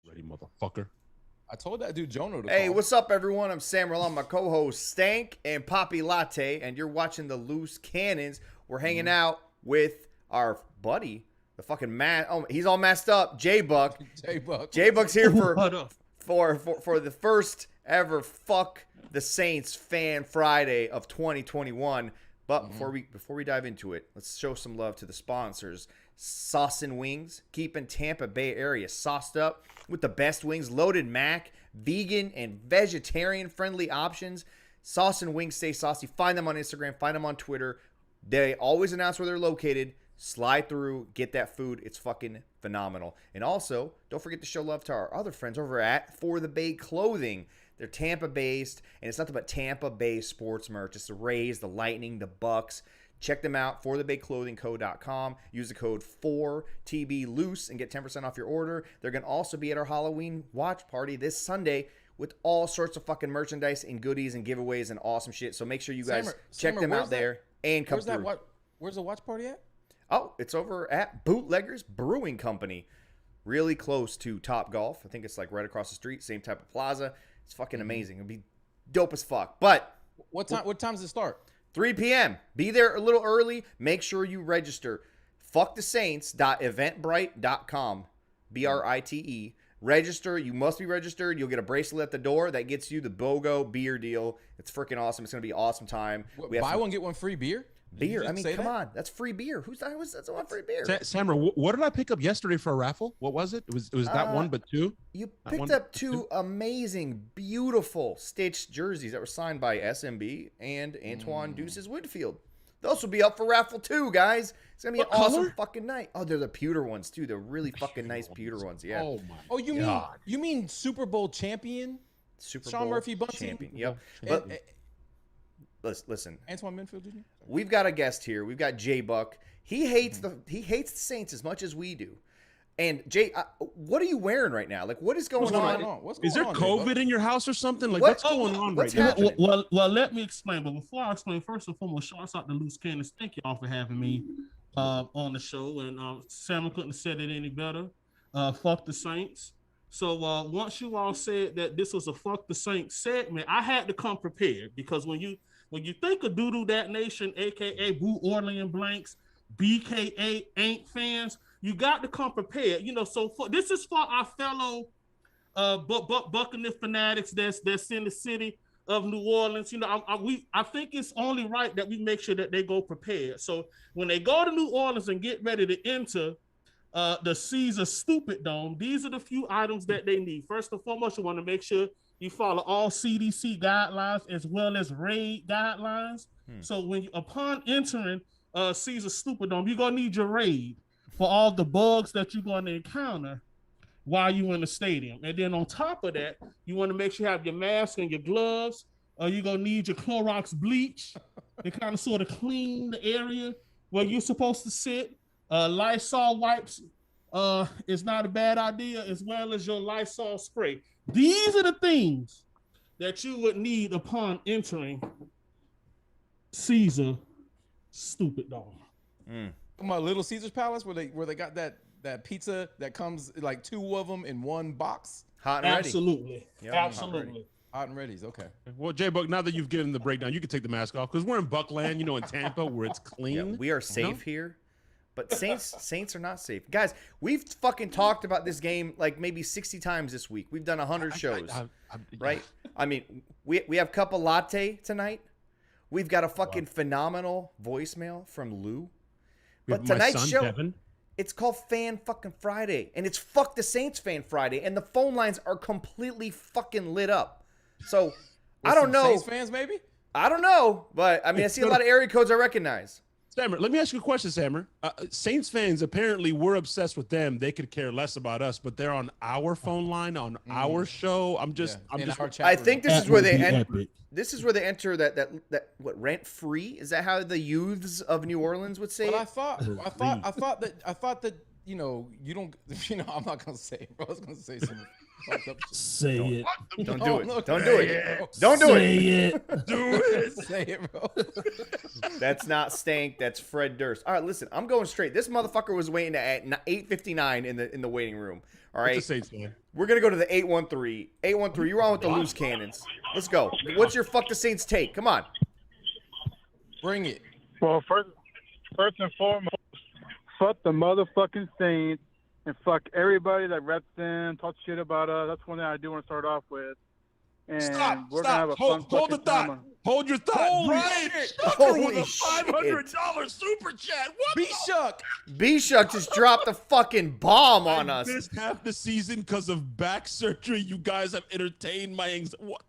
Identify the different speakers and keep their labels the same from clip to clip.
Speaker 1: Ready, motherfucker.
Speaker 2: I told that dude Jono to
Speaker 3: Hey,
Speaker 2: call.
Speaker 3: what's up, everyone? I'm Sam Rolon, my co-host Stank and Poppy Latte, and you're watching the Loose Cannons. We're hanging out with our buddy, the fucking he's all messed up, JayBuc.
Speaker 2: JayBuc.
Speaker 3: JayBuc's here for the first ever Fuck the Saints Fan Friday of 2021. But before we dive into it, let's show some love to the sponsors. Sauce and Wings, keeping Tampa Bay area sauced up with the best wings, loaded mac, vegan and vegetarian friendly options. Sauce and Wings stay saucy. Find them on Instagram, find them on Twitter. They always announce where they're located. Slide through, get that food. It's fucking phenomenal. And also, don't forget to show love to our other friends over at For the Bay Clothing. They're Tampa-based, and it's nothing but Tampa-based sports merch. It's the Rays, the Lightning, the Bucs. Check them out, forthebayclothingco.com. Use the code 4TBLOOSE and get 10% off your order. They're going to also be at our Halloween watch party this Sunday with all sorts of fucking merchandise and goodies and giveaways and awesome shit. So make sure you guys check them out there and come through.
Speaker 2: Where's the watch party at?
Speaker 3: Oh, it's over at Bootleggers Brewing Company. Really close to Top Golf. I think it's like right across the street, same type of plaza. It's fucking amazing. It'll be dope as fuck. But
Speaker 2: what time does it start?
Speaker 3: 3 p.m. Be there a little early. Make sure you register. FuckTheSaints.eventbrite.com. BRITE. Register. You must be registered. You'll get a bracelet at the door that gets you the BOGO beer deal. It's freaking awesome. It's going to be an awesome time.
Speaker 2: Buy one, get one free beer?
Speaker 3: Beer. I mean, come on. That's free beer. That's one free beer?
Speaker 1: Samra, what did I pick up yesterday for a raffle? What was it? It was that one, but two?
Speaker 3: You picked up two amazing, beautiful stitched jerseys that were signed by SMB and Antoine Deuces Whitfield. Those will be up for raffle too, guys. It's going to be an awesome fucking night. Oh, they're the pewter ones too. They're really fucking nice pewter ones. Yeah.
Speaker 2: Oh, my God. You mean Super Bowl champion?
Speaker 3: Super
Speaker 2: Sean
Speaker 3: Bowl
Speaker 2: Murphy Bunting?
Speaker 3: champion. Yep. But listen.
Speaker 2: Antoine Minfield Jr.?
Speaker 3: We've got a guest here. We've got JayBuc. He hates the Saints as much as we do. And Jay, what are you wearing right now? Like, what is going on?
Speaker 1: Is there COVID in your house or something? Like, what's going on right now?
Speaker 4: Well, let me explain. But before I explain, first and foremost, shouts out to Loose Cannons. Thank y'all for having me. on the show, and Sherman couldn't have said it any better. Fuck the Saints. So once you all said that this was a fuck the Saints segment, I had to come prepared, because when you think of Doodoo That Nation, aka Boo Orleans Blanks, BKA Ain't fans, you got to come prepared. So this is for our fellow Buccaneers fanatics that's in the city of New Orleans. I think it's only right that we make sure that they go prepared. So when they go to New Orleans and get ready to enter the Caesar Stupid Dome, these are the few items that they need. First and foremost, you want to make sure you follow all CDC guidelines as well as RAID guidelines. So upon entering Caesar Stupid Dome, you're gonna need your RAID for all the bugs that you're going to encounter while you're in the stadium. And then on top of that, you want to make sure you have your mask and your gloves. You're going to need your Clorox bleach to kind of sort of clean the area where you're supposed to sit. Lysol wipes is not a bad idea, as well as your Lysol spray. These are the things that you would need upon entering Caesar Stupid Dome.
Speaker 2: My Little Caesar's Palace, where they got that pizza that comes like 2 of them in one box.
Speaker 3: Hot and ready.
Speaker 4: Absolutely.
Speaker 3: Yep.
Speaker 4: Absolutely.
Speaker 2: Hot and ready's okay.
Speaker 1: Well, JayBuc, now that you've given the breakdown, you can take the mask off, because we're in Buckland, in Tampa, where it's clean.
Speaker 3: Yeah, we are safe here, but Saints are not safe. Guys, we've fucking talked about this game like maybe 60 times this week. We've done 100 shows, right? I mean, we have Cup of Latte tonight. We've got a fucking phenomenal voicemail from Lou. But tonight's show, Devin. It's called Fan Fucking Friday, and it's Fuck the Saints Fan Friday, and the phone lines are completely fucking lit up. So I don't know.
Speaker 2: Saints fans, maybe?
Speaker 3: I don't know, but I mean, I see a lot of area codes I recognize.
Speaker 1: Sammer, let me ask you a question, Sammer. Saints fans, apparently we're obsessed with them. They could care less about us, but they're on our phone line, on our show.
Speaker 3: I think this is where they enter. This is where they enter that what, rent free? Is that how the youths of New Orleans would say?
Speaker 2: But I thought that you don't. I'm not gonna say it, bro. I was gonna say something.
Speaker 4: Say it.
Speaker 3: Don't do it. Don't do it. Don't do it.
Speaker 1: Do it.
Speaker 2: Say it, bro.
Speaker 3: That's not Stank. That's Fred Durst. All right, listen. I'm going straight. This motherfucker was waiting at 8:59 in the waiting room. All right. We're gonna go to the 813. 813. You're on with the loose cannons. Let's go. What's your fuck the Saints take? Come on.
Speaker 2: Bring it.
Speaker 5: Well, first and foremost, fuck the motherfucking Saints. And fuck everybody that reps them, talk shit about us. That's one thing I do want to start off with. And we're gonna have a fun
Speaker 1: hold the thought.
Speaker 5: time.
Speaker 1: Hold your thought. Brian Shucker with a $500 super chat. What?
Speaker 2: B-Shuck.
Speaker 3: B-Shuck just dropped a fucking bomb on us.
Speaker 1: I missed half the season because of back surgery. You guys have entertained my anxiety. What?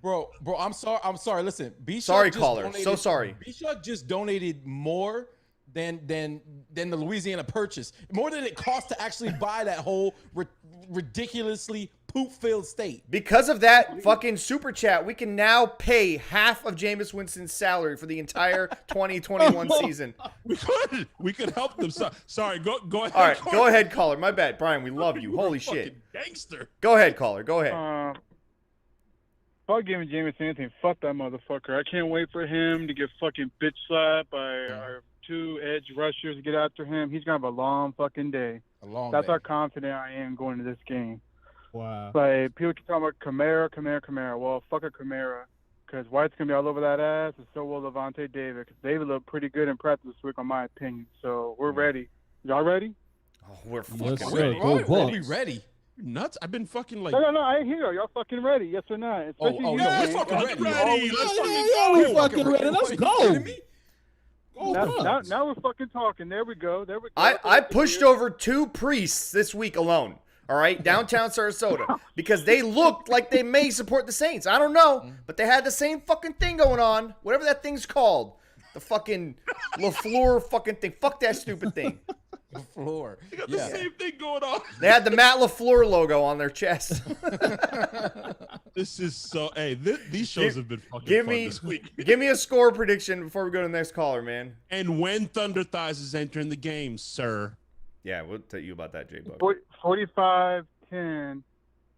Speaker 2: Bro, I'm sorry. Listen, B-Shuck.
Speaker 3: Sorry, caller. So sorry.
Speaker 2: B-Shuck just donated more than the Louisiana Purchase. More than it cost to actually buy that whole ridiculously poop-filled state.
Speaker 3: Because of that fucking super chat, we can now pay half of Jameis Winston's salary for the entire 2021 season.
Speaker 1: We could help them. Sorry, go ahead.
Speaker 3: All right, go ahead, caller. My bad, Brian. We love you. Holy shit.
Speaker 1: Gangster.
Speaker 3: Go ahead, caller. Go ahead.
Speaker 5: Fuck giving Jameis anything. Fuck that motherfucker. I can't wait for him to get fucking bitch slapped by our 2 edge rushers to get after him. He's gonna have a long fucking day. That's how confident I am going into this game.
Speaker 4: Wow.
Speaker 5: Like, people keep talking about Kamara. Well, fuck a Kamara, because White's gonna be all over that ass, and so will Levante David. Because David looked pretty good in practice this week, in my opinion. So we're ready. Y'all ready?
Speaker 3: Oh, we're fucking
Speaker 4: ready.
Speaker 2: We'll be ready.
Speaker 1: Nuts. I've been fucking like.
Speaker 5: No, I ain't here. Y'all fucking ready? Yes or not? Especially you,
Speaker 2: yeah,
Speaker 5: man.
Speaker 2: we're fucking ready.
Speaker 4: We fucking ready. Let's go.
Speaker 5: Now we're fucking talking. There we go.
Speaker 3: I pushed over 2 priests this week alone. All right, downtown Sarasota, because they looked like they may support the Saints. I don't know, but they had the same fucking thing going on. Whatever that thing's called, the fucking LaFleur fucking thing. Fuck that stupid thing.
Speaker 2: LaFleur.
Speaker 1: They got the same thing going on.
Speaker 3: They had the Matt LaFleur logo on their chest.
Speaker 1: This is so. Hey, these shows have been fucking fun this week.
Speaker 3: Give me a score prediction before we go to the next caller, man.
Speaker 1: And when Thunder Thighs is entering the game, sir.
Speaker 3: Yeah, we'll tell you about that, JayBuc.
Speaker 5: 45-10, and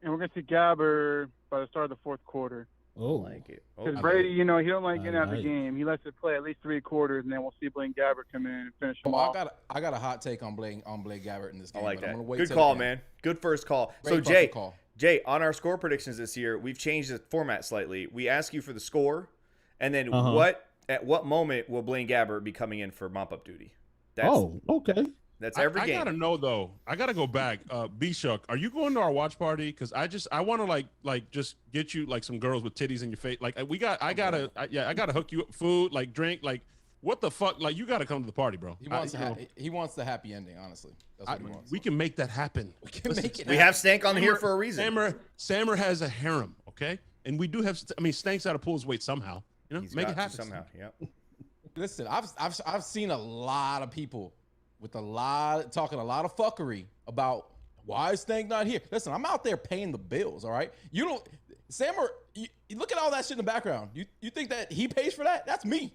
Speaker 5: we're gonna see Gabbard by the start of the fourth quarter.
Speaker 3: Oh, like it.
Speaker 5: Because Brady, he don't like getting out of the game. He lets it play at least 3 quarters, and then we'll see Blaine Gabbert come in and finish him off.
Speaker 2: I got a hot take on Blaine Gabbert in this game.
Speaker 3: I like that.
Speaker 2: I'm gonna wait
Speaker 3: Good call, man. Good first call.
Speaker 2: Great
Speaker 3: So
Speaker 2: call.
Speaker 3: Jay, on our score predictions this year, we've changed the format slightly. We ask you for the score, and then at what moment will Blaine Gabbert be coming in for mop-up duty?
Speaker 1: Okay.
Speaker 3: That's every game.
Speaker 1: I gotta know though. I gotta go back. B-Shuck, are you going to our watch party? Because I want to like just get you like some girls with titties in your face. Like I gotta hook you up food, like drink, like what the fuck? Like you gotta come to the party, bro.
Speaker 2: He wants the happy ending. Honestly, that's what he wants.
Speaker 1: We can make that happen.
Speaker 2: We can make it.
Speaker 3: We have Stank on here for a reason.
Speaker 1: Sammer has a harem, okay, and we do have. I mean, Stank's got to pull his weight somehow. Make it happen
Speaker 3: somehow. Yeah.
Speaker 2: Listen, I've seen a lot of people with talking a lot of fuckery about why is Stank not here. Listen, I'm out there paying the bills. All right, you don't, Sammer. You look at all that shit in the background. You think that he pays for that? That's me.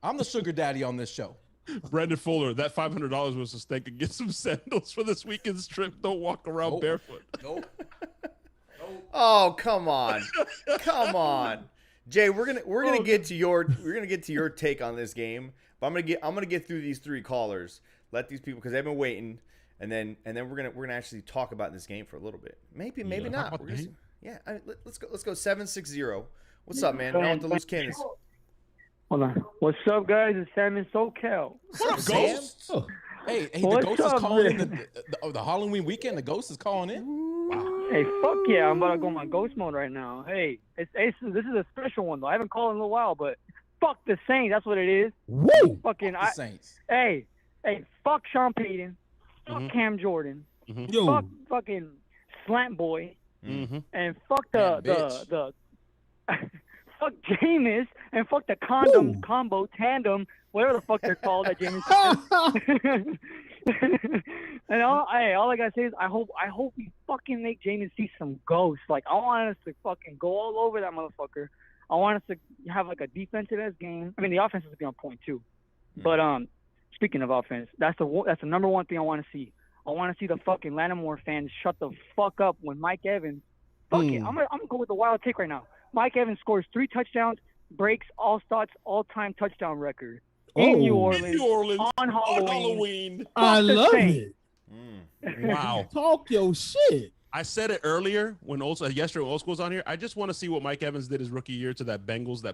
Speaker 2: I'm the sugar daddy on this show.
Speaker 1: Brendan Fuller, that $500 was so Stank could get some sandals for this weekend's trip. Don't walk around barefoot.
Speaker 2: Nope.
Speaker 3: Oh, come on. Come on. Jay, we're gonna get to your take on this game, but I'm gonna get through these 3 callers. Let these people, because they've been waiting, and then we're gonna actually talk about this game for a little bit. Maybe not. Let's go 760. What's up, man? I don't want to lose cannons.
Speaker 6: Hold on. What's up, guys? It's Sam in SoCal.
Speaker 3: What's up, Ghost?
Speaker 2: Oh. Hey, the Ghost is calling in the Halloween weekend. The Ghost is calling in.
Speaker 6: Wow. Hey, fuck yeah! I'm about to go in my ghost mode right now. Hey, this is a special one though. I haven't called in a little while, but fuck the Saints. That's what it is.
Speaker 1: Woo!
Speaker 6: Fucking
Speaker 2: the Saints.
Speaker 6: Hey, fuck Sean Payton. Fuck Cam Jordan. Fuck fucking Slant Boy. And fuck the fuck Jameis and fuck the condom combo tandem, whatever the fuck they're called that Jameis. And all I gotta say is I hope we fucking make Jameis see some ghosts. Like I want us to fucking go all over that motherfucker. I want us to have like a defensive ass game. I mean the offense is gonna be on point too. But speaking of offense, that's the number one thing I want to see. I want to see the fucking Lattimore fans shut the fuck up when Mike Evans. Fuck it, I'm gonna go with the wild take right now. Mike Evans scores 3 touchdowns, breaks all-time touchdown record in New Orleans on Halloween.
Speaker 4: I love it.
Speaker 1: Wow.
Speaker 4: Talk your shit.
Speaker 1: I said it earlier yesterday when Old School's on here. I just want to see what Mike Evans did his rookie year to that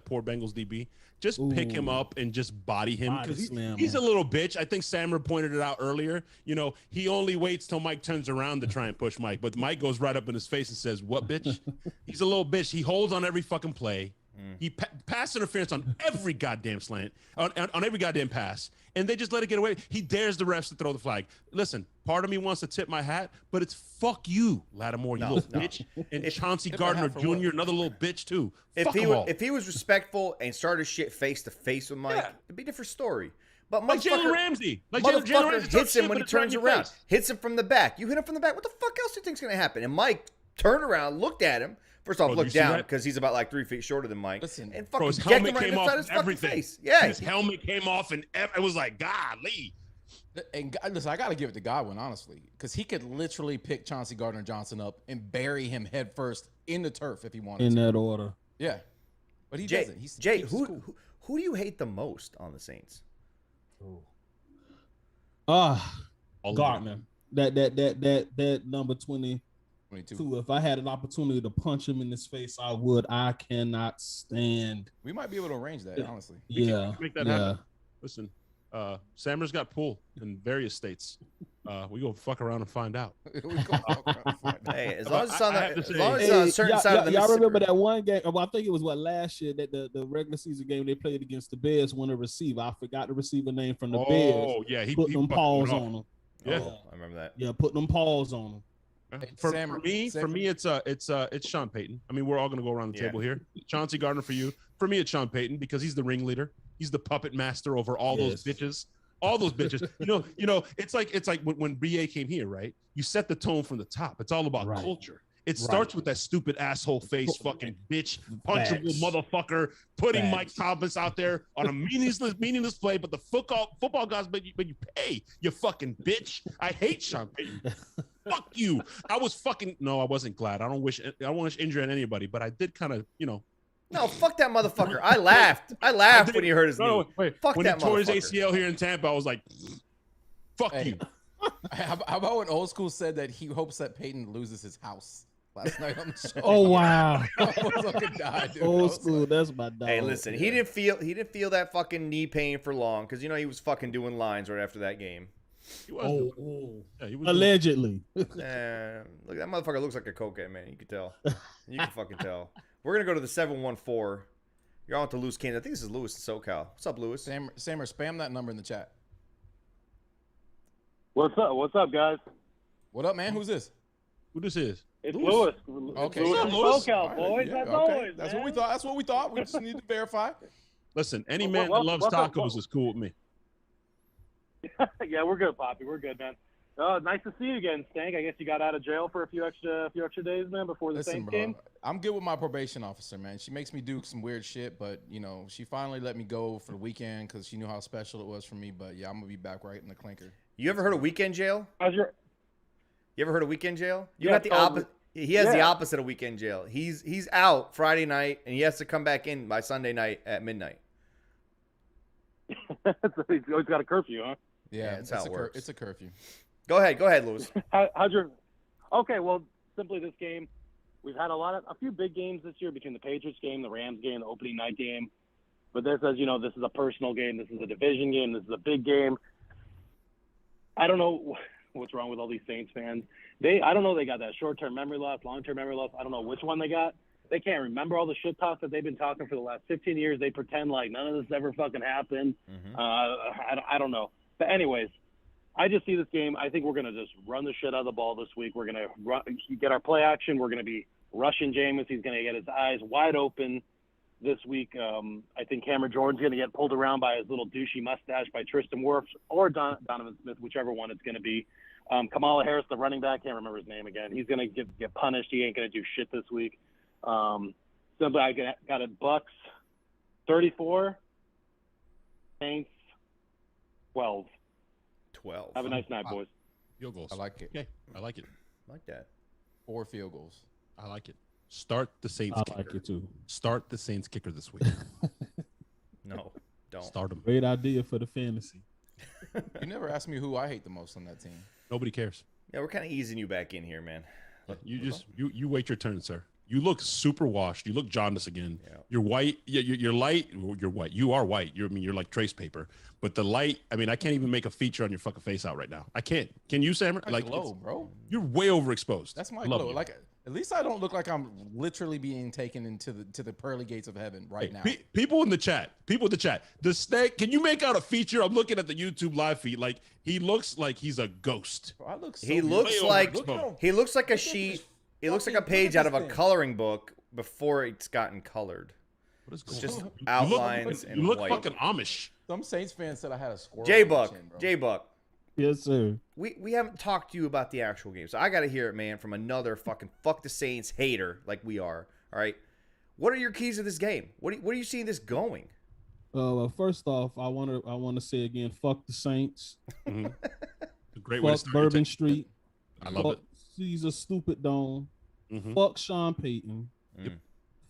Speaker 1: poor Bengals DB. Just pick him up and just body him because he's a little bitch. I think Sammer pointed it out earlier. He only waits till Mike turns around to try and push Mike, but Mike goes right up in his face and says, "What, bitch?" He's a little bitch. He holds on every fucking play. He pass interference on every goddamn slant, on every goddamn pass, and they just let it get away. He dares the refs to throw the flag. Listen, part of me wants to tip my hat, but it's fuck you, Lattimore, you little bitch, and Chauncey Gardner Jr., another little bitch too.
Speaker 3: If he was respectful and started shit face to face with Mike, it'd be a different story. But
Speaker 1: like Jalen Ramsey,
Speaker 3: motherfucker hits him when he turns around, hits him from the back. You hit him from the back. What the fuck else do you think's gonna happen? And Mike turned around, looked at him. First off, look down because he's about like 3 feet shorter than Mike.
Speaker 2: Listen,
Speaker 3: and fucking
Speaker 1: his helmet came off
Speaker 3: his
Speaker 1: everything.
Speaker 3: Face. Yeah,
Speaker 1: his helmet came off, and it was like, golly.
Speaker 2: And listen, I got to give it to Godwin, honestly, because he could literally pick Chauncey Gardner-Johnson up and bury him head first in the turf if he wanted
Speaker 4: in
Speaker 2: to.
Speaker 4: that order.
Speaker 2: Yeah, but he doesn't.
Speaker 3: Jay, who do you hate the most on the Saints?
Speaker 4: Gardner. That number 22. If I had an opportunity to punch him in his face, I would. I cannot stand.
Speaker 2: We might be able to arrange that, honestly.
Speaker 1: We can make that happen. Listen, Sammer's got pool in various states. We go fuck around and find out.
Speaker 3: Hey, as long as it's on a certain side of the
Speaker 4: y'all remember that one game? Well, I think it was last year that the regular season game they played against the Bears when a receiver. I forgot the receiver name from the Bears.
Speaker 1: Oh yeah, he
Speaker 4: put them paws on him.
Speaker 1: Yeah,
Speaker 3: I remember that.
Speaker 4: Yeah, put them paws on him.
Speaker 1: For me, it's Sean Payton. I mean, we're all gonna go around the table here. Chauncey Gardner for you. For me, it's Sean Payton because he's the ringleader. He's the puppet master over all those bitches. All those bitches. You know. It's like when BA came here, right? You set the tone from the top. It's all about culture. It starts with that stupid asshole face, fucking bitch, punchable motherfucker, putting Mike Thomas out there on a meaningless play. But the football guys, but you pay, you fucking bitch. I hate Sean Payton. fuck you. I wasn't glad. I don't wish injury on anybody, but I did kind of,
Speaker 3: No, fuck that motherfucker. I laughed when he hurt his knee. Fuck
Speaker 1: when
Speaker 3: that
Speaker 1: he tore his
Speaker 3: motherfucker.
Speaker 1: ACL here in Tampa, I was like, fuck you.
Speaker 2: How about when Old School said that he hopes that Peyton loses his house last night on the show?
Speaker 4: Oh wow.
Speaker 2: Old
Speaker 4: School, that's my dog.
Speaker 3: Hey, listen, he didn't feel that fucking knee pain for long because he was fucking doing lines right after that game.
Speaker 1: He was.
Speaker 4: He was allegedly.
Speaker 3: Look, that motherfucker looks like a cokehead, man. You can tell. You can fucking tell. We're gonna go to the 714. You're on with the Lewis Kansas. I think this is Lewis in SoCal. What's up, Lewis?
Speaker 2: Samer, spam that number in the chat.
Speaker 7: What's up? What's up, guys?
Speaker 2: What up, man? Who's this?
Speaker 1: Who this is?
Speaker 7: It's Lewis.
Speaker 2: Okay.
Speaker 7: Lewis from SoCal, boys.
Speaker 2: Yeah,
Speaker 7: As always,
Speaker 2: That's
Speaker 7: man.
Speaker 2: what we thought. That's what we thought. We just need to verify.
Speaker 1: Listen, any man that loves tacos is cool with me.
Speaker 7: Yeah, we're good, Poppy. We're good, man. Nice to see you again, Stank. I guess you got out of jail for a few extra days, man, before the Saints game.
Speaker 2: I'm good with my probation officer, man. She makes me do some weird shit, but she finally let me go for the weekend because she knew how special it was for me. But yeah, I'm gonna be back right in the clinker.
Speaker 3: You ever heard of weekend jail? You ever heard of weekend jail? You got the opposite. He has the opposite of weekend jail. He's out Friday night and he has to come back in by Sunday night at midnight.
Speaker 7: So he's always got a curfew, huh?
Speaker 3: Yeah, that's how it works.
Speaker 2: It's a curfew.
Speaker 3: Go ahead, Lewis.
Speaker 7: Okay, well, simply this game, we've had a few big games this year between the Patriots game, the Rams game, the opening night game. But this, as you know, this is a personal game. This is a division game. This is a big game. I don't know what's wrong with all these Saints fans. I don't know. They got that short-term memory loss, long-term memory loss. I don't know which one they got. They can't remember all the shit talk that they've been talking for the last 15 years. They pretend like none of this ever fucking happened. Mm-hmm. I don't know. But anyways, I just see this game. I think we're going to just run the shit out of the ball this week. We're going to get our play action. We're going to be rushing Jameis. He's going to get his eyes wide open this week. I think Cameron Jordan's going to get pulled around by his little douchey mustache by Tristan Wirfs or Donovan Smith, whichever one it's going to be. Kamala Harris, the running back, can't remember his name again. He's going to get punished. He ain't going to do shit this week. Simply, I got it Bucs 34, Saints 12.
Speaker 3: 12.
Speaker 7: Have a nice night, boys.
Speaker 1: Field goals.
Speaker 2: I like it.
Speaker 1: Okay, I like it.
Speaker 3: I like that.
Speaker 2: 4 field goals.
Speaker 1: I like it. Start the Saints kicker.
Speaker 4: I like it too.
Speaker 1: Start the Saints kicker this week.
Speaker 3: No, don't.
Speaker 1: Start him.
Speaker 4: Great idea for the fantasy.
Speaker 2: You never asked me who I hate the most on that team.
Speaker 1: Nobody cares.
Speaker 3: Yeah, we're kind of easing you back in here, man.
Speaker 1: You wait your turn, sir. You look super washed. You look jaundiced again. Yeah. You're white. You're light. You're white. You are white. You're like trace paper. But the light. I mean, I can't even make a feature on your fucking face out right now. I can't. Can you, Sam?
Speaker 2: Like glow, bro.
Speaker 1: You're way overexposed.
Speaker 2: That's my glow. Like at least I don't look like I'm literally being taken into the pearly gates of heaven right now.
Speaker 1: People in the chat. The snake. Can you make out a feature? I'm looking at the YouTube live feed. Like he looks like he's a ghost.
Speaker 2: Bro,
Speaker 3: he looks like a sheet. It looks like a page out of a coloring book before it's gotten colored.
Speaker 1: What is going
Speaker 3: just
Speaker 1: on?
Speaker 3: outlines and
Speaker 1: you look
Speaker 3: white.
Speaker 1: fucking Amish.
Speaker 2: Some Saints fans said I had a squirrel.
Speaker 3: JayBuc.
Speaker 4: Yes, sir.
Speaker 3: We haven't talked to you about the actual game, so I got to hear it, man, from another fucking fuck the Saints hater like we are. All right, what are your keys to this game? What are you seeing this going?
Speaker 4: Well, first off, I want to say again, fuck the Saints.
Speaker 1: Mm-hmm. A great way to start
Speaker 4: Bourbon Street.
Speaker 1: I love it.
Speaker 4: Caesar Stupid Dome.
Speaker 1: Mm-hmm.
Speaker 4: Fuck Sean Payton.
Speaker 1: Yep.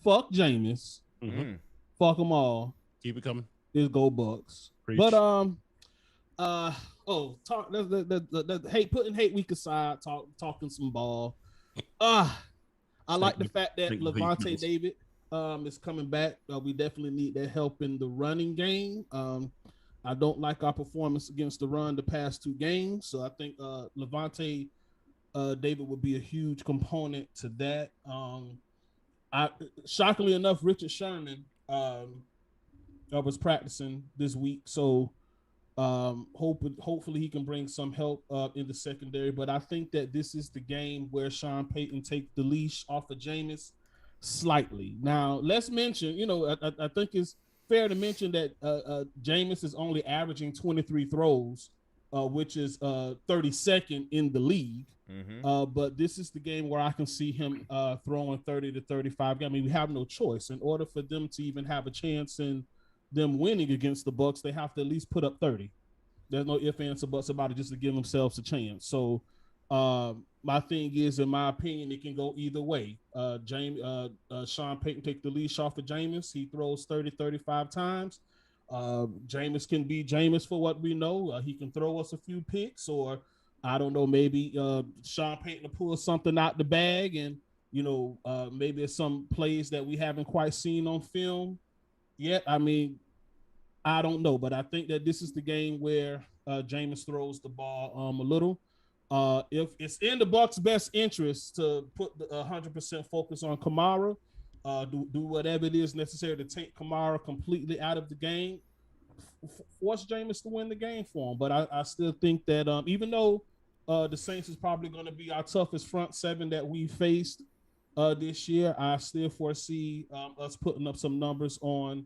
Speaker 4: Fuck Jameis.
Speaker 1: Mm-hmm.
Speaker 4: Fuck them all.
Speaker 1: Keep it coming.
Speaker 4: It's go Bucs.
Speaker 1: Preach.
Speaker 4: But talk the hate, putting hate week aside, talking some ball. I like the fact that Levante David is coming back. We definitely need that help in the running game. I don't like our performance against the run the past 2 games, so I think Levante David would be a huge component to that. Shockingly enough, Richard Sherman was practicing this week, so hopefully he can bring some help in the secondary. But I think that this is the game where Sean Payton takes the leash off of Jameis slightly. Now, let's mention, I think it's fair to mention that Jameis is only averaging 23 throws, which is 32nd in the league. Mm-hmm. But this is the game where I can see him throwing 30 to 35. I mean, we have no choice. In order for them to even have a chance in them winning against the Bucs, they have to at least put up 30. There's no ifs, ands, or buts about it, just to give themselves a chance. So My thing is, in my opinion, it can go either way. Sean Payton take the leash off of Jameis. He throws 30, 35 times. Jameis can be Jameis for what we know. He can throw us a few picks, or I don't know, maybe Sean Payton will pull something out the bag, and maybe it's some plays that we haven't quite seen on film yet. I mean, I don't know, but I think that this is the game where Jameis throws the ball a little. If it's in the Bucs' best interest to put the 100% focus on Kamara, do whatever it is necessary to take Kamara completely out of the game, force Jameis to win the game for him. But I still think that even though the Saints is probably going to be our toughest front seven that we faced this year, I still foresee us putting up some numbers on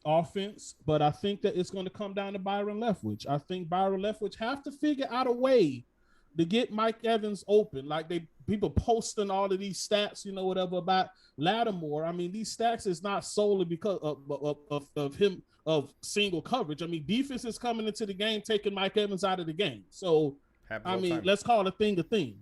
Speaker 4: offense, but I think that it's going to come down to Byron Leftwich. I think Byron Leftwich have to figure out a way to get Mike Evans open. Like people posting all of these stats, whatever about Lattimore. I mean, these stats is not solely because of him of single coverage. I mean, defense is coming into the game, taking Mike Evans out of the game. So let's call a thing a thing.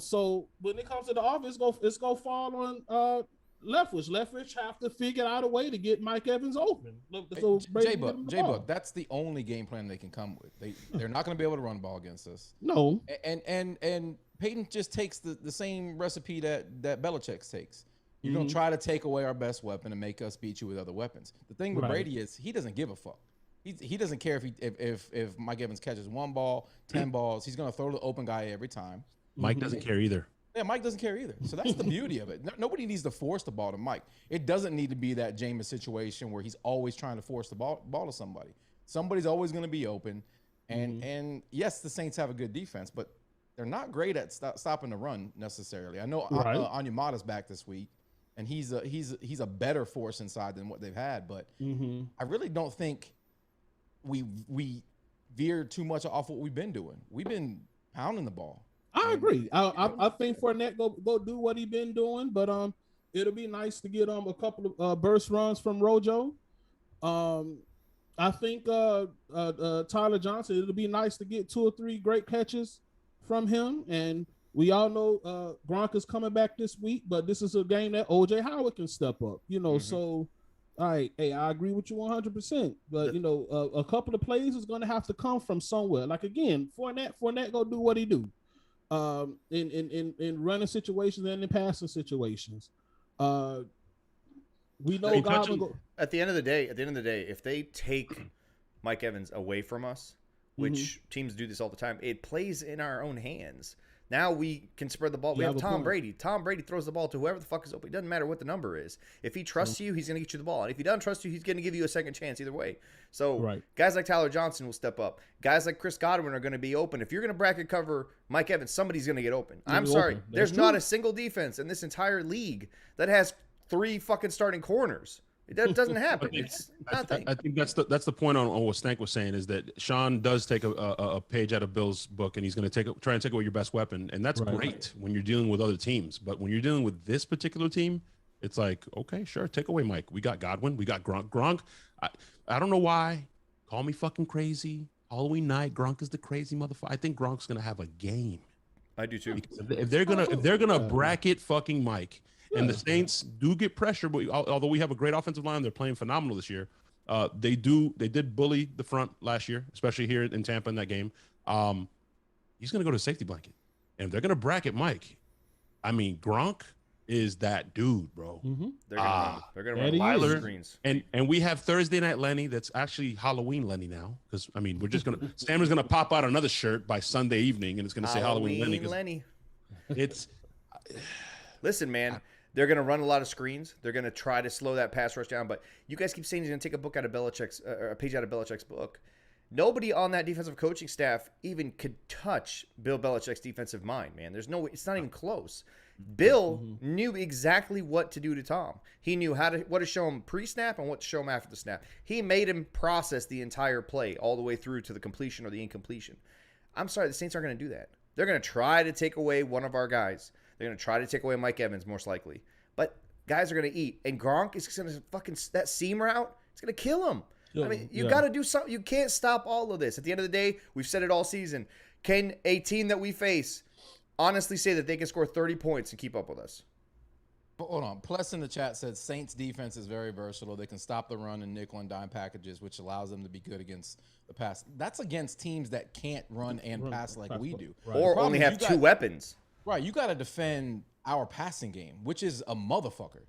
Speaker 4: So when it comes to the offense, it's go fall on Leftwich have to figure out a way to get Mike Evans open. So
Speaker 2: JayBuc, that's the only game plan they can come with. They're not going to be able to run the ball against us.
Speaker 4: No.
Speaker 2: And Peyton just takes the same recipe that Belichick takes. You're going to try to take away our best weapon and make us beat you with other weapons. The thing with Brady is he doesn't give a fuck. He doesn't care if Mike Evans catches 1 ball, 10 balls. He's going to throw the open guy every time.
Speaker 1: Mike doesn't care either.
Speaker 2: Yeah, Mike doesn't care either. So that's the beauty of it. Nobody needs to force the ball to Mike. It doesn't need to be that Jameis situation where he's always trying to force the ball to somebody. Somebody's always going to be open. And yes, the Saints have a good defense, but they're not great at stopping the run necessarily. I know Onyemata's back this week, and he's a better force inside than what they've had. But I really don't think we veered too much off what we've been doing. We've been pounding the ball.
Speaker 4: I agree. I think Fournette go do what he been doing, but it'll be nice to get a couple of burst runs from Rojo. I think Tyler Johnson, it'll be nice to get 2 or 3 great catches from him. And we all know Gronk is coming back this week, but this is a game that OJ Howard can step up. So all right, hey, I agree with you 100%. But a couple of plays is going to have to come from somewhere. Like again, Fournette go do what he do. In running situations and in passing situations. We know
Speaker 3: at the end of the day, if they take Mike Evans away from us, which teams do this all the time, it plays in our own hands. Now we can spread the ball. We have Tom Brady. Tom Brady throws the ball to whoever the fuck is open. It doesn't matter what the number is. If he trusts you, he's going to get you the ball. And if he doesn't trust you, he's going to give you a second chance either way. So guys like Tyler Johnson will step up. Guys like Chris Godwin are going to be open. If you're going to bracket cover Mike Evans, somebody's going to get open. I'm sorry. There's not a single defense in this entire league that has 3 fucking starting corners. That doesn't happen. It's nothing.
Speaker 1: I think that's the point on what Stank was saying is that Sean does take a page out of Bill's book, and he's going to try and take away your best weapon, and that's great when you're dealing with other teams. But when you're dealing with this particular team, it's like, okay, sure, take away Mike. We got Godwin, we got Gronk. Gronk, I don't know why. Call me fucking crazy. Halloween night, Gronk is the crazy motherfucker. I think Gronk's going to have a game.
Speaker 3: I do too.
Speaker 1: Because if they're gonna bracket fucking Mike. And the Saints do get pressure, but although we have a great offensive line, they're playing phenomenal this year. They did bully the front last year, especially here in Tampa in that game. He's going to go to safety blanket. And if they're going to bracket Mike, I mean, Gronk is that dude, bro.
Speaker 3: They're going to run screens.
Speaker 1: And we have Thursday Night Lenny. That's actually Halloween Lenny now. Because, I mean, we're just going to – Stammer's going to pop out another shirt by Sunday evening, and it's going to say Halloween Lenny. It's –
Speaker 3: Listen, man. They're going to run a lot of screens. They're going to try to slow that pass rush down. But you guys keep saying he's going to take a book out of Belichick's, a page out of Belichick's book. Nobody on that defensive coaching staff even could touch Bill Belichick's defensive mind, man. There's no way. It's not even close. Bill knew exactly what to do to Tom. He knew what to show him pre-snap and what to show him after the snap. He made him process the entire play all the way through to the completion or the incompletion. I'm sorry, the Saints aren't going to do that. They're going to try to take away one of our guys. They're going to try to take away Mike Evans, most likely. But guys are going to eat. And Gronk is going to fucking – that seam route, it's going to kill him. I mean, you got to do something. You can't stop all of this. At the end of the day, we've said it all season. Can a team that we face honestly say that they can score 30 points and keep up with us?
Speaker 2: But hold on. Plus in the chat said Saints defense is very versatile. They can stop the run in nickel and dime packages, which allows them to be good against the pass. That's against teams that can't run and pass like we do.
Speaker 3: Right. Or only have two weapons.
Speaker 2: Right. You got to defend our passing game, which is a motherfucker,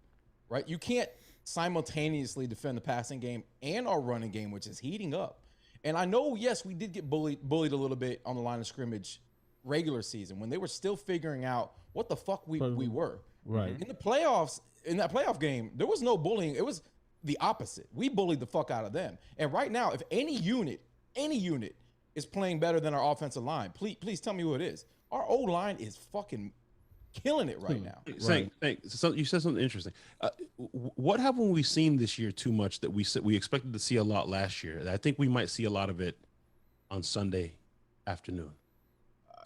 Speaker 2: right? You can't simultaneously defend the passing game and our running game, which is heating up. And I know, yes, we did get bullied a little bit on the line of scrimmage regular season when they were still figuring out what the fuck we were.
Speaker 4: Right.
Speaker 2: In the playoffs, in that playoff game, there was no bullying. It was the opposite. We bullied the fuck out of them. And right now, if any unit is playing better than our offensive line, please tell me who it is. Our O-line is fucking killing it right now.
Speaker 1: So you said something interesting. What haven't we seen this year too much that we expected to see a lot last year? I think we might see a lot of it on Sunday afternoon.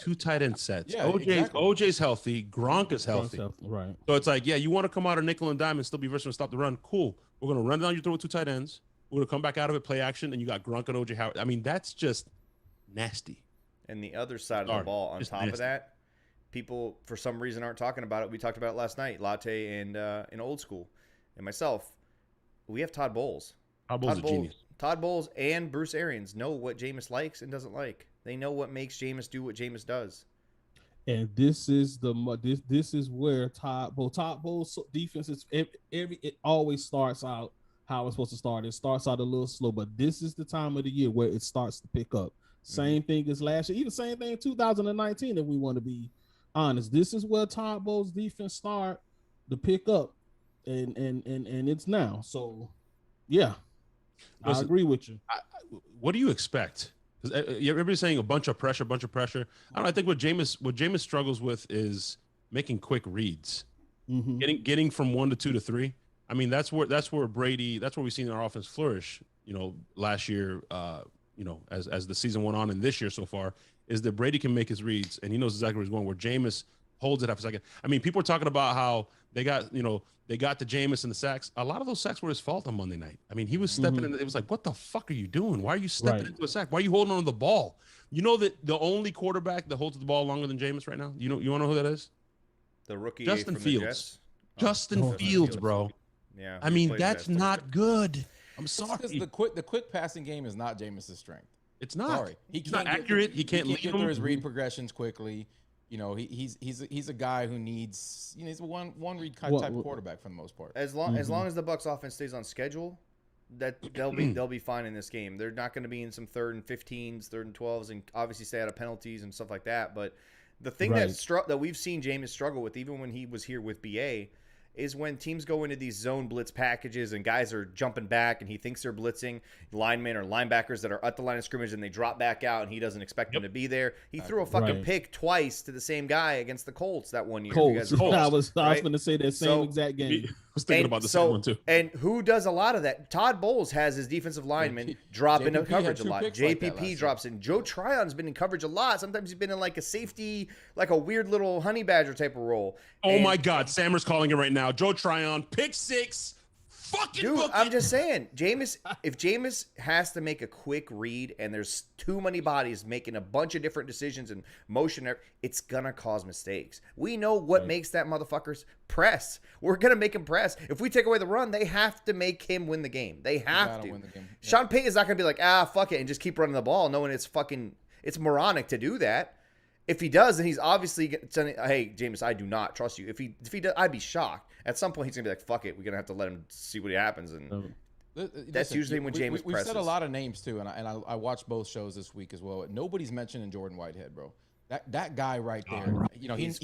Speaker 1: Two tight end sets.
Speaker 2: Yeah,
Speaker 1: OJ's healthy. Gronk is healthy.
Speaker 4: Right.
Speaker 1: So it's like, yeah, you want to come out of nickel and dime and still be versatile and stop the run. Cool. We're going to run down your throat with two tight ends. We're going to come back out of it, play action, and you got Gronk and OJ Howard. I mean, that's just nasty.
Speaker 3: And the other side of the ball, on top of that, people for some reason aren't talking about it. We talked about it last night, Latte and Old School and myself. We have Todd Bowles.
Speaker 1: Todd Bowles is a genius.
Speaker 3: Todd Bowles and Bruce Arians know what Jameis likes and doesn't like. They know what makes Jameis do what Jameis does.
Speaker 4: And this is this is where Todd Bowles defense is. It always starts out how it's supposed to start. It starts out a little slow, but this is the time of the year where it starts to pick up. Same thing as last year, even same thing in 2019. If we want to be honest, this is where Todd Bowles defense start to pick up, and it's now. So, yeah, I agree with you.
Speaker 1: What do you expect? Because everybody's saying a bunch of pressure. I don't know, I think what Jameis struggles with is making quick reads, getting from 1 to 2 to 3. I mean, that's where Brady. That's where we've seen our offense flourish. Last year, as the season went on, and this year so far, is that Brady can make his reads and he knows exactly where he's going. Where Jameis holds it half a second. I mean, people are talking about how they got the Jameis and the sacks. A lot of those sacks were his fault on Monday night. I mean, he was stepping in. It was like, what the fuck are you doing? Why are you stepping into a sack? Why are you holding on to the ball? You know that the only quarterback that holds the ball longer than Jameis right now. You want to know who that is?
Speaker 3: The rookie
Speaker 1: Justin
Speaker 3: from
Speaker 1: Fields.
Speaker 3: The Jets?
Speaker 1: Justin Fields, bro.
Speaker 3: Yeah.
Speaker 1: I mean, that's not good. I'm sorry.
Speaker 2: The quick passing game is not Jameis' strength.
Speaker 1: It's not.
Speaker 2: Sorry.
Speaker 1: He's not accurate. He can't
Speaker 2: get through his read progressions quickly. He's a guy who needs he's a one read type quarterback for the most part.
Speaker 3: As long as the Bucs offense stays on schedule, that they'll be fine in this game. They're not going to be in some 3rd and 15s, 3rd and 12s, and obviously stay out of penalties and stuff like that. But the thing that we've seen Jameis struggle with, even when he was here with BA, is when teams go into these zone blitz packages and guys are jumping back and he thinks they're blitzing linemen or linebackers that are at the line of scrimmage and they drop back out and he doesn't expect them to be there. He threw a fucking pick twice to the same guy against the Colts that one year.
Speaker 4: I was going to say that same exact game.
Speaker 1: I was thinking about the same one too.
Speaker 3: And who does a lot of that? Todd Bowles has his defensive linemen drop into coverage a lot. JPP drops in. Joe Tryon's been in coverage a lot. Sometimes he's been in like a safety, like a weird little honey badger type of role.
Speaker 1: Oh my God, Sammer's calling it right now. Joe Tryon, pick 6. Fucking
Speaker 3: dude,
Speaker 1: book
Speaker 3: I'm just saying, if Jameis has to make a quick read and there's too many bodies making a bunch of different decisions and motion, it's gonna cause mistakes. We know what makes that motherfucker's press. We're gonna make him press. If we take away the run, they have to make him win the game. They have to. Win the game. Yeah. Sean Payton's not gonna be like, fuck it, and just keep running the ball, knowing it's moronic to do that. If he does, then he's obviously saying, hey, Jameis, I do not trust you. If he does, I'd be shocked. At some point, he's going to be like, fuck it. We're going to have to let him see what happens. And that's usually when Jameis presses.
Speaker 2: We've said a lot of names, too, and I watched both shows this week as well. Nobody's mentioning Jordan Whitehead, bro. That guy right there, he knows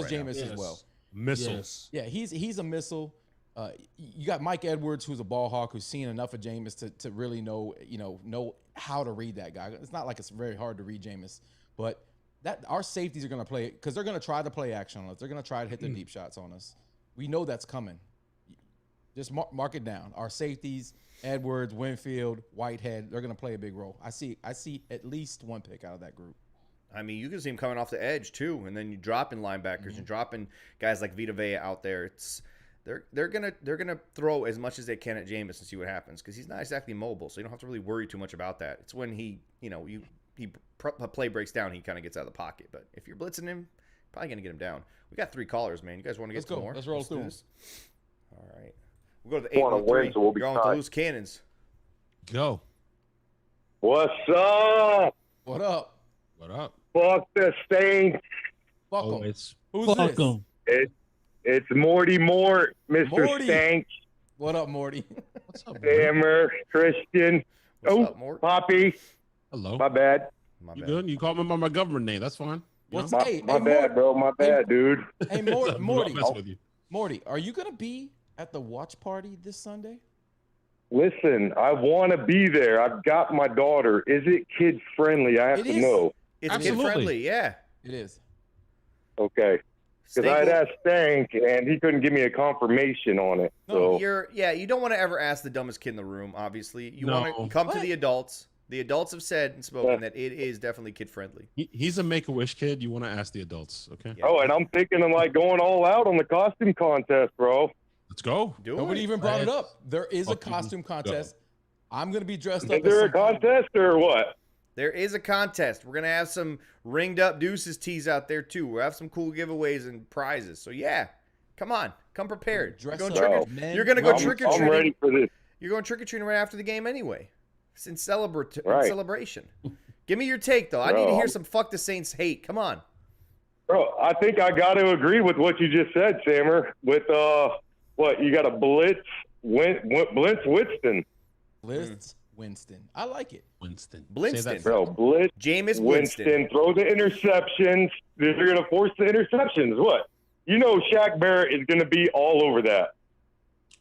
Speaker 2: Jameis as well.
Speaker 1: Missiles.
Speaker 2: Yes. Yeah, he's a missile. You got Mike Edwards, who's a ball hawk, who's seen enough of Jameis to really know how to read that guy. It's not like it's very hard to read Jameis, but that our safeties are going to play because they're going to try to play action on us. They're going to try to hit the deep shots on us. We know that's coming. Just mark it down. Our safeties, Edwards, Winfield, Whitehead, they're going to play a big role. I see at least one pick out of that group.
Speaker 3: I mean, you can see him coming off the edge too, and then you dropping linebackers and dropping guys like Vita Vea out there. They're gonna throw as much as they can at Jameis and see what happens because he's not exactly mobile, so you don't have to really worry too much about that. It's when he play breaks down, he kind of gets out of the pocket. But if you're blitzing him, probably going to get him down. We got 3 callers, man. You guys want to get to more?
Speaker 2: Let's roll through this.
Speaker 3: All right. We'll go to the 813. So we'll going with the loose cannons.
Speaker 1: Go.
Speaker 8: What's up?
Speaker 2: What up?
Speaker 1: What up?
Speaker 8: Fuck the Saints.
Speaker 2: Fuck them.
Speaker 1: It's
Speaker 2: Who's
Speaker 4: Fuck
Speaker 2: this?
Speaker 8: It's Morty Mort, Mr.
Speaker 2: Morty.
Speaker 8: Stanks.
Speaker 2: What up, Morty?
Speaker 1: What's up, Morty?
Speaker 8: Hammer, Christian.
Speaker 3: What's up, Mort?
Speaker 8: Poppy.
Speaker 1: Hello.
Speaker 8: My bad.
Speaker 1: You good? You call me by my government name. That's fine.
Speaker 8: My bad, bro. My bad, dude.
Speaker 2: Hey, Morty.
Speaker 1: With you.
Speaker 2: Morty, are you going to be at the watch party this Sunday?
Speaker 8: Listen, I want to be there. I've got my daughter. Is it kid friendly? I have to know.
Speaker 3: It's kid friendly, yeah.
Speaker 2: It is.
Speaker 8: Okay. Because I had asked Stank, and he couldn't give me a confirmation on it.
Speaker 3: No, you don't want to ever ask the dumbest kid in the room, obviously. You want to come to the adults. The adults have said and spoken that it is definitely kid-friendly.
Speaker 1: He's a Make-A-Wish kid. You want to ask the adults, okay?
Speaker 8: Yeah. Oh, and I'm thinking of going all out on the costume contest, bro.
Speaker 1: Let's go.
Speaker 2: Nobody even brought it up. There is a costume contest. I'm going to be dressed up.
Speaker 8: Is there a contest or what?
Speaker 3: There is a contest. We're going to have some ringed-up Deuces tees out there, too. We'll have some cool giveaways and prizes. So, yeah, come on. Come prepared. You're going to go trick-or-treating.
Speaker 8: I'm ready for this.
Speaker 3: You're going trick-or-treating right after the game anyway. It's in celebration. Give me your take, though. I need to hear some fuck the Saints hate. Come on.
Speaker 8: Bro, I think I got to agree with what you just said, Sammer. With, you got a Blitz Winston.
Speaker 2: Blitz Winston. I like it.
Speaker 1: Winston.
Speaker 3: Blinston.
Speaker 8: Bro, Blitz
Speaker 3: Jameis
Speaker 8: Winston. Throw the interceptions. They're going to force the interceptions. What? You know Shaq Barrett is going to be all over that.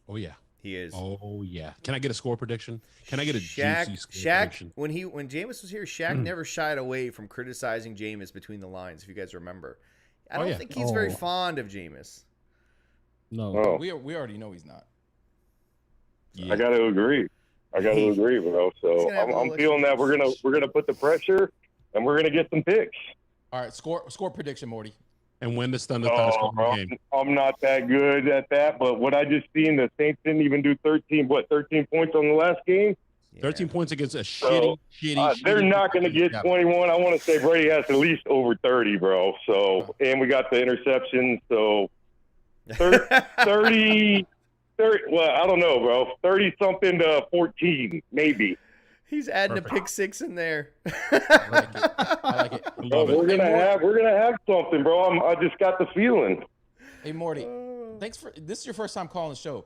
Speaker 1: Oh, yeah.
Speaker 3: He is.
Speaker 1: Oh, yeah. Can I get a score prediction? Can I get a juicy score prediction?
Speaker 3: When Jameis was here, Shaq never shied away from criticizing Jameis between the lines, if you guys remember. I don't think he's very fond of Jameis.
Speaker 4: No.
Speaker 8: Oh.
Speaker 2: We already know he's not.
Speaker 8: Yeah. I got to agree. Bro. So I'm feeling that we're gonna put the pressure and we're gonna get some picks.
Speaker 2: All right, score prediction, Morty.
Speaker 1: And when does Thunder game?
Speaker 8: I'm not that good at that, but what I just seen, the Saints didn't even do 13 points on the last game.
Speaker 1: 13 points against a shitty.
Speaker 8: They're not going to get 21. I want to say Brady has at least over 30, bro. So, and we got the interception. So, 30. Well, I don't know, bro. 30-something to 14, maybe.
Speaker 3: He's adding a pick 6 in there.
Speaker 2: I like it.
Speaker 8: Bro, we're gonna have something, bro. I just got the feeling.
Speaker 2: Hey, Morty. Thanks for this. Is your first time calling the show.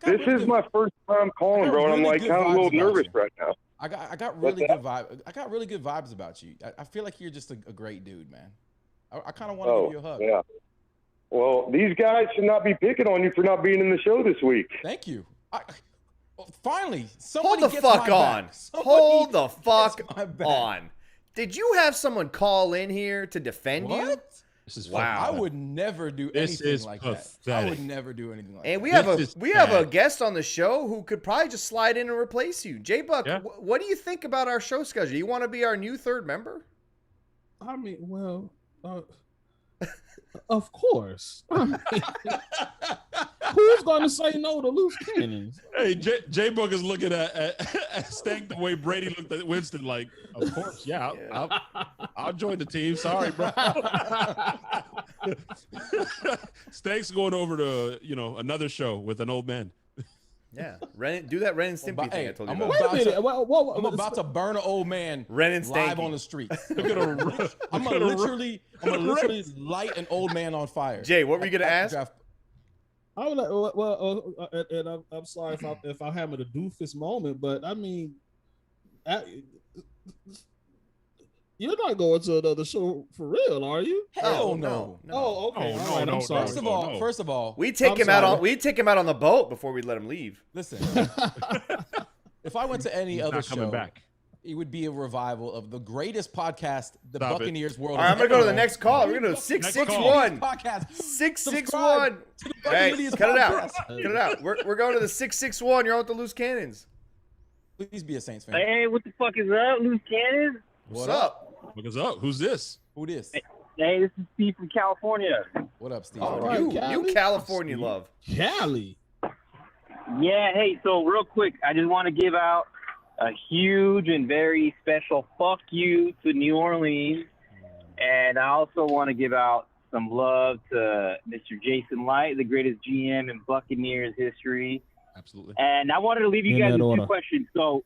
Speaker 8: This is my first time calling, bro, and I'm like kind of a little nervous right now.
Speaker 2: I got really good vibe. I got really good vibes about you. I feel like you're just a great dude, man. I kind of want to give you a hug.
Speaker 8: Yeah. Well, these guys should not be picking on you for not being in the show this week.
Speaker 2: Thank you. Finally,
Speaker 3: hold the fuck on. Hold the fuck on. Did you have someone call in here to defend you?
Speaker 1: This is
Speaker 2: wow. I would never do anything like that. I would never do anything like that.
Speaker 3: And we have a guest on the show who could probably just slide in and replace you. JayBuc, what do you think about our show schedule? You want to be our new third member?
Speaker 4: I mean, well, of course. I mean, who's going to say no to loose cannons?
Speaker 1: Hey, JayBuc is looking at Stank the way Brady looked at Winston, like, of course, yeah. I'll join the team. Sorry, bro. Stank's going over to another show with an old man.
Speaker 3: Yeah, do that Ren and Stimpy thing I told you
Speaker 2: about. I'm about to burn an old man
Speaker 3: Ren and
Speaker 2: live on the street. I'm gonna literally light an old man on fire.
Speaker 3: Jay, what were you gonna ask?
Speaker 4: I was like, and I'm sorry if I'm having a doofus moment, but I mean, you're not going to another show for real, are you?
Speaker 2: Hell no.
Speaker 4: Oh, okay.
Speaker 2: No,
Speaker 4: all right, I'm sorry.
Speaker 2: First of all,
Speaker 3: we take him out on the boat before we let him leave.
Speaker 2: Listen, if I went to any other show, it would be a revival of the greatest podcast the Buccaneers world.
Speaker 3: All right, I'm gonna go to the next call. We're gonna go 661
Speaker 2: podcast.
Speaker 3: 661. Hey, cut it out. Cut it out. We're going to the 661. You're on with the Loose Cannons.
Speaker 2: Please be a Saints fan.
Speaker 7: Hey, what the fuck is up, Loose Cannons?
Speaker 3: What's up?
Speaker 1: What's up? Who's this?
Speaker 2: Who this?
Speaker 7: Hey, this is Steve from California.
Speaker 2: What up, Steve?
Speaker 3: Oh, you California love.
Speaker 4: Cali.
Speaker 7: Yeah, hey, so real quick, I just want to give out
Speaker 9: a huge and very special fuck you to New Orleans. And I also want to give out some love to Mr. Jason Light, the greatest GM in Buccaneers history.
Speaker 1: Absolutely.
Speaker 9: And I wanted to leave you guys with 2 questions. So,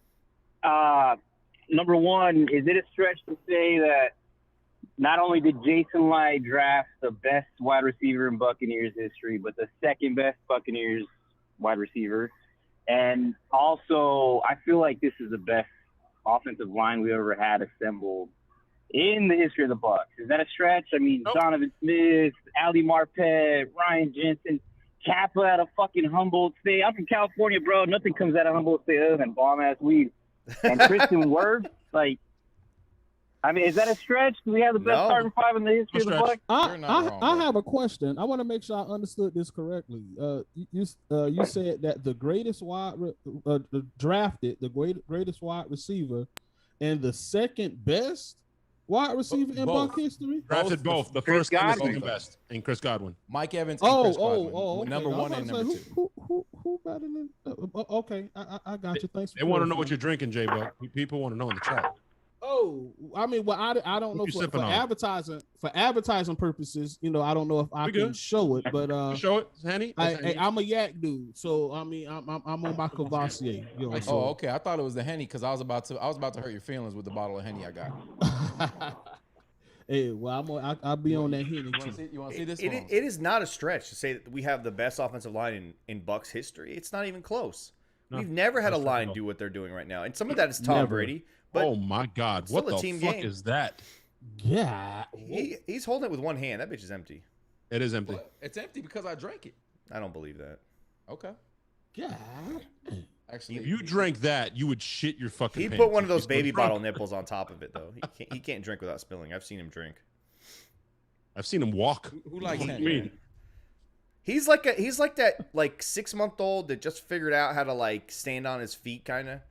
Speaker 9: number one, is it a stretch to say that not only did Jason Light draft the best wide receiver in Buccaneers history, but the second best Buccaneers wide receiver? And also, I feel like this is the best offensive line we ever had assembled in the history of the Bucs. Is that a stretch? I mean, Donovan Smith, Ali Marpet, Ryan Jensen, Kappa out of fucking Humboldt State. I'm from California, bro. Nothing comes out of Humboldt State other than bomb-ass weed. And Kristen Wirfs, like, I mean, is that a stretch? Do we have the best starting five in the history of the Bucs?
Speaker 10: I have a question. I want to make sure I understood this correctly. You said that the greatest drafted the greatest wide receiver and the second best wide receiver in Buc history?
Speaker 1: Drafted both. The first and the second best. And Chris Godwin.
Speaker 2: Mike Evans and Chris Godwin.
Speaker 10: Okay.
Speaker 2: Number one and number two.
Speaker 10: Who better than... okay, I got you. Thanks.
Speaker 1: They want to know what you're drinking, JayBuc. People want to know in the chat.
Speaker 10: Oh, I mean, well, I don't know for advertising purposes. You know, I don't know if I can show it, but
Speaker 1: show it, Henny.
Speaker 10: I'm a yak dude, so I mean, I'm on my Cavassier. You know,
Speaker 2: oh, okay. I thought it was the Henny because I was about to hurt your feelings with the bottle of Henny I got.
Speaker 10: Hey, well, I'll be on that Henny.
Speaker 2: You want to see this?
Speaker 3: It is not a stretch to say that we have the best offensive line in Bucs history. It's not even close. No, we've never had a line do what they're doing right now, and some of that is Tom Brady. But
Speaker 1: oh my God! What the fuck is that?
Speaker 10: Yeah,
Speaker 3: he's holding it with one hand. That bitch is empty.
Speaker 1: It is empty.
Speaker 2: But it's empty because I drank it.
Speaker 3: I don't believe that.
Speaker 2: Okay.
Speaker 10: Yeah.
Speaker 2: Actually,
Speaker 1: if you drank that, you would shit your fucking pants.
Speaker 3: He put one of those baby bottle nipples on top of it, though. He can't drink without spilling. I've seen him drink.
Speaker 1: I've seen him walk.
Speaker 2: Who likes that?
Speaker 3: He's like that 6-month-old that just figured out how to stand on his feet, kind of.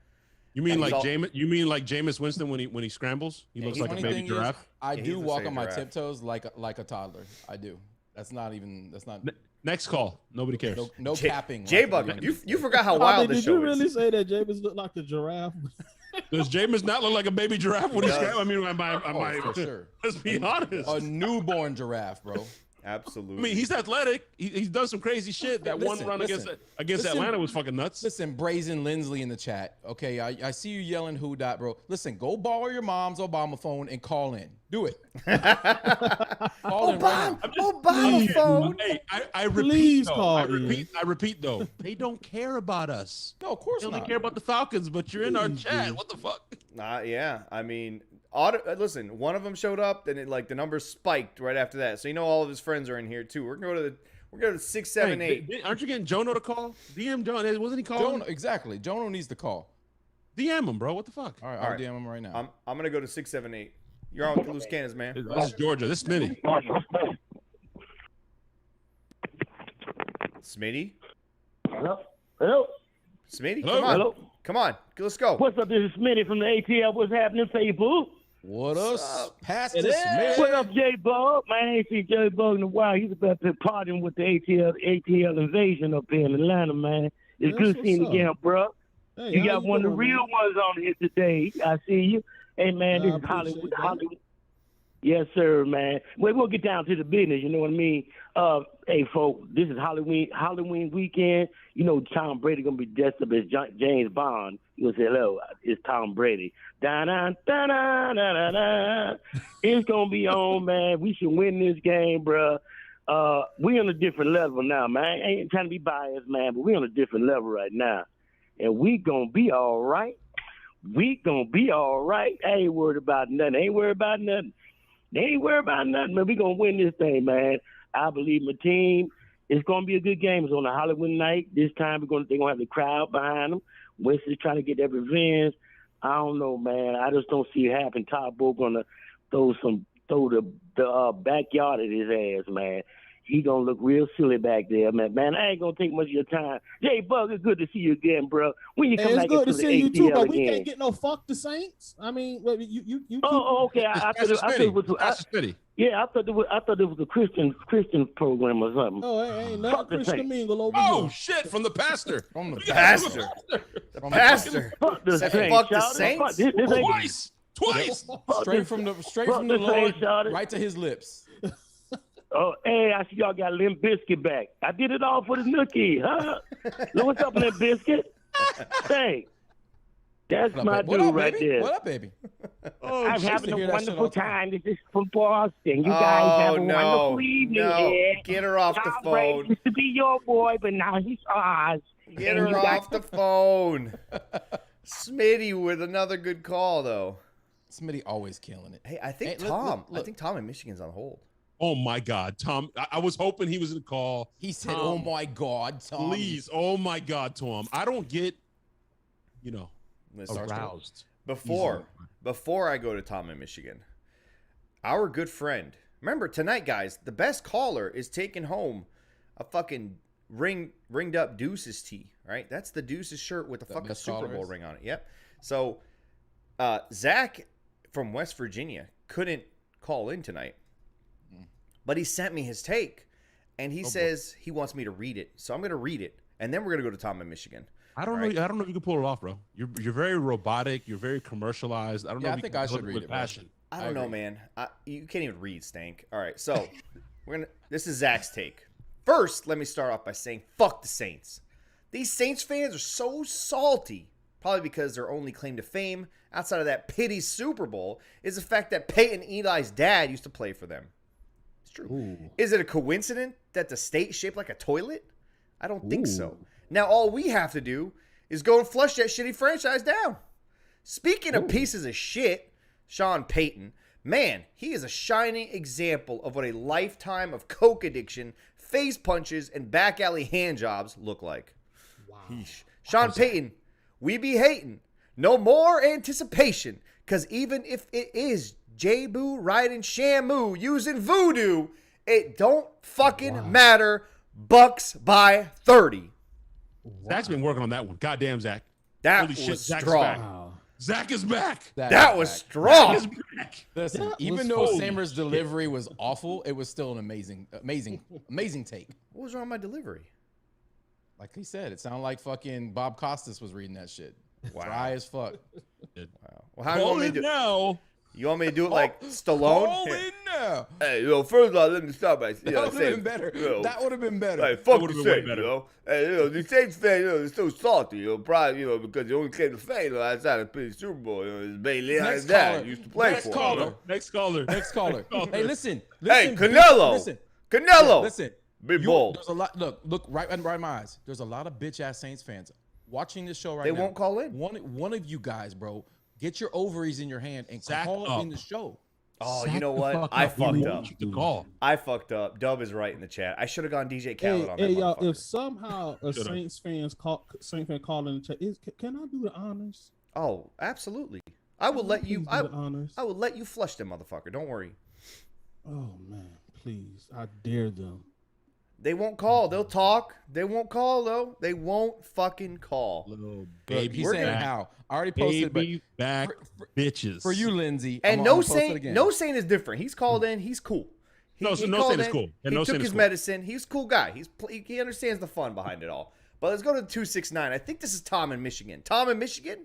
Speaker 1: You mean like Jameis Winston when he scrambles? He looks like a baby giraffe.
Speaker 2: I do walk on my tiptoes like a toddler. I do. That's not.
Speaker 1: Next call. Nobody cares.
Speaker 2: No capping.
Speaker 3: JayBuc, you forgot how wild this show is.
Speaker 10: Did you really say that Jameis looked like a giraffe?
Speaker 1: Does Jameis not look like a baby giraffe when he scrambles? I mean,
Speaker 2: for sure.
Speaker 1: Let's be honest.
Speaker 2: A newborn giraffe, bro.
Speaker 3: Absolutely.
Speaker 1: I mean, he's athletic. He's done some crazy shit. That one run against Atlanta was fucking nuts.
Speaker 2: Listen, Brazen Lindsley in the chat. Okay, I see you yelling who dot, bro. Listen, go borrow your mom's Obama phone and call in. Do it. Call in right now.
Speaker 3: Obama phone.
Speaker 1: Hey, I repeat though. They don't care about us.
Speaker 2: No, of course
Speaker 1: not. They only
Speaker 2: not.
Speaker 1: care about the Falcons, but you're in our chat. What the fuck?
Speaker 3: Yeah. I mean, listen, one of them showed up, and the numbers spiked right after that. So all of his friends are in here too. We're gonna go to 6, 7, 8.
Speaker 1: Aren't you getting Jono to call? DM Jono. Wasn't he calling?
Speaker 2: Exactly. Jono needs to call.
Speaker 1: DM him, bro. What the fuck?
Speaker 2: All right, I'll DM him right now.
Speaker 3: I'm gonna go to 6, 7, 8. You're on with the loose cannons, man.
Speaker 1: This is Georgia. This is Smitty.
Speaker 3: Smitty.
Speaker 6: Hello.
Speaker 3: Smitty.
Speaker 1: Hello?
Speaker 3: Come on.
Speaker 6: Hello.
Speaker 3: Come on. Let's go.
Speaker 6: What's up? This is Smitty from the ATL. What's happening, Facebook?
Speaker 2: What up, Pastor Smith?
Speaker 6: What up, JayBuc? Man, I ain't seen JayBuc in a while. He's about to partying with the ATL invasion up here in Atlanta, man. It's good seeing you again, bro.
Speaker 10: Hey,
Speaker 6: you got one of the real ones on here today. I see you. Hey, man, this is Hollywood. Yes, sir, man. We'll get down to the business, you know what I mean? Hey, folks, this is Halloween weekend. You know Tom Brady going to be dressed up as James Bond. You'll say, hello, it's Tom Brady. Da-da, da-da, da-da, da. It's going to be on, man. We should win this game, bro. We on a different level now, man. I ain't trying to be biased, man, but we on a different level right now. And we going to be all right. We going to be all right. I ain't worried about nothing. They ain't worried about nothing, man. We going to win this thing, man. I believe my team. It's going to be a good game. It's on a Halloween night. This time they're going to have the crowd behind them. Winston's trying to get that revenge. I don't know, man. I just don't see it happen. Todd Bowles going to throw the backyard at his ass, man.
Speaker 11: he gonna look real silly back there, man. Man, I ain't gonna take much of your time. JayBuc, it's good to see you again, bro. When you come back into the ATL again? It's good to see you too, but we can't
Speaker 10: get no fuck the Saints. I mean, you.
Speaker 11: Oh, okay. I thought it was. Yeah, I thought it was a Christian program or something.
Speaker 10: Oh, ain't nothing Christian mingle over
Speaker 1: here. Oh shit! From the pastor.
Speaker 3: From the pastor. The pastor.
Speaker 11: Fuck the
Speaker 3: Saints.
Speaker 2: Twice. Straight from the Lord, right to his lips.
Speaker 11: Oh, hey, I see y'all got Limp Biscuit back. I did it all for the nookie, huh? Look what's up in that biscuit. Hey, that's my dude right there.
Speaker 2: What up, baby?
Speaker 11: I'm having a wonderful time. This is from Boston. You guys have a wonderful evening here.
Speaker 3: Get her off the phone.
Speaker 11: Ray used to be your boy, but now he's ours.
Speaker 3: Get her off the phone. Smitty with another good call, though.
Speaker 2: Smitty always killing it.
Speaker 3: Hey, I think Tom in Michigan's on hold.
Speaker 1: Oh my God, Tom! I was hoping he was gonna call.
Speaker 2: He said, "Oh my God, Tom!
Speaker 1: Please, oh my God, Tom! I don't get, aroused."
Speaker 3: Before I go to Tom in Michigan, our good friend. Remember tonight, guys. The best caller is taking home a fucking ringed up Deuces tee. Right? That's the Deuces shirt with the fucking Super Bowl ring on it. Yep. So, Zach from West Virginia couldn't call in tonight. But he sent me his take, and he says he wants me to read it. So I'm going to read it, and then we're going to go to Tom in Michigan.
Speaker 1: I don't know if you can pull it off, bro. You're very robotic. You're very commercialized. I don't know if
Speaker 2: I think I should read it with
Speaker 1: passion.
Speaker 3: I don't know, man. You can't even read, Stank. All right, so this is Zach's take. First, let me start off by saying fuck the Saints. These Saints fans are so salty, probably because their only claim to fame outside of that pity Super Bowl is the fact that Peyton Eli's dad used to play for them. True. Ooh. Is it a coincidence that the state's shaped like a toilet? I don't think so. Now, all we have to do is go and flush that shitty franchise down. Speaking of pieces of shit, Sean Payton, man, he is a shining example of what a lifetime of coke addiction, face punches, and back alley hand jobs look like. Wow. Sean Payton, we be hating. No more anticipation, because even if it is JayBuc riding Shamu using voodoo, it don't fucking matter. Bucs by 30.
Speaker 1: Zach's been working on that one. Goddamn, Zach.
Speaker 3: That was strong.
Speaker 1: Wow. Zach is back.
Speaker 3: That was strong.
Speaker 1: Zach is back.
Speaker 2: Listen, even though Sammer's delivery was awful, it was still an amazing take.
Speaker 3: What was wrong with my delivery?
Speaker 2: Like he said, it sounded like fucking Bob Costas was reading that shit. Wow. Dry as fuck.
Speaker 3: Wow. Well, how do you want me to do
Speaker 1: it?
Speaker 3: You want me to do it like Stallone?
Speaker 2: Call in now.
Speaker 3: Hey, first of all, let me start by
Speaker 2: that would have been better. That would have been better.
Speaker 3: Like, fuck the Saints, Hey, the Saints fans, they're so salty, probably, because they only came to fame outside of the Super Bowl. It's Bailey and dad used to play for.
Speaker 1: Next caller.
Speaker 2: Hey, listen.
Speaker 3: Hey, Canelo. Canelo.
Speaker 2: Listen.
Speaker 3: Big ball.
Speaker 2: There's a lot. Look right in my eyes. There's a lot of bitch ass Saints fans watching this show right now.
Speaker 3: They won't call in.
Speaker 2: One of you guys, bro. Get your ovaries in your hand and call up in the show.
Speaker 3: Oh, you know what? I fucked up. I fucked up. Dub is right in the chat. I should have gone DJ Khaled on that.
Speaker 10: Hey, y'all, if somehow a Saints fan call in the chat, can I do the honors?
Speaker 3: Oh, absolutely. I will let you. I will let you flush them, motherfucker. Don't worry.
Speaker 10: Oh man, please! I dare them.
Speaker 3: They won't call. They'll talk. They won't call, though. They won't fucking call.
Speaker 1: Little baby.
Speaker 2: He's saying how. I already posted,
Speaker 1: baby back bitches.
Speaker 2: For you, Lindsay.
Speaker 3: And No Saint is different. He's called in. He's cool.
Speaker 1: No Saint is cool.
Speaker 3: He took his medicine. He's a cool guy. He understands the fun behind it all. But let's go to the 269. I think this is Tom in Michigan. Tom in Michigan?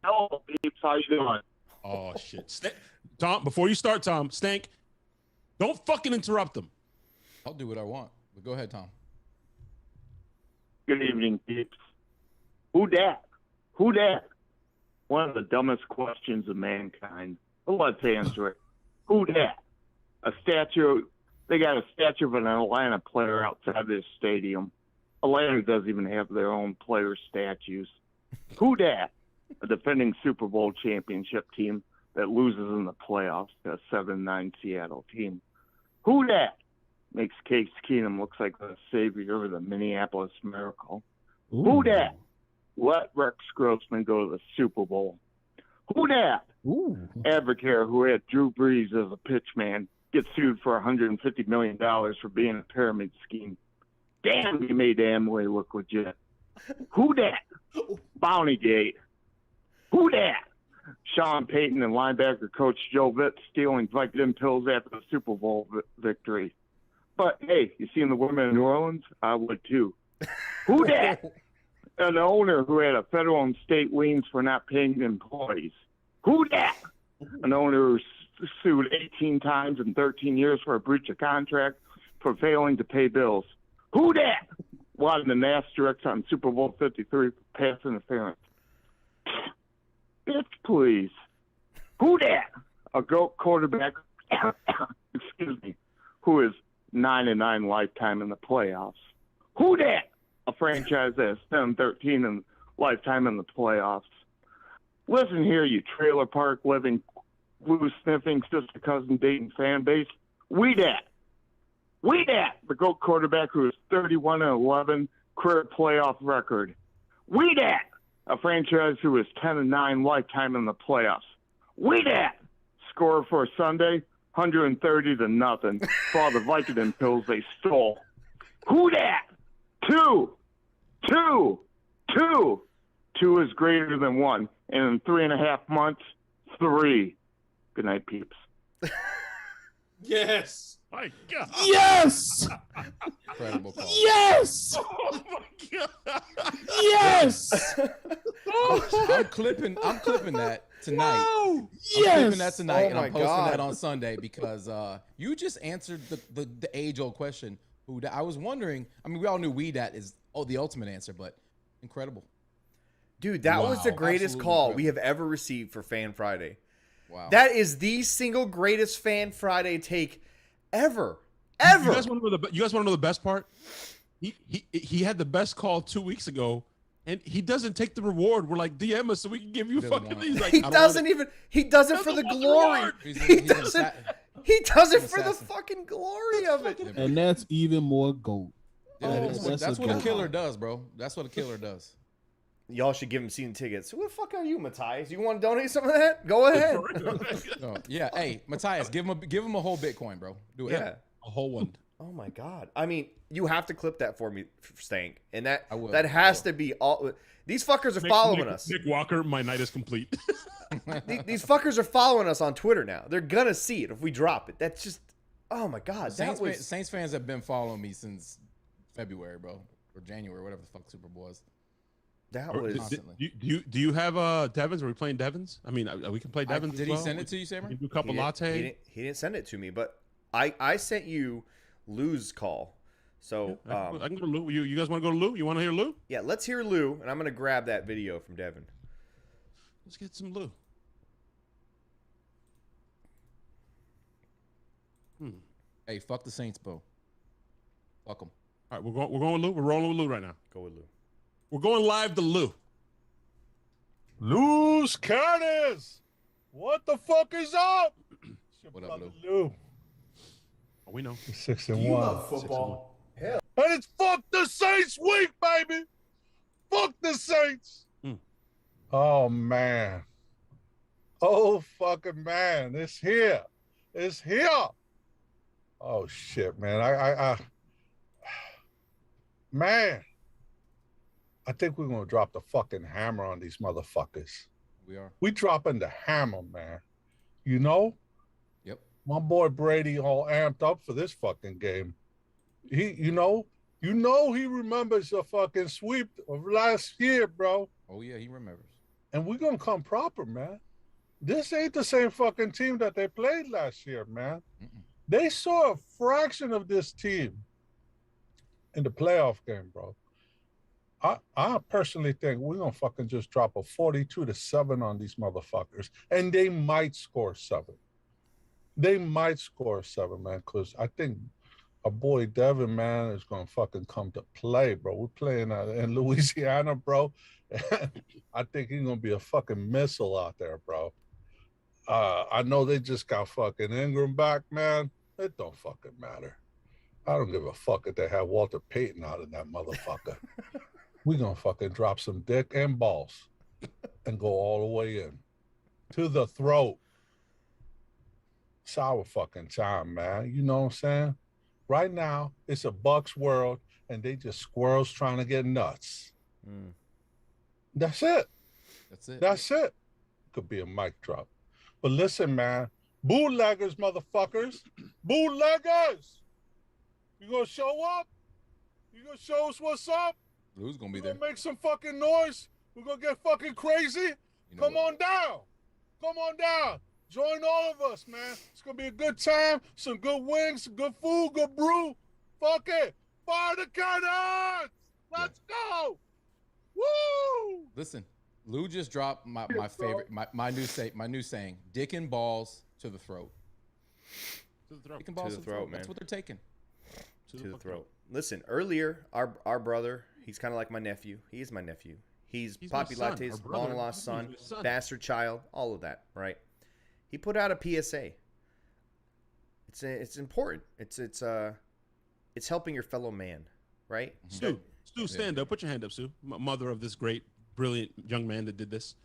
Speaker 12: Hello, peeps. How you doing?
Speaker 1: Oh, shit. Tom, before you start, Tom, Stank, don't fucking interrupt them.
Speaker 2: I'll do what I want. But go ahead, Tom.
Speaker 12: Good evening, peeps. Who dat? Who dat? One of the dumbest questions of mankind. Well, let's answer it. Who dat? A statue. They got a statue of an Atlanta player outside this stadium. Atlanta doesn't even have their own player statues. Who dat? A defending Super Bowl championship team that loses in the playoffs to a 7-9 Seattle team. Who dat? Makes Case Keenum looks like the savior of the Minneapolis Miracle. Ooh. Who dat? Let Rex Grossman go to the Super Bowl. Who dat? Advocare, who had Drew Brees as a pitchman, get sued for $150 million for being a pyramid scheme. Damn, you made Amway look legit. Who dat? Bountygate. Who dat? Sean Payton and linebacker coach Joe Vitt stealing Vicodin pills after the Super Bowl victory. But, hey, you seen the women in New Orleans? I would, too. Who dat? An owner who had a federal and state liens for not paying employees. Who dat? An owner who sued 18 times in 13 years for a breach of contract for failing to pay bills. Who dat? Wanted an asterisk on Super Bowl 53 for pass interference. Bitch, please. Who dat? A GOAT quarterback, excuse me, who is 9-9 lifetime in the playoffs. Who dat? A franchise that is 10-13 in lifetime in the playoffs. Listen here, you trailer park living, blue sniffing, sister cousin dating fan base. We dat. We dat. The GOAT quarterback who is 31-11 career playoff record. We dat. A franchise who is 10-9 lifetime in the playoffs. We dat. Score for Sunday, 130-0 for all the Vicodin pills they stole. Who dat? Two is greater than one. And in 3.5 months, 3. Good night, peeps.
Speaker 1: Yes. My God.
Speaker 10: Yes.
Speaker 2: Incredible call.
Speaker 10: Yes.
Speaker 1: Oh my God.
Speaker 10: Yes.
Speaker 2: I'm clipping that tonight.
Speaker 10: Wow.
Speaker 2: I'm
Speaker 10: Yes.
Speaker 2: clipping that tonight,
Speaker 3: Oh
Speaker 2: and I'm
Speaker 3: my
Speaker 2: posting
Speaker 3: God.
Speaker 2: that on Sunday because you just answered the age-old question. Who dat? I was wondering. I mean, we all knew we dat is the ultimate answer, but incredible.
Speaker 3: Dude, that was the
Speaker 2: Wow.
Speaker 3: greatest
Speaker 2: Absolutely
Speaker 3: call
Speaker 2: incredible.
Speaker 3: we have ever received for Fan Friday.
Speaker 2: Wow.
Speaker 3: That is the single greatest Fan Friday take ever. Ever.
Speaker 1: You guys want to know the best part? He had the best call 2 weeks ago, and he doesn't take the reward. We're like, DM us so we can give you fucking. He's like,
Speaker 3: He doesn't even. He does it for the glory. He doesn't. He does it for the fucking glory of it.
Speaker 10: And that's even more GOAT.
Speaker 2: Yeah, that's what a
Speaker 10: GOAT.
Speaker 2: killer does, bro. That's what a killer does.
Speaker 3: Y'all should give him season tickets. Who the fuck are you, Matthias? You want to donate some of that? Go ahead.
Speaker 2: Oh, yeah. Hey, Matthias, give him a whole Bitcoin, bro. Do it.
Speaker 3: Yeah.
Speaker 1: a whole one.
Speaker 3: Oh my God. I mean, you have to clip that for me, Stank. And that
Speaker 2: I will.
Speaker 3: has to be all. These fuckers are following us.
Speaker 1: Nick Walker, my night is complete.
Speaker 3: These fuckers are following us on Twitter now. They're gonna see it if we drop it. That's just. Oh my God.
Speaker 2: Saints fans have been following me since February, bro, or January, whatever the fuck Super Bowl was.
Speaker 3: That was.
Speaker 1: Do you have Devins? Are we playing Devins? I mean, we can play Devins.
Speaker 2: Did he send it to you, Sammer?
Speaker 1: Do a couple latte.
Speaker 3: He didn't send it to me, but I sent you Lou's call. So
Speaker 1: I can go to Lou. You guys want to go to Lou? You want to hear Lou?
Speaker 3: Yeah, let's hear Lou, and I'm gonna grab that video from Devin.
Speaker 1: Let's get some Lou.
Speaker 2: Hey, fuck the Saints, bro. Fuck them.
Speaker 1: All right, we're going with Lou. We're rolling with Lou right now.
Speaker 3: Go with Lou.
Speaker 1: We're going live to Lou.
Speaker 13: Lou's Curtis, what the fuck is up?
Speaker 2: What up, Lou?
Speaker 13: Lou.
Speaker 1: Oh, we know.
Speaker 13: 6-1.
Speaker 14: You love football. Hell.
Speaker 13: And it's fuck the Saints week, baby. Fuck the Saints. Oh man. Oh fucking man. It's here. It's here. Oh shit, man. I man. I think we're gonna drop the fucking hammer on these motherfuckers.
Speaker 2: We are.
Speaker 13: We dropping the hammer, man. You know?
Speaker 2: Yep.
Speaker 13: My boy Brady all amped up for this fucking game. You know he remembers the fucking sweep of last year, bro.
Speaker 2: Oh yeah, he remembers.
Speaker 13: And we're gonna come proper, man. This ain't the same fucking team that they played last year, man. They saw a fraction of this team in the playoff game, bro. I personally think we're gonna fucking just drop a 42-7 on these motherfuckers, and they might score 7. They might score 7, man, because I think our boy Devin, man, is gonna fucking come to play, bro. We're playing in Louisiana, bro. I think he's gonna be a fucking missile out there, bro. I know they just got fucking Ingram back, man. It don't fucking matter. I don't give a fuck if they have Walter Payton out of that motherfucker. We're gonna fucking drop some dick and balls and go all the way in to the throat. It's our fucking time, man. You know what I'm saying? Right now, it's a Bucs world, and they just squirrels trying to get nuts. That's it. That's it. Could be a mic drop. But listen, man. Bootleggers, motherfuckers. Bootleggers. You gonna show up? You gonna show us what's up?
Speaker 2: Who's gonna be there?
Speaker 13: Make some fucking noise. We're gonna get fucking crazy. Come on down. Come on down. Join all of us, man. It's gonna be a good time. Some good wings, some good food, good brew. Fuck it. Fire the cannons. Let's go. Woo!
Speaker 2: Listen, Lou just dropped my favorite, my new saying: dick and balls to the throat.
Speaker 1: To the throat.
Speaker 2: Dick and balls
Speaker 3: to the throat, man.
Speaker 2: That's what they're taking.
Speaker 3: To the throat. Listen, earlier, our brother, he's kind of like my nephew. He is my nephew. He's Papi Latte's long-lost son, bastard child, all of that, right? He put out a PSA. It's important. It's helping your fellow man, right?
Speaker 1: Stu, stand up. Put your hand up, Stu. Mother of this great, brilliant young man that did this.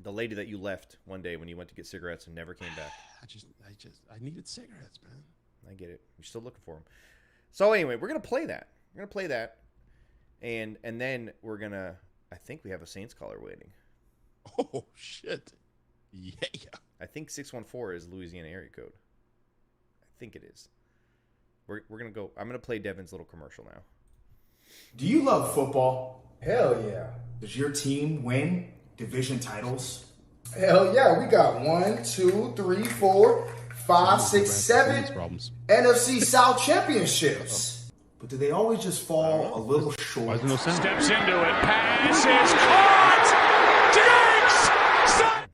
Speaker 3: The lady that you left one day when you went to get cigarettes and never came back.
Speaker 1: I needed cigarettes, man.
Speaker 3: I get it. You're still looking for them. So anyway, we're gonna play that. And then we're gonna. I think we have a Saints caller waiting.
Speaker 1: Oh shit! Yeah.
Speaker 3: I think 614 is Louisiana area code. I think it is. We're gonna go. I'm gonna play Devin's little commercial now.
Speaker 14: Do you love football? Hell yeah. Does your team win division titles? Hell yeah. We got 1, 2, 3, 4, 5, 6, 7 NFC South championships. But do they always just fall a little short?
Speaker 15: Steps into it. Pass is caught. Diggs!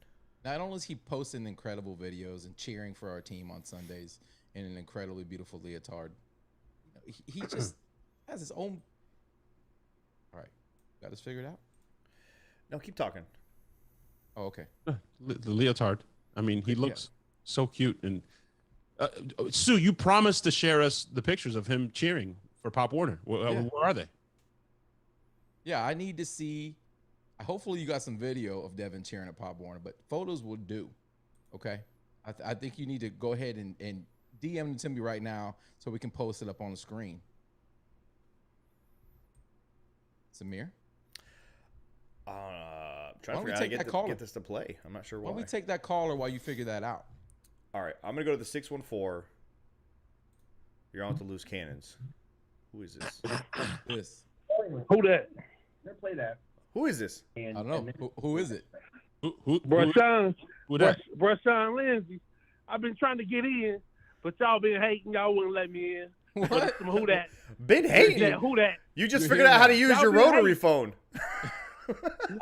Speaker 2: Not only is he posting incredible videos and cheering for our team on Sundays in an incredibly beautiful leotard, he just has his own. All right, got this figured out.
Speaker 3: No, keep talking.
Speaker 2: Oh, okay.
Speaker 1: The leotard. I mean, he looks so cute. And Sue, you promised to share us the pictures of him cheering for Pop Warner. Where are they?
Speaker 2: Yeah, I need to see. Hopefully, you got some video of Devin cheering at Pop Warner, but photos will do. Okay, I think you need to go ahead and DM them to me right now so we can post it up on the screen. Samir,
Speaker 3: trying to figure out how to get this to play. I'm not sure why.
Speaker 2: Why don't we take that caller while you figure that out?
Speaker 3: All right, I'm gonna go to the 614. You're on to loose cannons. Who is this?
Speaker 11: Who that?
Speaker 14: Never play that.
Speaker 3: Who is this?
Speaker 2: I don't know. Who is it?
Speaker 11: Brashawn Lindsay. I've been trying to get in, but y'all been hating. Y'all wouldn't let me in.
Speaker 2: What?
Speaker 11: Who that?
Speaker 3: Been hating?
Speaker 11: Who that?
Speaker 3: You just figured out how to use your rotary phone.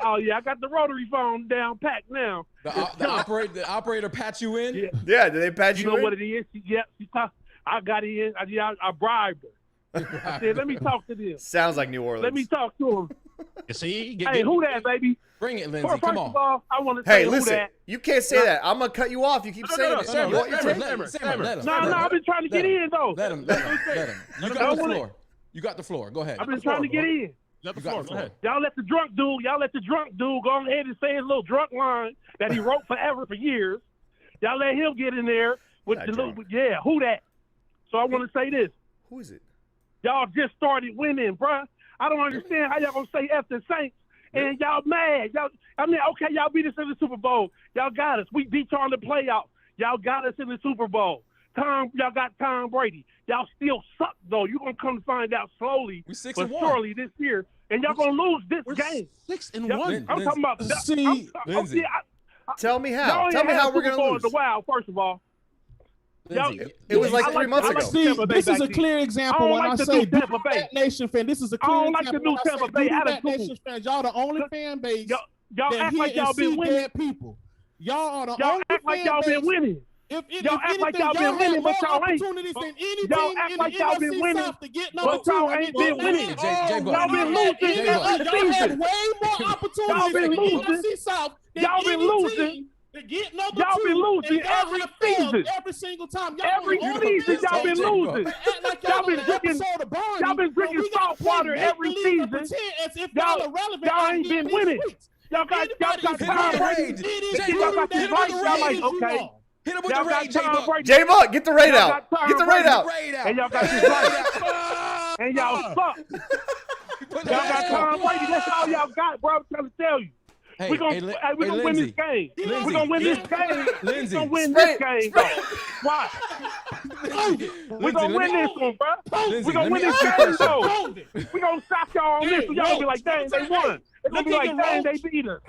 Speaker 11: Oh yeah, I got the rotary phone down packed now.
Speaker 2: The operator pat you in?
Speaker 3: Yeah, did they pat you in?
Speaker 11: You know what it is? I got in. I bribed her. I said, let me talk to them.
Speaker 3: Sounds like New Orleans.
Speaker 11: Let me talk to them.
Speaker 1: See,
Speaker 11: hey, who that, baby?
Speaker 2: Bring it, Lindsay. Come on.
Speaker 11: First of all, I want to say
Speaker 3: hey, listen,
Speaker 11: who that.
Speaker 3: You can't say that. I'm going to cut you off. You keep saying it.
Speaker 2: Let him.
Speaker 11: No, I've been trying to get in, though.
Speaker 2: Let him. You got the floor. You got the floor. Go ahead.
Speaker 11: I've been trying to get in.
Speaker 1: You got the floor. Go ahead.
Speaker 11: Y'all let the drunk dude go on ahead and say his little drunk line that he wrote forever for years. Y'all let him get in there with the little, who that? So I want to say this.
Speaker 3: Who is it?
Speaker 11: Y'all just started winning, bruh. I don't understand how y'all gonna say F the Saints and y'all mad. Y'all beat us in the Super Bowl. Y'all got us. We beat y'all in the playoffs. Y'all got us in the Super Bowl. Y'all got Tom Brady. Y'all still suck though. You're gonna come to find out slowly,
Speaker 2: but
Speaker 11: surely this year, and y'all gonna lose this game.
Speaker 1: 6-1.
Speaker 11: I'm talking about.
Speaker 2: Lindsay.
Speaker 3: Tell me how. Tell me how we're gonna lose.
Speaker 11: The Wild, first of all.
Speaker 3: It was like 3 months ago.
Speaker 10: See, this is a clear example when I say that Nation fan. This is a clear example. That Nation fans, y'all the only fan base
Speaker 11: y'all act like y'all been winning.
Speaker 10: People, y'all are the
Speaker 11: y'all
Speaker 10: only
Speaker 11: act like y'all been winning.
Speaker 10: Y'all act like y'all been winning, but y'all ain't. Y'all
Speaker 11: act like y'all been winning, but y'all ain't been winning. Y'all been losing every season.
Speaker 10: Y'all had way more opportunities in the NFC South than any team.
Speaker 11: Y'all been losing every season.
Speaker 10: Every single time.
Speaker 11: Every season y'all been losing. Y'all been drinking salt water every season. Y'all ain't been winning. Y'all got Tom Brady. Y'all got this right. Y'all like, okay.
Speaker 2: Hit him with the raid,
Speaker 3: JayBuc. JayBuc, get the raid out. Get the raid out.
Speaker 11: And y'all got this right. And y'all suck. Y'all got Tom Brady. That's all y'all got, bro. I'm trying to tell you.
Speaker 2: Hey,
Speaker 11: we're gonna win this game. We're gonna win this game. We're gonna win this game, bro. Why? We're gonna win this one, bro. We're gonna win this game, though. We're gonna stop y'all on this, so y'all gonna be like, dang, they won. They're gonna be like, dang, they beat us.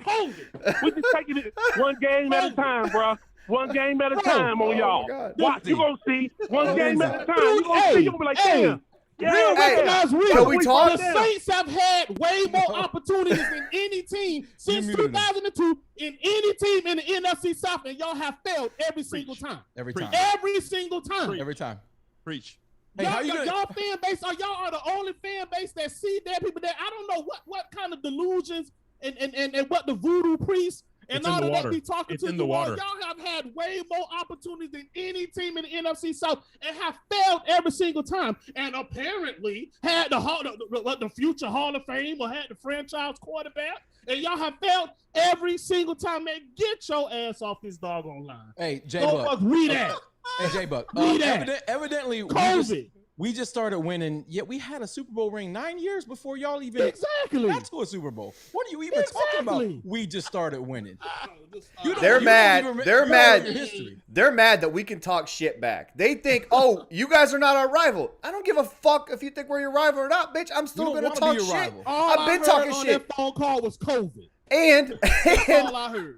Speaker 11: We're just taking it one game at a time, bro. One game at a time on y'all. Watch, you gonna see. One game at a time. You gonna see. You gonna be like, damn.
Speaker 10: Real recognize real.
Speaker 3: Can we talk?
Speaker 10: The Saints have had way more opportunities than any team since 2002 in any team in the NFC South, and y'all have failed every single time.
Speaker 2: Every time.
Speaker 10: Every single time.
Speaker 2: Every time.
Speaker 1: Preach.
Speaker 2: Hey,
Speaker 10: y'all fan base, y'all are the only fan base that see dead people there. I don't know what kind of delusions and what the voodoo priests and all of that be talking to the water. Y'all have had way more opportunities than any team in the NFC South and have failed every single time. And apparently had the future Hall of Fame or had the franchise quarterback. And y'all have failed every single time. Man, get your ass off this doggone line.
Speaker 2: Hey, JayBuc.
Speaker 10: Read that.
Speaker 2: Hey, JayBuc. Evidently, we just started winning, yet we had a Super Bowl ring 9 years before y'all even got to a Super Bowl. What are you even talking about? We just started winning.
Speaker 3: They're mad. They're mad. They're mad that we can talk shit back. They think, oh, you guys are not our rival. I don't give a fuck if you think we're your rival or not, bitch. I'm still going to talk shit. I've been talking shit.
Speaker 10: That phone call was COVID.
Speaker 3: And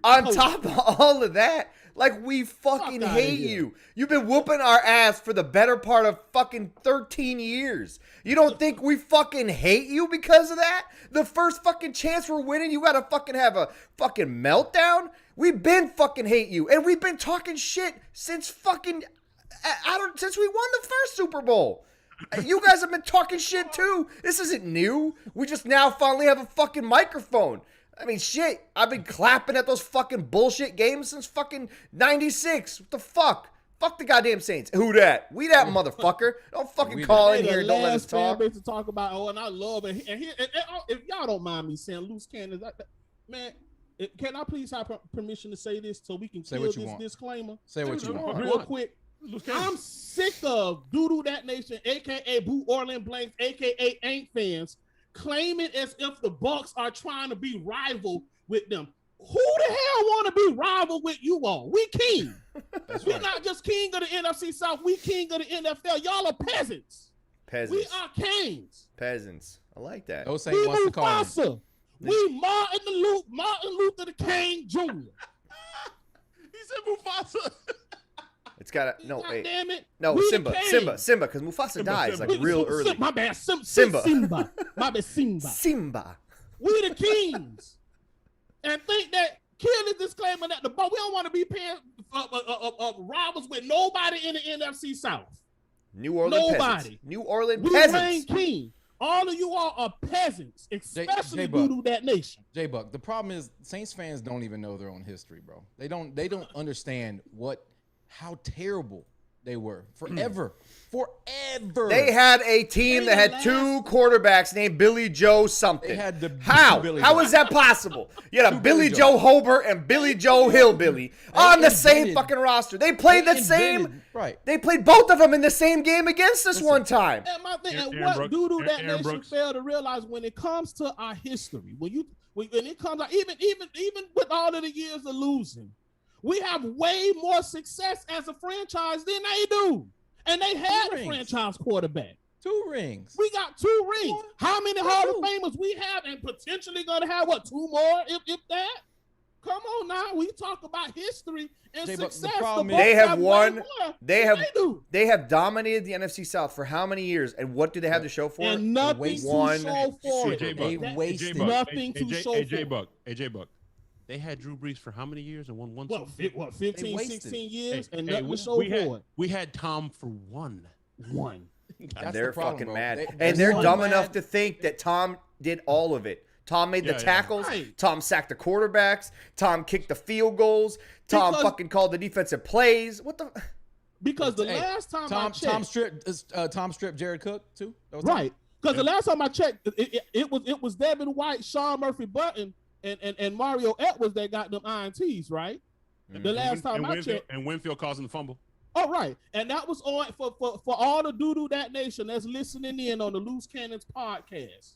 Speaker 3: on top of all of that, like, we fucking hate you. You've been whooping our ass for the better part of fucking 13 years. You don't think we fucking hate you because of that? The first fucking chance we're winning, you gotta fucking have a fucking meltdown? We've been fucking hate you. And we've been talking shit since fucking, since we won the first Super Bowl. You guys have been talking shit too. This isn't new. We just now finally have a fucking microphone. I mean, shit, I've been clapping at those fucking bullshit games since fucking 96. What the fuck? Fuck the goddamn Saints. Who that? We that motherfucker. Don't fucking call in here and don't let us talk.
Speaker 10: To talk about, and I love it. And if y'all don't mind me saying loose cannons, man, can I please have permission to say this so we can kill this disclaimer?
Speaker 2: Say what you want.
Speaker 10: Real quick. I'm sick of Doodoo That Nation, a.k.a. Boo Orleans Blanks, a.k.a. Ain't fans, claiming as if the Bucs are trying to be rival with them. Who the hell want to be rival with you all? We king. We're not just king of the NFC South. We king of the NFL. Y'all are peasants.
Speaker 3: Peasants.
Speaker 10: We are kings.
Speaker 3: Peasants. I like that.
Speaker 2: Those ain't wants to call
Speaker 10: them. We Martin Luther the King Jr.
Speaker 1: He said Mufasa.
Speaker 3: It's got to, no,
Speaker 10: God
Speaker 3: wait.
Speaker 10: damn it.
Speaker 3: No, Simba, because Mufasa dies like real early.
Speaker 10: My bad,
Speaker 3: Simba.
Speaker 10: My bad, Simba.
Speaker 3: Simba.
Speaker 10: We the kings. And think that, kill this disclaimer that we don't want to be paying rivals with nobody in the NFC South.
Speaker 3: New Orleans peasants. New Orleans peasants.
Speaker 10: We reign king. All of you all are peasants, especially Doodoo That Nation.
Speaker 2: JayBuc, the problem is Saints fans don't even know their own history, bro. They don't understand how terrible they were forever.
Speaker 3: They had a team that had two quarterbacks named Billy Joe something.
Speaker 2: They had
Speaker 3: How is that possible? You had a Billy Joe Hobart and Billy Joe Hillbilly on the same fucking roster. They played the same.
Speaker 2: Right.
Speaker 3: They played both of them in the same game against us one time.
Speaker 10: And my thing, what Doodoo That Nation failed to realize when it comes to our history, when it comes out, even with all of the years of losing, we have way more success as a franchise than they do. And they had a franchise quarterback.
Speaker 2: 2 rings.
Speaker 10: We got 2 rings. How many Hall of Famers we have and potentially going to have, 2 more if that? Come on now. We talk about history and success.
Speaker 2: The problem
Speaker 3: they have won. They have dominated the NFC South for how many years? And what do they have to show for it?
Speaker 10: And nothing to show for it.
Speaker 2: They wasted
Speaker 10: nothing to show for it.
Speaker 1: JayBuc. They had Drew Brees for how many years and won one?
Speaker 10: 15, 16 years and nothing to show for it.
Speaker 1: We had Tom for one.
Speaker 3: And they're fucking mad. And they're dumb enough to think that Tom did all of it. Tom made the tackles. Right. Tom sacked the quarterbacks. Tom kicked the field goals. Tom fucking called the defensive plays. What the?
Speaker 10: Because the last time I checked,
Speaker 2: Tom stripped Jared Cook too.
Speaker 10: Right. Because the last time I checked, it was Devin White, Sean Murphy Button, and Mario Edwards that got them INTs, right? The last time I checked.
Speaker 1: And Winfield causing the fumble.
Speaker 10: Oh, right. And that was on for all the Doodoo That Nation that's listening in on the Loose Cannons podcast.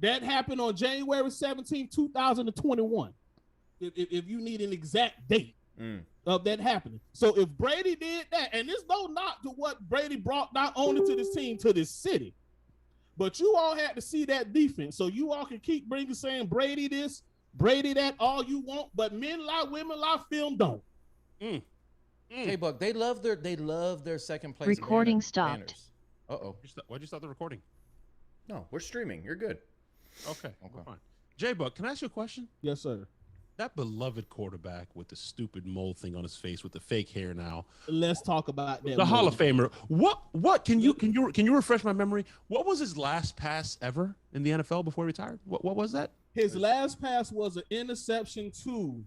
Speaker 10: That happened on January 17, 2021. If you need an exact date of that happening. So if Brady did that, and there's no knock to what Brady brought not only to this team, to this city, but you all had to see that defense. So you all can keep saying Brady this, Brady that, all you want, but men lie, women lie, film don't.
Speaker 2: JayBuc, they love their second place.
Speaker 16: Recording stopped.
Speaker 2: Uh-oh.
Speaker 1: Why'd you stop the recording?
Speaker 3: No, we're streaming. You're good.
Speaker 1: Okay. Fine. JayBuc, can I ask you a question?
Speaker 10: Yes, sir.
Speaker 1: That beloved quarterback with the stupid mole thing on his face with the fake hair now.
Speaker 10: Let's talk about that.
Speaker 1: The Hall of Famer. What can you refresh my memory? What was his last pass ever in the NFL before he retired? What was that?
Speaker 10: His last pass was an interception to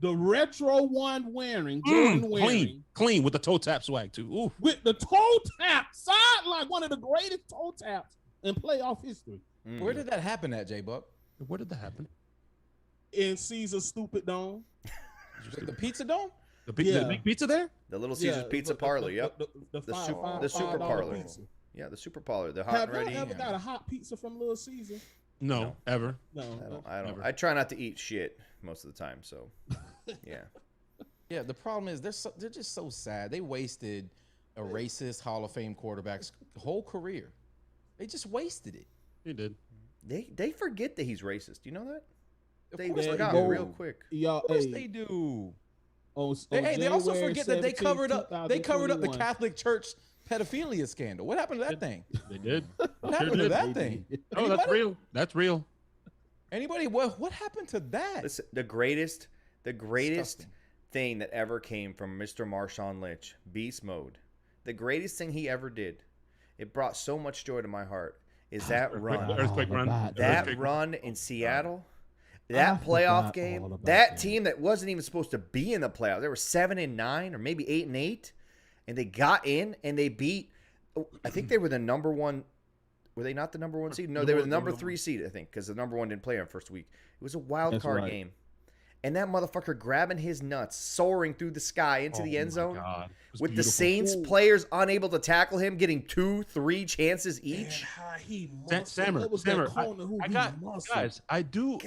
Speaker 10: the retro one wearing, Jordan wearing.
Speaker 1: Clean with the toe tap swag too. Ooh.
Speaker 10: With the toe tap sideline, one of the greatest toe taps in playoff history.
Speaker 2: Where did that happen at, JayBuc?
Speaker 1: Where did that happen?
Speaker 10: In Caesar's stupid dome.
Speaker 2: The pizza dome?
Speaker 1: The big pizza there?
Speaker 3: The Little Caesar's Pizza Parlor, yep. The super parlor.
Speaker 10: Pizza.
Speaker 3: Yeah, the super parlor. The hot and ready.
Speaker 10: Have you ever got a hot pizza from Little Caesar?
Speaker 1: No, ever.
Speaker 10: No.
Speaker 3: I don't. I try not to eat shit most of the time, so yeah.
Speaker 2: Yeah, the problem is they're just so sad. They wasted a racist Hall of Fame quarterback's whole career. They just wasted it.
Speaker 1: He did.
Speaker 3: They forget that he's racist. Do you know that? They
Speaker 2: forgot
Speaker 3: real quick.
Speaker 2: Of course they do. They also forget that they covered up the Catholic Church pedophilia scandal. What happened to that thing?
Speaker 1: They did.
Speaker 2: What happened to that thing?
Speaker 1: Oh, that's real. That's real.
Speaker 2: Anybody? What happened to that?
Speaker 3: Listen, the greatest thing that ever came from Mr. Marshawn Lynch, Beast Mode. The greatest thing he ever did. It brought so much joy to my heart. Is that run?
Speaker 1: Earthquake run.
Speaker 3: That run in Seattle. That playoff game, that team that wasn't even supposed to be in the playoffs. They were 7-9 or maybe 8-8, and they got in and they beat. I think they were the number one. Were they not the number one seed? No, they were the number 3 seed, I think, because the number 1 didn't play on first week. It was a wild card game. And that motherfucker grabbing his nuts, soaring through the sky into the end zone with the Saints players unable to tackle him, getting 2-3 chances each.
Speaker 1: Sammer, I do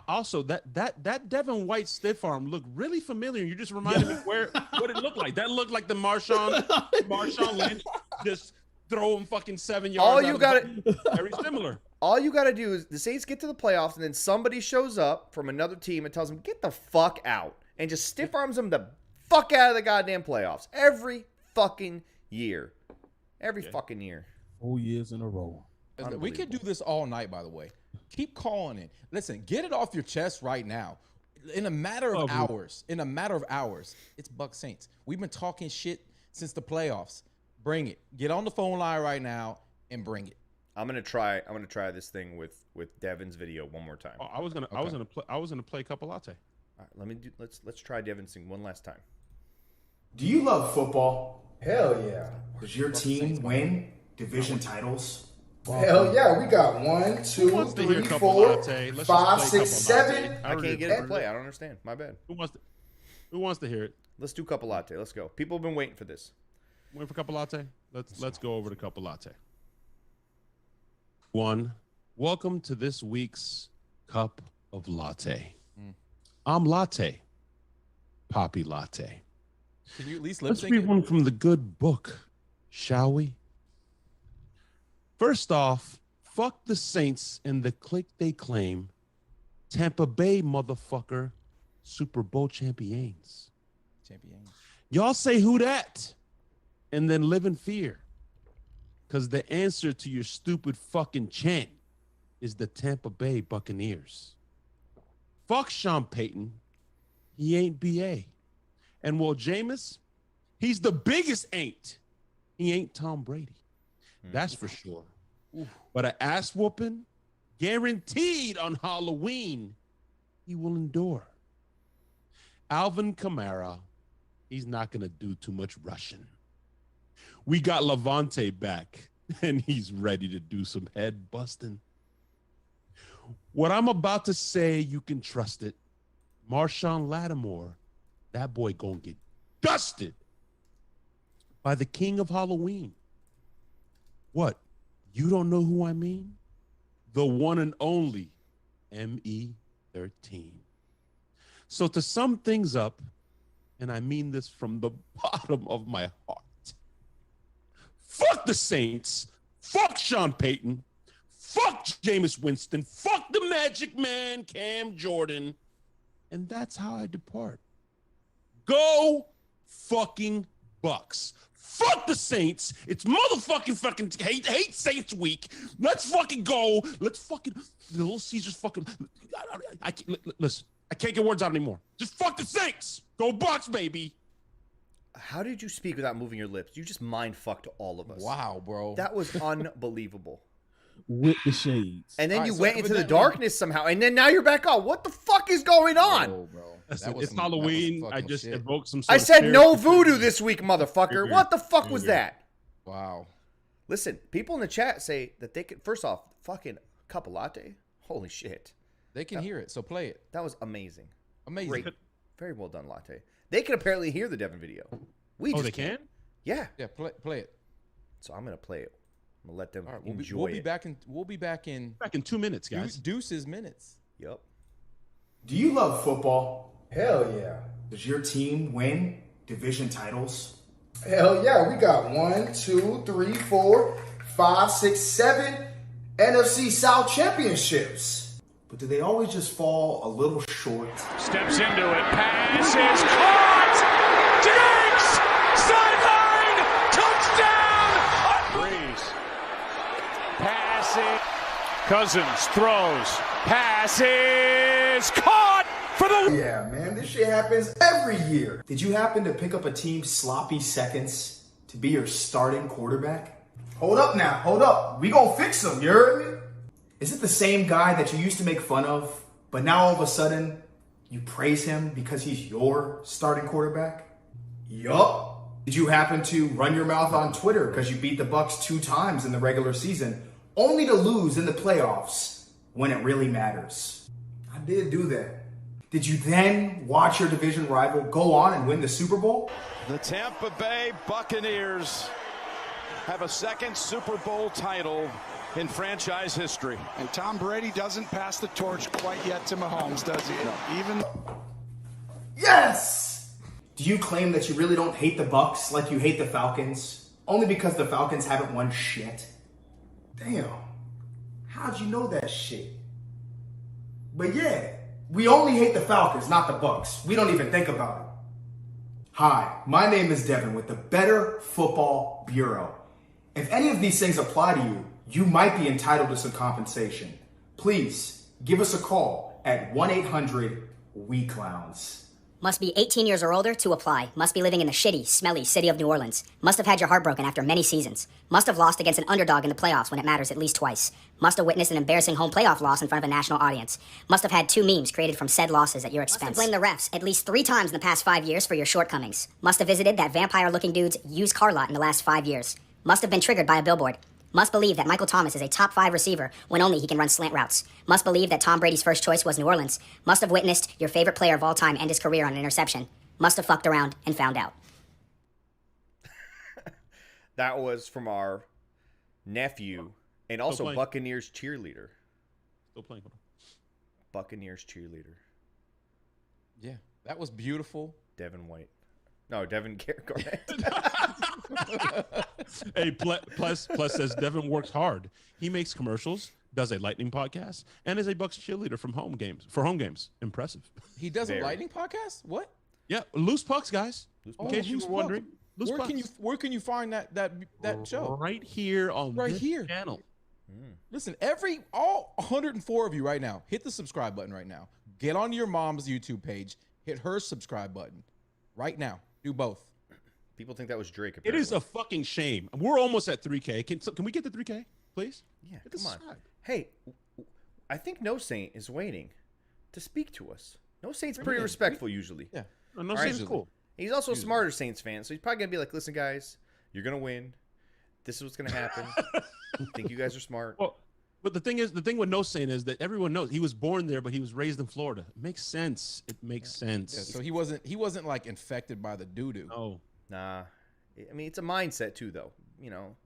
Speaker 1: also that Devin White stiff arm looked really familiar. You just reminded me what it looked like. That looked like the Marshawn Lynch just throwing fucking 7 yards. Very similar.
Speaker 3: All you got to do is the Saints get to the playoffs, and then somebody shows up from another team and tells them, get the fuck out, and just stiff arms them the fuck out of the goddamn playoffs. Every fucking year. Fucking year.
Speaker 10: 4 years in a row.
Speaker 2: We could do this all night, by the way. Keep calling it. Listen, get it off your chest right now. In a matter of hours, it's Bucs Saints. We've been talking shit since the playoffs. Bring it. Get on the phone line right now and bring it.
Speaker 3: I'm gonna try this thing with Devin's video one more time.
Speaker 1: Oh, I was gonna play a couple latte.
Speaker 3: All right, let's try Devin's thing one last time.
Speaker 14: Do you love football? Hell yeah. Does your team win division titles? Hell yeah, we got 1, 2, 3, 4, 5, 6, 7.
Speaker 3: I can't get it to play. I don't understand. My bad.
Speaker 1: Who wants to hear it?
Speaker 3: Let's do couple latte. Let's go. People have been waiting for this.
Speaker 1: Waiting for couple latte? Let's go over to couple latte. Welcome to this week's cup of latte. I'm Latte, Poppy Latte.
Speaker 2: Can you at least
Speaker 1: Let's read one from the good book, shall we? First off, fuck the Saints and the clique they claim. Tampa Bay, motherfucker, Super Bowl champions. Y'all say who that? And then live in fear. Because the answer to your stupid fucking chant is the Tampa Bay Buccaneers. Fuck Sean Payton. He ain't BA. And Will Jameis, he's the biggest ain't. He ain't Tom Brady. That's for sure. But an ass whooping, guaranteed on Halloween, he will endure. Alvin Kamara, he's not going to do too much rushing. We got Levante back, and he's ready to do some head busting. What I'm about to say, you can trust it. Marshawn Lattimore, that boy gonna get dusted by the king of Halloween. What? You don't know who I mean? The one and only ME13. So to sum things up, and I mean this from the bottom of my heart, fuck the Saints, fuck Sean Payton, fuck Jameis Winston, fuck the Magic Man, Cam Jordan, and that's how I depart. Go fucking Bucs. Fuck the Saints. It's motherfucking fucking hate Saints week. Let's fucking go. Let's fucking Little Caesars fucking. Listen, I can't get words out anymore. Just fuck the Saints. Go Bucs, baby.
Speaker 3: How did you speak without moving your lips? You just mind fucked all of us.
Speaker 2: Wow, bro.
Speaker 3: That was unbelievable.
Speaker 10: With the shades.
Speaker 3: And then you went into the darkness somehow, and then now you're back on. What the fuck is going on?
Speaker 2: Bro.
Speaker 1: It's Halloween. I just evoked some.
Speaker 3: I said no voodoo this week, motherfucker. What the fuck was that?
Speaker 2: Wow.
Speaker 3: Listen, people in the chat say that they could. First off, fucking cup of latte. Holy shit.
Speaker 2: They can hear it, so play it.
Speaker 3: That was amazing.
Speaker 2: Amazing.
Speaker 3: Great. Very well done, latte. They can apparently hear the Devin video. We just
Speaker 1: they can?
Speaker 3: Yeah.
Speaker 2: Yeah, play it.
Speaker 3: So I'm gonna play it. I'm gonna let them enjoy
Speaker 2: we'll be
Speaker 3: it.
Speaker 2: back in
Speaker 1: 2 minutes, guys.
Speaker 2: Deuce's minutes.
Speaker 3: Yep.
Speaker 14: Do you love football? Hell yeah. Does your team win division titles? Hell yeah. We got 1, 2, 3, 4, 5, 6, 7 NFC South championships. But do they always just fall a little short?
Speaker 15: Steps into it. Pass is caught. Diggs! Sideline. Touchdown. Breeze. Passing. Cousins throws. Passes. Caught for the...
Speaker 14: Yeah, man. This shit happens every year. Did you happen to pick up a team sloppy seconds to be your starting quarterback? Hold up now. Hold up. We gonna fix him. You heard me? Is it the same guy that you used to make fun of, but now all of a sudden you praise him because he's your starting quarterback? Yup. Did you happen to run your mouth on Twitter because you beat the Bucs 2 times in the regular season, only to lose in the playoffs when it really matters? I did do that. Did you then watch your division rival go on and win the Super Bowl?
Speaker 16: The Tampa Bay Buccaneers have a second Super Bowl title in franchise history.
Speaker 17: And Tom Brady doesn't pass the torch quite yet to Mahomes, does he? No. Even.
Speaker 14: Yes! Do you claim that you really don't hate the Bucs like you hate the Falcons, only because the Falcons haven't won shit? Damn. How'd you know that shit? But yeah, we only hate the Falcons, not the Bucs. We don't even think about it. Hi, my name is Devin with the Better Football Bureau. If any of these things apply to you, you might be entitled to some compensation. Please give us a call at 1-800-WE-CLOWNS.
Speaker 18: Must be 18 years or older to apply. Must be living in the shitty, smelly city of New Orleans. Must have had your heart broken after many seasons. Must have lost against an underdog in the playoffs when it matters at least twice. Must have witnessed an embarrassing home playoff loss in front of a national audience. Must have had 2 memes created from said losses at your expense. Must have blamed the refs at least 3 times in the past 5 years for your shortcomings. Must have visited that vampire-looking dude's used car lot in the last 5 years. Must have been triggered by a billboard. Must believe that Michael Thomas is a top 5 receiver when only he can run slant routes. Must believe that Tom Brady's first choice was New Orleans. Must have witnessed your favorite player of all time end his career on an interception. Must have fucked around and found out.
Speaker 3: That was from our nephew and also Buccaneers cheerleader.
Speaker 1: Still playing.
Speaker 3: Buccaneers cheerleader.
Speaker 2: Yeah, that was beautiful.
Speaker 3: Devin White. No, Devin Garnett.
Speaker 1: Hey, plus says Devin works hard. He makes commercials, does a Lightning podcast, and is a Bucs cheerleader from home games. Impressive.
Speaker 2: He does a Lightning podcast? What?
Speaker 1: Yeah, Loose Pucks, guys. In case you were wondering,
Speaker 2: where can you find that show?
Speaker 1: Right here on this channel.
Speaker 2: Listen, all 104 of you right now, hit the subscribe button right now. Get on your mom's YouTube page, hit her subscribe button right now. Do both.
Speaker 3: People think that was Drake. Apparently.
Speaker 1: It is a fucking shame. We're almost at 3K. Can we get to 3K, please?
Speaker 3: Yeah, come on. Hey, I think No Saint is waiting to speak to us. No Saint's pretty respectful usually.
Speaker 1: Yeah. No Saint's cool.
Speaker 3: He's also a smarter Saints fan, so he's probably going to be like, listen, guys, you're going to win. This is what's going to happen. I think you guys are smart.
Speaker 1: Well, But the thing with No Saint is that everyone knows he was born there, but he was raised in Florida. It makes sense. It makes sense.
Speaker 2: Yeah, so he wasn't like infected by the doo-doo.
Speaker 1: Oh.
Speaker 3: Nah. I mean, it's a mindset too, though. You know.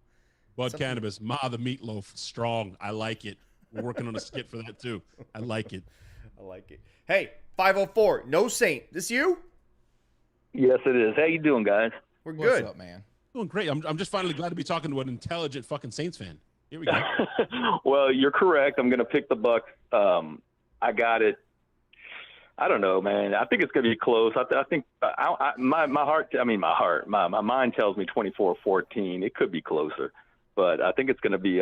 Speaker 1: Bud Cannabis, Ma the Meatloaf, strong. I like it. We're working on a skit for that too. I like it.
Speaker 3: I like it. Hey, 504, No Saint. This you?
Speaker 19: Yes, it is. How you doing, guys?
Speaker 3: We're good.
Speaker 2: What's up, man?
Speaker 1: Doing great. I'm just finally glad to be talking to an intelligent fucking Saints fan. Here we go.
Speaker 19: Well, you're correct. I'm going to pick the Bucs. I got it. I don't know, man. I think it's going to be close. I think my mind tells me 24-14. It could be closer, but I think it's going to be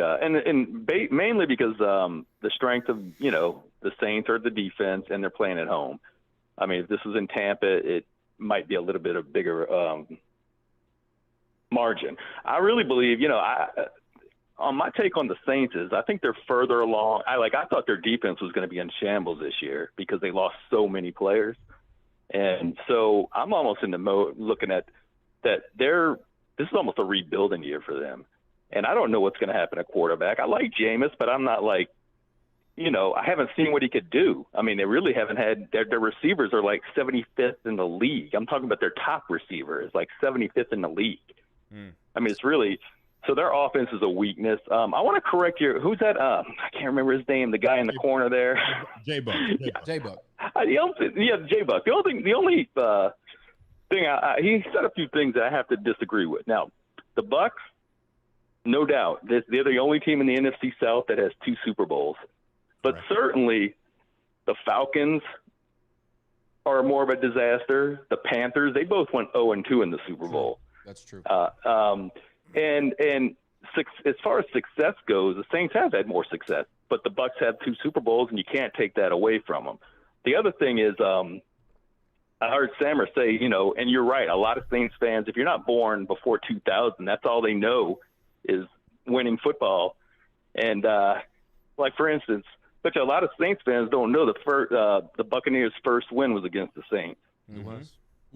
Speaker 19: mainly because the strength of the Saints are the defense and they're playing at home. I mean, if this was in Tampa, it might be a little bit of bigger margin. I really believe, on my take on the Saints is I think they're further along. I thought their defense was going to be in shambles this year because they lost so many players. And so I'm almost in the mode looking at that this is almost a rebuilding year for them. And I don't know what's going to happen at quarterback. I like Jameis, but I'm not I haven't seen what he could do. I mean, they really haven't had their receivers are like 75th in the league. I'm talking about their top receiver is like 75th in the league. I mean, it's really so their offense is a weakness. I want to correct you. Who's that? I can't remember his name. The guy in the corner there.
Speaker 1: JayBuc.
Speaker 2: JayBuc.
Speaker 19: JayBuc. The only thing he said a few things that I have to disagree with. Now, the Bucs, no doubt, they're the only team in the NFC South that has 2 Super Bowls. But certainly, the Falcons are more of a disaster. The Panthers, they both went 0-2 in the Super Bowl.
Speaker 2: That's true.
Speaker 19: And as far as success goes, the Saints have had more success, but the Bucs have 2 Super Bowls, and you can't take that away from them. The other thing is, I heard Sammer say, and you're right, a lot of Saints fans, if you're not born before 2000, that's all they know is winning football. And for instance, but a lot of Saints fans don't know the Buccaneers' first win was against the Saints.
Speaker 2: It was.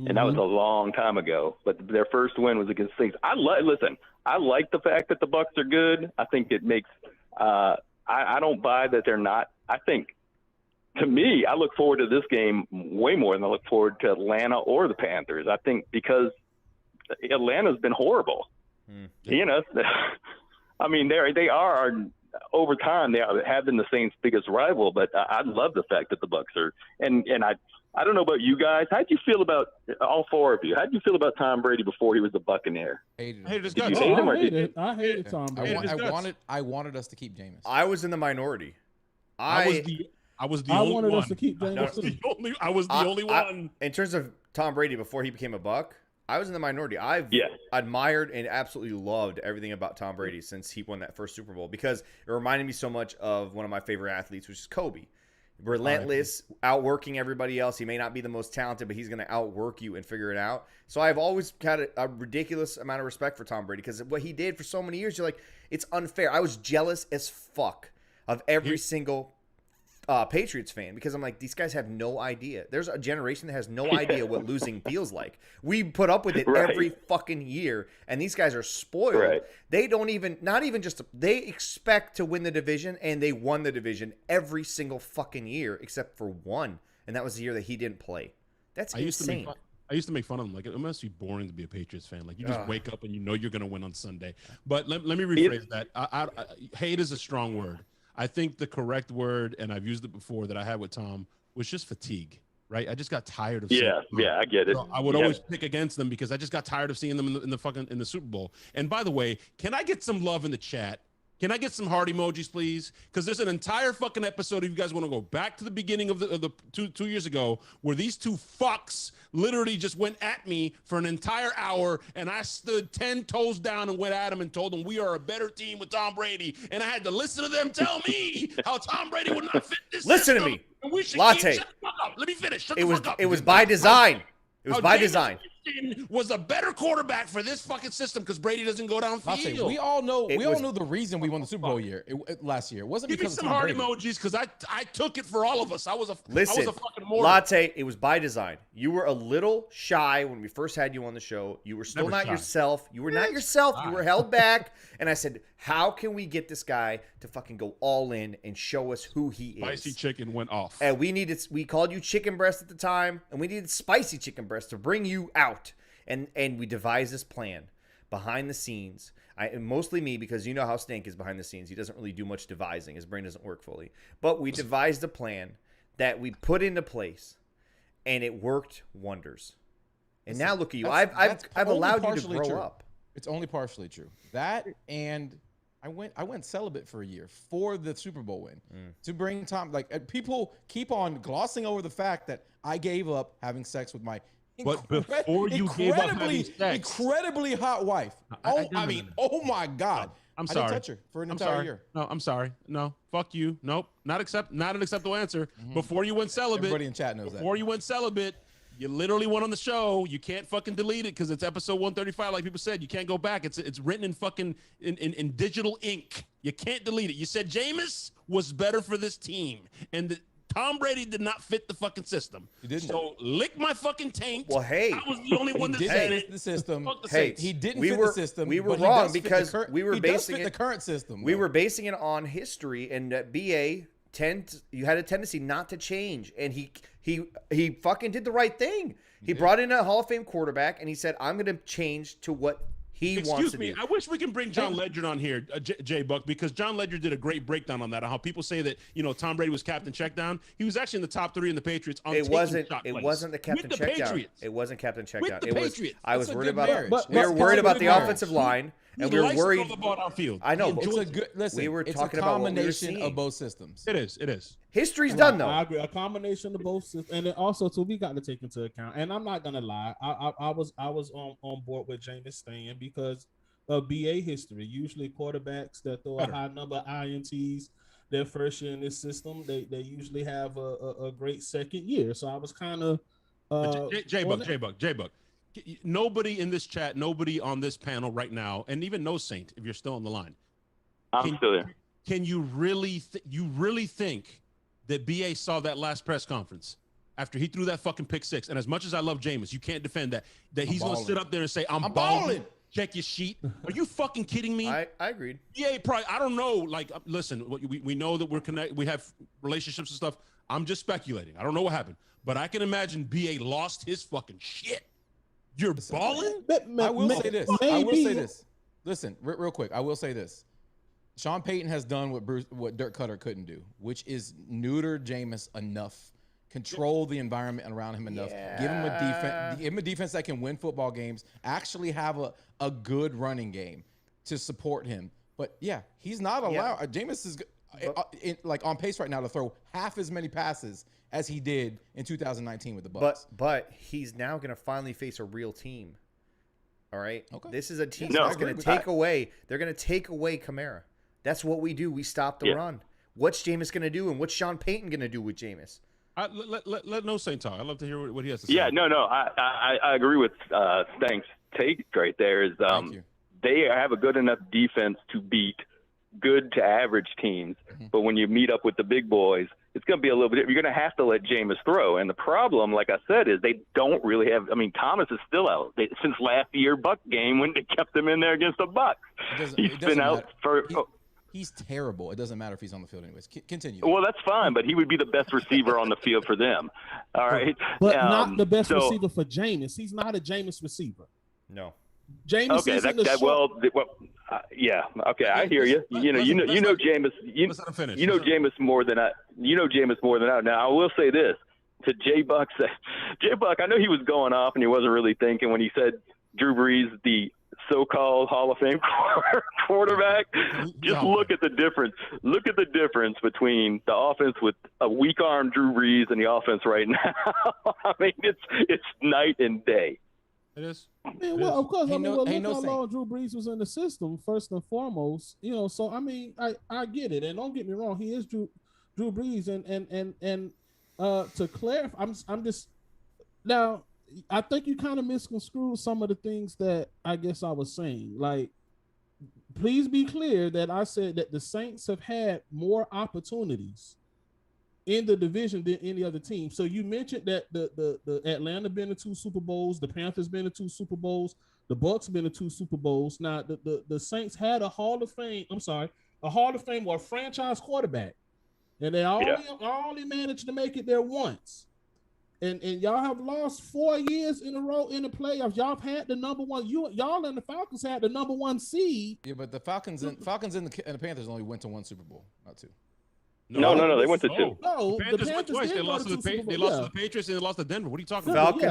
Speaker 19: And that was a long time ago, but their first win was against the Saints. I like the fact that the Bucs are good. I think it makes I don't buy that they're not. I think, to me, I look forward to this game way more than I look forward to Atlanta or the Panthers. I think because Atlanta's been horrible. I mean, they are over time they have been the Saints' biggest rival, but I love the fact that the Bucs are and I don't know about you guys. How'd you feel about all 4 of you? How'd you feel about Tom Brady before he was a Buccaneer?
Speaker 2: I
Speaker 1: hated
Speaker 10: Tom Brady.
Speaker 2: I wanted us to keep Jameis.
Speaker 3: I was in the minority.
Speaker 1: I was the only
Speaker 10: wanted
Speaker 1: one.
Speaker 10: us to keep Jameis.
Speaker 1: I was the only one.
Speaker 3: In terms of Tom Brady before he became a Buck, I was in the minority. I've admired and absolutely loved everything about Tom Brady since he won that first Super Bowl because it reminded me so much of one of my favorite athletes, which is Kobe. Relentless, outworking everybody else. He may not be the most talented, but he's going to outwork you and figure it out. So I've always had a ridiculous amount of respect for Tom Brady because what he did for so many years, you're like, it's unfair. I was jealous as fuck of every single Patriots fan because I'm like, these guys have no idea. There's a generation that has no idea what losing feels like. We put up with it every fucking year, and these guys are spoiled. They don't even, they expect to win the division, and they won the division every single fucking year except for one, and that was the year that he didn't play. That's insane.
Speaker 1: I used to make fun of them. Like, it must be boring to be a Patriots fan. Like, you just wake up and you know you're going to win on Sunday. But let me rephrase that. Hate is a strong word. I think the correct word, and I've used it before that I had with Tom, was just fatigue, right? I just got tired of seeing them.
Speaker 19: I get it.
Speaker 1: So I would always pick against them because I just got tired of seeing them in the Super Bowl. And by the way, can I get some love in the chat? Can I get some heart emojis, please? Because there's an entire fucking episode, if you guys want to go back to the beginning of the 2 years ago, where these 2 fucks literally just went at me for an entire hour, and I stood 10 toes down and went at them and told them we are a better team with Tom Brady. And I had to listen to them tell me how Tom Brady would not fit this
Speaker 3: Listen to me. Latte.
Speaker 1: Shut the fuck up. Let me finish. Shut
Speaker 3: the
Speaker 1: fuck up.
Speaker 3: It was by design. It was by design.
Speaker 1: Was a better quarterback for this fucking system because Brady doesn't go downfield.
Speaker 2: We all know the reason we won the Super Bowl last year. It wasn't because of Tom Brady.
Speaker 1: Give me some heart emojis because I took it for all of us. I was a fucking moron.
Speaker 3: Latte, it was by design. You were a little shy when we first had you on the show. You were still not yourself. You were not yourself. You were held back. And I said, How can we get this guy to fucking go all in and show us who he is?
Speaker 1: Spicy chicken went off.
Speaker 3: And we called you chicken breast at the time, and we needed spicy chicken breast to bring you out. And we devised this plan behind the scenes. Mostly me, because you know how Stank is behind the scenes. He doesn't really do much devising. His brain doesn't work fully. But we devised a plan that we put into place, and it worked wonders. And now look at you. I've allowed you to grow up.
Speaker 2: It's only partially true. That, and I went celibate for a year for the Super Bowl win to bring Tom. Like, people keep on glossing over the fact that I gave up having sex with my incredibly hot wife. I mean, oh my God.
Speaker 1: I'm sorry.
Speaker 2: I didn't touch her for an entire year.
Speaker 1: No, I'm sorry. No, fuck you. Nope. Not an acceptable answer. Before you went celibate.
Speaker 2: Everybody in chat knows that.
Speaker 1: Before you went celibate, you literally went on the show. You can't fucking delete it because it's episode 135. Like people said, you can't go back. It's written in fucking in digital ink. You can't delete it. You said Jameis was better for this team, and Tom Brady did not fit the fucking system.
Speaker 2: He didn't.
Speaker 1: So lick my fucking taint.
Speaker 3: Well, hey,
Speaker 1: I was the only one that said it.
Speaker 2: The system.
Speaker 3: Hey,
Speaker 2: he didn't fit the system.
Speaker 3: We were wrong because we were basing
Speaker 2: the current system.
Speaker 3: We were basing it on history, and that BA you had a tendency not to change, and he fucking did the right thing. He brought in a Hall of Fame quarterback, and he said, "I'm going to change to what he wants to do."
Speaker 1: Excuse me, I wish we can bring John Ledger on here, JayBuc, because John Ledger did a great breakdown on that, on how people say that, Tom Brady was captain checkdown. He was actually in the top 3 in the Patriots.
Speaker 3: It wasn't the captain checkdown. It wasn't captain checkdown.
Speaker 1: It was.
Speaker 3: I was worried about. We were worried about the offensive line, and we were worried.
Speaker 1: The ball downfield.
Speaker 3: I know.
Speaker 2: It's a good. Listen,
Speaker 3: we were
Speaker 2: it's
Speaker 3: talking
Speaker 2: a
Speaker 3: about what we were
Speaker 2: combination
Speaker 3: seeing.
Speaker 2: of both systems.
Speaker 1: It is.
Speaker 3: History's done though.
Speaker 10: I agree. A combination of both systems, and then also too, we got to take into account. And I'm not gonna lie, I was on board with Jameis staying because of BA history. Usually quarterbacks that throw a high number of INTs their first year in this system, they usually have a great second year. So I was kind of
Speaker 1: JayBuc. Nobody in this chat, nobody on this panel right now, and even no Saint, if you're still on the line.
Speaker 19: I'm still there.
Speaker 1: Can you really think that BA saw that last press conference after he threw that fucking pick 6? And as much as I love Jameis, you can't defend that he's going to sit up there and say, I'm balling. Check your sheet. Are you fucking kidding me?
Speaker 3: I agreed.
Speaker 1: BA probably, I don't know. Like, listen, we know that we're connected. We have relationships and stuff. I'm just speculating. I don't know what happened. But I can imagine BA lost his fucking shit. You're balling?
Speaker 2: I will say this. Listen, real quick. I will say this. Sean Payton has done what Dirk Cutter couldn't do, which is neuter Jameis enough, control the environment around him enough, give him a defense that can win football games, actually have a good running game to support him. But yeah, he's not allowed. Jameis is like on pace right now to throw half as many passes as he did in 2019 with the Bucs.
Speaker 3: But he's now going to finally face a real team. All right.
Speaker 2: Okay.
Speaker 3: This is a team that's going to take away. They're going to take away Kamara. That's what we do. We stop the run. What's Jameis going to do, and what's Sean Payton going to do with Jameis?
Speaker 1: Let No Saint talk. I'd love to hear what he has to say.
Speaker 19: Yeah, no. I agree with Stank's take right there. Is they have a good enough defense to beat good to average teams, but when you meet up with the big boys, it's going to be a little bit. You're going to have to let Jameis throw, and the problem, like I said, is they don't really have. I mean, Thomas is still out since last year Buck game when they kept him in there against the Bucs. He's been out for.
Speaker 2: He's terrible. It doesn't matter if he's on the field anyways. Continue.
Speaker 19: Well, that's fine, but he would be the best receiver on the field for them. All right.
Speaker 10: But not the best receiver for Jameis. He's not a Jameis receiver.
Speaker 3: No.
Speaker 10: Jameis
Speaker 19: yeah. Okay, I hear you. You know Jameis. You know Jameis more than I. You know Jameis more than I. Now, I will say this to JayBuc. JayBuc, I know he was going off and he wasn't really thinking when he said Drew Brees, the so-called Hall of Fame quarterback. Just look at the difference. Look at the difference between the offense with a weak-armed Drew Brees and the offense right now. I mean, it's night and day.
Speaker 1: It is.
Speaker 10: Man, well, of course. Look how long Drew Brees was in the system, first and foremost. So I mean, I get it, and don't get me wrong, he is Drew Brees, and to clarify, I'm just now. I think you kind of misconstrued some of the things that I guess I was saying. Like, please be clear that I said that the Saints have had more opportunities in the division than any other team. So you mentioned that the Atlanta been to 2 Super Bowls, the Panthers been to 2 Super Bowls. The Bucs been to 2 Super Bowls. Now the Saints had a Hall of Fame or a franchise quarterback, and they only managed to make it there once. And y'all have lost 4 years in a row in the playoffs. Y'all have had the number one. Y'all and the Falcons had the number 1 seed.
Speaker 2: Yeah, but the Falcons and the Panthers only went to 1 Super Bowl, not 2.
Speaker 19: No, they went to 2.
Speaker 10: No,
Speaker 1: the Panthers went twice. They lost to the Patriots and they lost to Denver. What are you talking
Speaker 3: about?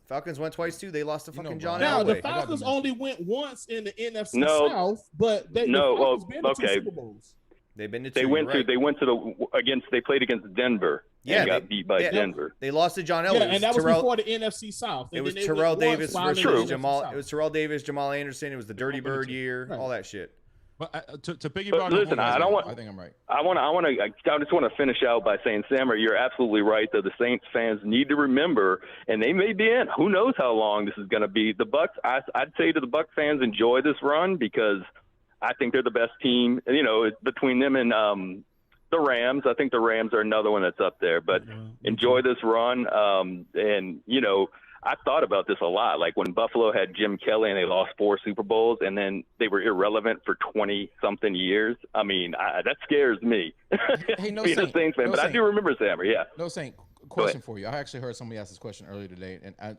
Speaker 1: Falcons
Speaker 3: went twice too. They lost to fucking John Elway.
Speaker 10: Now the Falcons only went once in the NFC South, but the Falcons been to 2 Super Bowls.
Speaker 3: They've been to 2.
Speaker 19: They played against Denver.
Speaker 3: Yeah,
Speaker 19: and got beat by Denver.
Speaker 3: They lost to John Elway.
Speaker 10: Yeah, and that was before the NFC South.
Speaker 3: It was Terrell Davis versus Jamal. It was Terrell Davis, Jamal Anderson. It was the Dirty Bird year. All that shit.
Speaker 1: But to piggyback,
Speaker 19: listen, I
Speaker 2: think I'm right.
Speaker 19: I just want to finish out by saying, Sammer, you're absolutely right. Though the Saints fans need to remember, and they may be in. Who knows how long this is going to be? The Bucs. I'd say to the Bucs fans, enjoy this run because I think they're the best team. Between them and the Rams, I think the Rams are another one that's up there. But enjoy this run, and I thought about this a lot. Like when Buffalo had Jim Kelly and they lost 4 Super Bowls and then they were irrelevant for 20-something years. I mean, that scares me.
Speaker 2: Hey, no
Speaker 19: being a Saints fan, but I do remember Sammer, yeah.
Speaker 2: No Saint, question for you. I actually heard somebody ask this question earlier today. And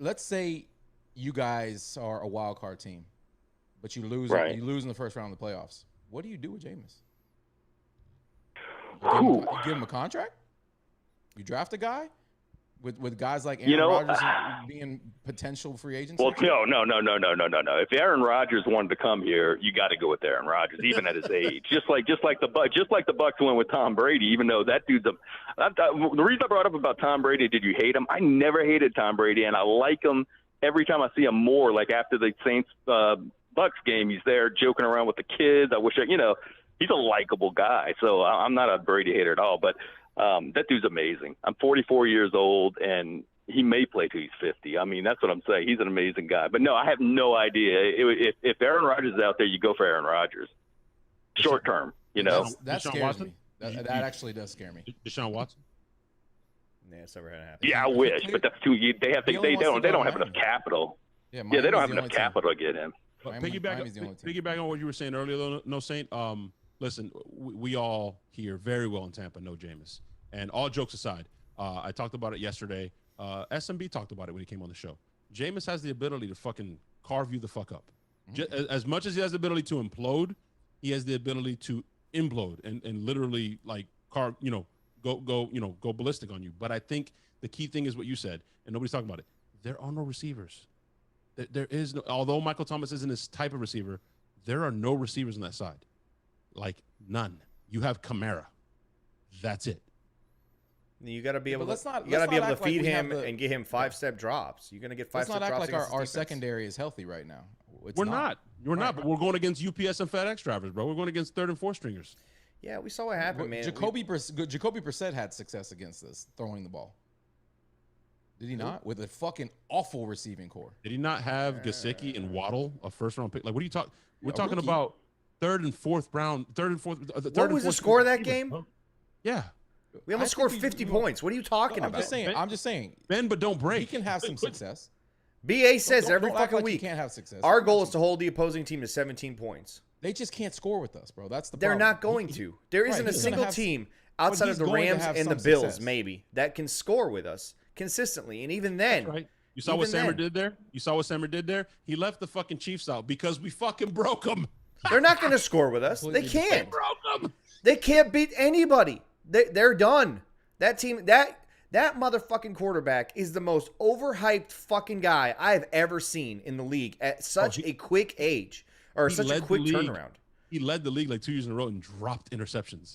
Speaker 2: let's say you guys are a wild card team, but you lose in the first round of the playoffs. What do you do with Jameis? You give him a contract? You draft a guy? With guys like Aaron Rodgers being potential free agents?
Speaker 19: Well, no. If Aaron Rodgers wanted to come here, you got to go with Aaron Rodgers, even at his age. Just like the Bucs went with Tom Brady, even though that dude's the reason I brought up about Tom Brady. Did you hate him? I never hated Tom Brady, and I like him every time I see him more. Like after the Saints Bucs game, he's there joking around with the kids. I wish he's a likable guy. So I'm not a Brady hater at all, but. That dude's amazing. I'm 44 years old, and he may play till he's 50. I mean, that's what I'm saying. He's an amazing guy. But, no, I have no idea. If Aaron Rodgers is out there, you go for Aaron Rodgers. Short term,
Speaker 2: That scares me. That actually does scare me.
Speaker 1: Deshaun Watson?
Speaker 3: Yeah, it's never going to happen.
Speaker 19: Yeah, I wish, but that's too – they don't have enough capital. Yeah, they don't have enough capital to get him.
Speaker 1: Piggyback on what you were saying earlier, though, No Saint, listen, we all here very well in Tampa know Jameis. And all jokes aside, I talked about it yesterday. SMB talked about it when he came on the show. Jameis has the ability to fucking carve you the fuck up. As much as he has the ability to implode, he has the ability to implode and literally like carve, go ballistic on you. But I think the key thing is what you said, and nobody's talking about it. There are no receivers. There is no. Although Michael Thomas isn't this type of receiver, there are no receivers on that side. Like none. You have Kamara. That's it.
Speaker 3: You got to be able to feed him and get him 5-step drops. You're going to get 5-step drops.
Speaker 2: Let's not act like our secondary is healthy right now.
Speaker 1: We're not. But we're going against UPS and FedEx drivers, bro. We're going against 3rd and 4th stringers.
Speaker 3: Yeah, we saw what happened, man.
Speaker 2: Jacoby Brissett had success against us throwing the ball. Did he not? With a fucking awful receiving core.
Speaker 1: Did he not have Gesicki and Waddle, a first-round pick? Like, what are you talking? We're talking about 3rd and 4th round.
Speaker 3: What was the score of that game?
Speaker 1: Yeah.
Speaker 3: We almost scored 50 points. What are you talking about?
Speaker 2: I'm just saying.
Speaker 1: Bend but don't break.
Speaker 2: He can have some success.
Speaker 3: BA says every fucking week.
Speaker 2: He can't have success.
Speaker 3: Our goal is to hold the opposing team to 17 points.
Speaker 2: They just can't score with us, bro. That's the
Speaker 3: problem.
Speaker 2: They're
Speaker 3: not going to. There isn't a single team outside of the Rams and the Bills, maybe, that can score with us consistently. And even then.
Speaker 1: That's right. You saw what Sammer did there? He left the fucking Chiefs out because we fucking broke them.
Speaker 3: They're not going to score with us. They can't. They broke them. They can't beat anybody. They're done. That team, that motherfucking quarterback is the most overhyped fucking guy I have ever seen in the league at such a quick age or such a quick turnaround.
Speaker 1: He led the league like 2 years in a row and dropped interceptions.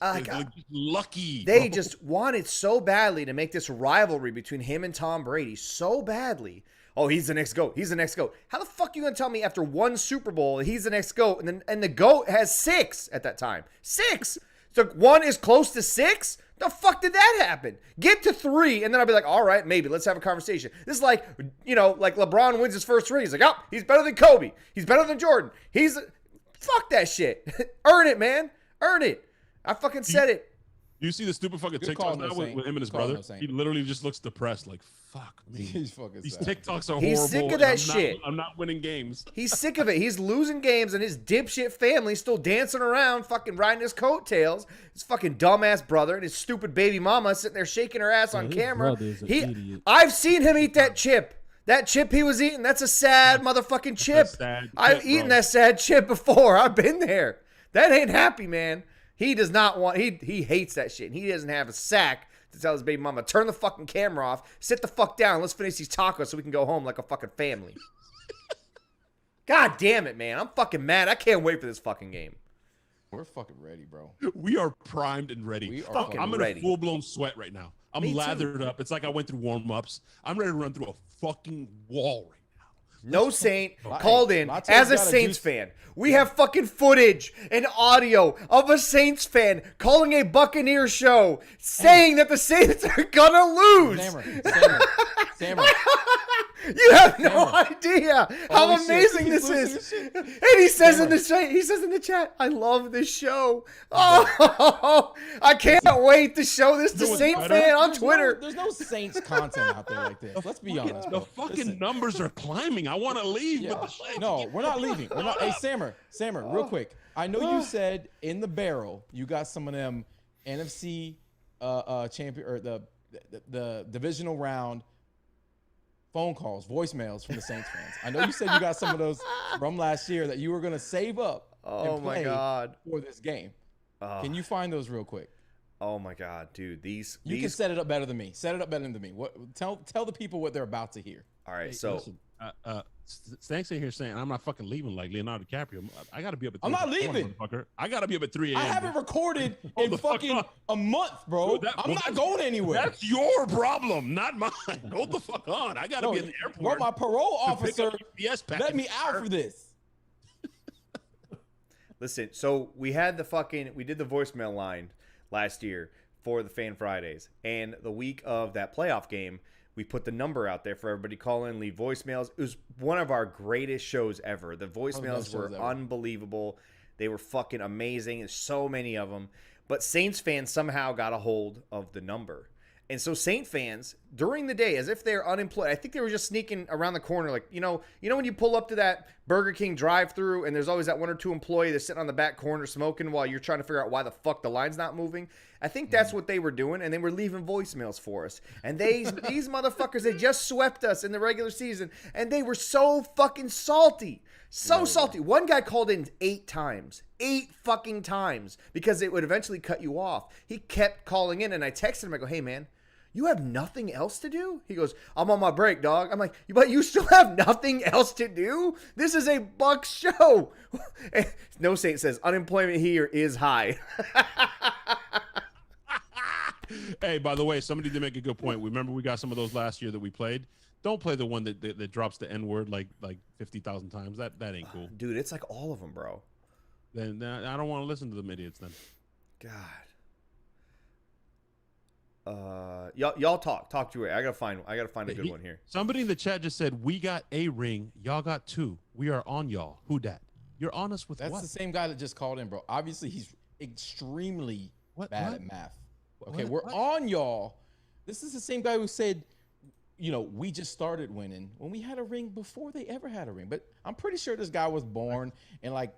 Speaker 1: Lucky.
Speaker 3: They just wanted so badly to make this rivalry between him and Tom Brady so badly. Oh, he's the next GOAT. He's the next GOAT. How the fuck are you going to tell me after 1 Super Bowl that he's the next GOAT and the GOAT has 6 at that time? 6. So 1 is close to 6? The fuck did that happen? Get to 3, and then I'll be like, all right, maybe. Let's have a conversation. This is like, like LeBron wins his first ring. He's like, oh, he's better than Kobe. He's better than Jordan. Fuck that shit. Earn it, man. Earn it. I fucking said it.
Speaker 1: You see the stupid fucking TikToks now with him and his brother? He literally just looks depressed, like, fuck me.
Speaker 2: He's fucking
Speaker 1: These
Speaker 2: sad.
Speaker 1: TikToks are horrible.
Speaker 3: He's sick of that shit.
Speaker 1: I'm not winning games.
Speaker 3: He's sick of it. He's losing games, and his dipshit family still dancing around, fucking riding his coattails. His fucking dumbass brother and his stupid baby mama sitting there shaking her ass on camera. I've seen him eat that chip. That chip he was eating, that's a sad motherfucking chip. I've eaten that sad chip before. I've been there. That ain't happy, man. He does not want, he hates that shit. He doesn't have a sack to tell his baby mama, turn the fucking camera off, sit the fuck down, let's finish these tacos so we can go home like a fucking family. God damn it, man. I'm fucking mad. I can't wait for this fucking game.
Speaker 2: We're fucking ready, bro.
Speaker 3: We are primed and ready.
Speaker 2: We are
Speaker 1: I'm in a full-blown sweat right now. I'm lathered up. It's like I went through warm-ups. I'm ready to run through a fucking wall right now.
Speaker 3: No Saint called in as a Saints fan. We have fucking footage and audio of a Saints fan calling a Buccaneers show saying that the Saints are gonna lose.
Speaker 2: Sammer.
Speaker 3: You have no idea how amazing this is. And he says in the chat, I love this show. Oh, I can't wait to show this to Saint fan on Twitter.
Speaker 2: There's no Saints content out there like this. Let's be honest.
Speaker 1: The fucking numbers are climbing. I want to leave.
Speaker 2: Yeah. No, we're not leaving. We're not. Hey, Sammer, real quick. I know you said in the barrel you got some of them NFC champion or the divisional round phone calls, voicemails from the Saints fans. I know you said you got some of those from last year that you were going to save up and play for this game. Can you find those real quick?
Speaker 3: Oh my God, dude. These
Speaker 2: can set it up better than me. Set it up better than me. Tell the people what they're about to hear.
Speaker 3: All right, so
Speaker 1: listen, Stanks in here saying I'm not fucking leaving like Leonardo DiCaprio. I got to be up at 3
Speaker 2: I'm not leaving.
Speaker 1: I got to be up at 3 a.m.
Speaker 2: I haven't recorded in fucking a month, bro. I'm not going anywhere.
Speaker 1: That's your problem, not mine. Hold the fuck on. I got to be in the airport.
Speaker 2: Bro, my parole officer let me out for this.
Speaker 3: Listen, so we did the voicemail line last year for the Fan Fridays, and the week of that playoff game, we put the number out there for everybody to call in, leave voicemails. It was one of our greatest shows ever. The voicemails were unbelievable. They were fucking amazing. There's so many of them. But Saints fans somehow got a hold of the number. And so Saint fans, during the day, as if they're unemployed, I think they were just sneaking around the corner. Like, you know when you pull up to that Burger King drive-thru and there's always that one or two employee that's sitting on the back corner smoking while you're trying to figure out why the fuck the line's not moving? I think that's what they were doing, and they were leaving voicemails for us. And these motherfuckers, they just swept us in the regular season, and they were so fucking salty. Salty. One guy called in 8 times. 8 fucking times. Because it would eventually cut you off. He kept calling in, and I texted him. I go, hey, man, you have nothing else to do? He goes, I'm on my break, dog. I'm like, but you still have nothing else to do? This is a Bucs show. No Saint says, unemployment here is high.
Speaker 1: Hey, by the way, somebody did make a good point. Remember we got some of those last year that we played? Don't play the one that drops the N-word like 50,000 times. That ain't cool.
Speaker 3: Dude, it's like all of them, bro.
Speaker 1: Then I don't want to listen to them idiots then.
Speaker 3: God. Y'all talk to it. I gotta find a good one here.
Speaker 1: Somebody in the chat just said, we got a ring, y'all got 2. We are on y'all. Who dat? You're on us with
Speaker 2: That's
Speaker 1: what?
Speaker 2: the same guy that just called in, bro. Obviously, he's extremely bad at math. Okay, we're on y'all. This is the same guy who said, we just started winning when we had a ring before they ever had a ring. But I'm pretty sure this guy was born in like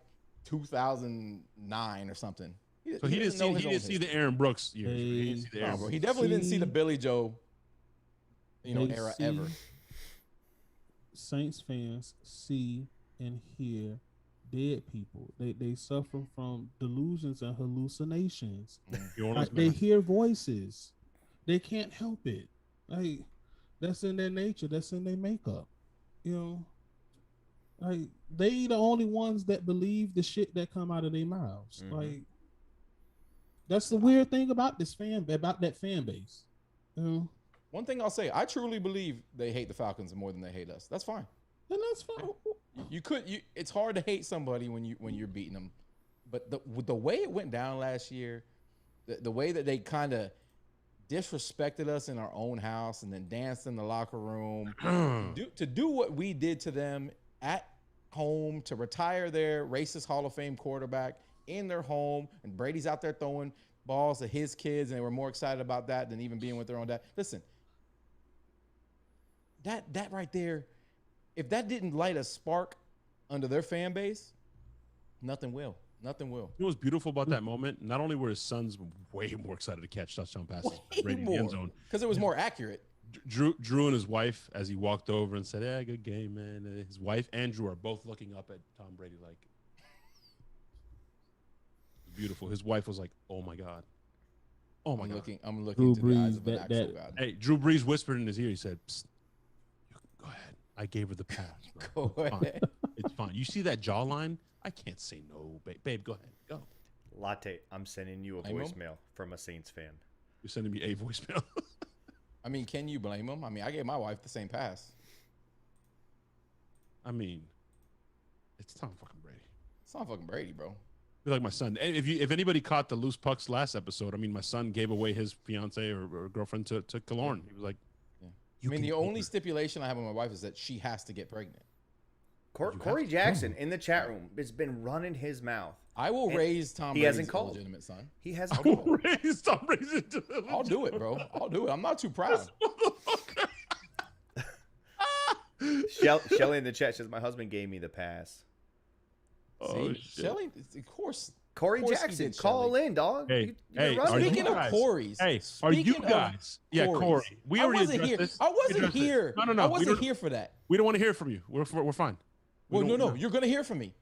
Speaker 2: 2009 or something.
Speaker 1: So he didn't see the Aaron Brooks years. He didn't see the Aaron
Speaker 2: Brooks. He definitely didn't see the Billy Joe, era ever.
Speaker 10: Saints fans see and hear dead people. They suffer from delusions and hallucinations. They hear voices. They can't help it. Like, that's in their nature. That's in their makeup. Like, they the only ones that believe the shit that come out of their mouths. Mm-hmm. Like, that's the weird thing about that fan base.
Speaker 2: One thing I'll say, I truly believe they hate the Falcons more than they hate us. That's fine.
Speaker 10: And that's fine.
Speaker 2: It's hard to hate somebody when you're beating them, but the way it went down last year, the way that they kind of disrespected us in our own house and then danced in the locker room to do what we did to them at home, to retire their racist Hall of Fame quarterback in their home, and Brady's out there throwing balls to his kids, and they were more excited about that than even being with their own dad. Listen, that right there, if that didn't light a spark under their fan base, nothing will. Nothing will.
Speaker 1: You know what's beautiful about that moment? Not only were his sons way more excited to catch touchdown passes
Speaker 2: way
Speaker 1: in the end zone,
Speaker 2: because it was more accurate.
Speaker 1: Drew and his wife, as he walked over and said, "Yeah, good game, man." And his wife and Drew are both looking up at Tom Brady like, beautiful. His wife was like, "Oh my god, oh my god."
Speaker 2: I'm looking to the eyes of an actual God.
Speaker 1: Hey, Drew Brees whispered in his ear. He said, "Psst, go ahead. I gave her the pass. Bro.
Speaker 2: Go ahead.
Speaker 1: It's fine. You see that jawline? I can't say no, babe. Go ahead. Go."
Speaker 3: Latte, I'm sending you a voicemail from a Saints fan.
Speaker 1: You're sending me a voicemail.
Speaker 2: I mean, can you blame him? I mean, I gave my wife the same pass.
Speaker 1: I mean, it's Tom fucking Brady.
Speaker 2: It's Tom fucking Brady, bro.
Speaker 1: You're like my son. If anybody caught the loose pucks last episode, I mean, my son gave away his fiance or girlfriend to Killorn. He was like,
Speaker 2: I mean, the only stipulation I have with my wife is that she has to get pregnant.
Speaker 3: Corey Jackson in the chat room has been running his mouth.
Speaker 2: I will raise Tom Brady's illegitimate son.
Speaker 3: He hasn't
Speaker 1: I will raise Tom Brady's illegitimate.
Speaker 2: I'll do it, bro. I'll do it. I'm not too proud.
Speaker 3: Shelly in the chat says, my husband gave me the pass.
Speaker 2: See, Shelly, of course.
Speaker 3: Corey Jackson, call in, dog.
Speaker 1: Hey,
Speaker 2: speaking of Corey's.
Speaker 1: Hey, are you guys? Yeah, Corey. We already
Speaker 2: wasn't here. I wasn't here.
Speaker 1: No.
Speaker 2: I wasn't here for that.
Speaker 1: We don't want to hear from you. We're fine.
Speaker 2: Well, no. You're going to hear from me.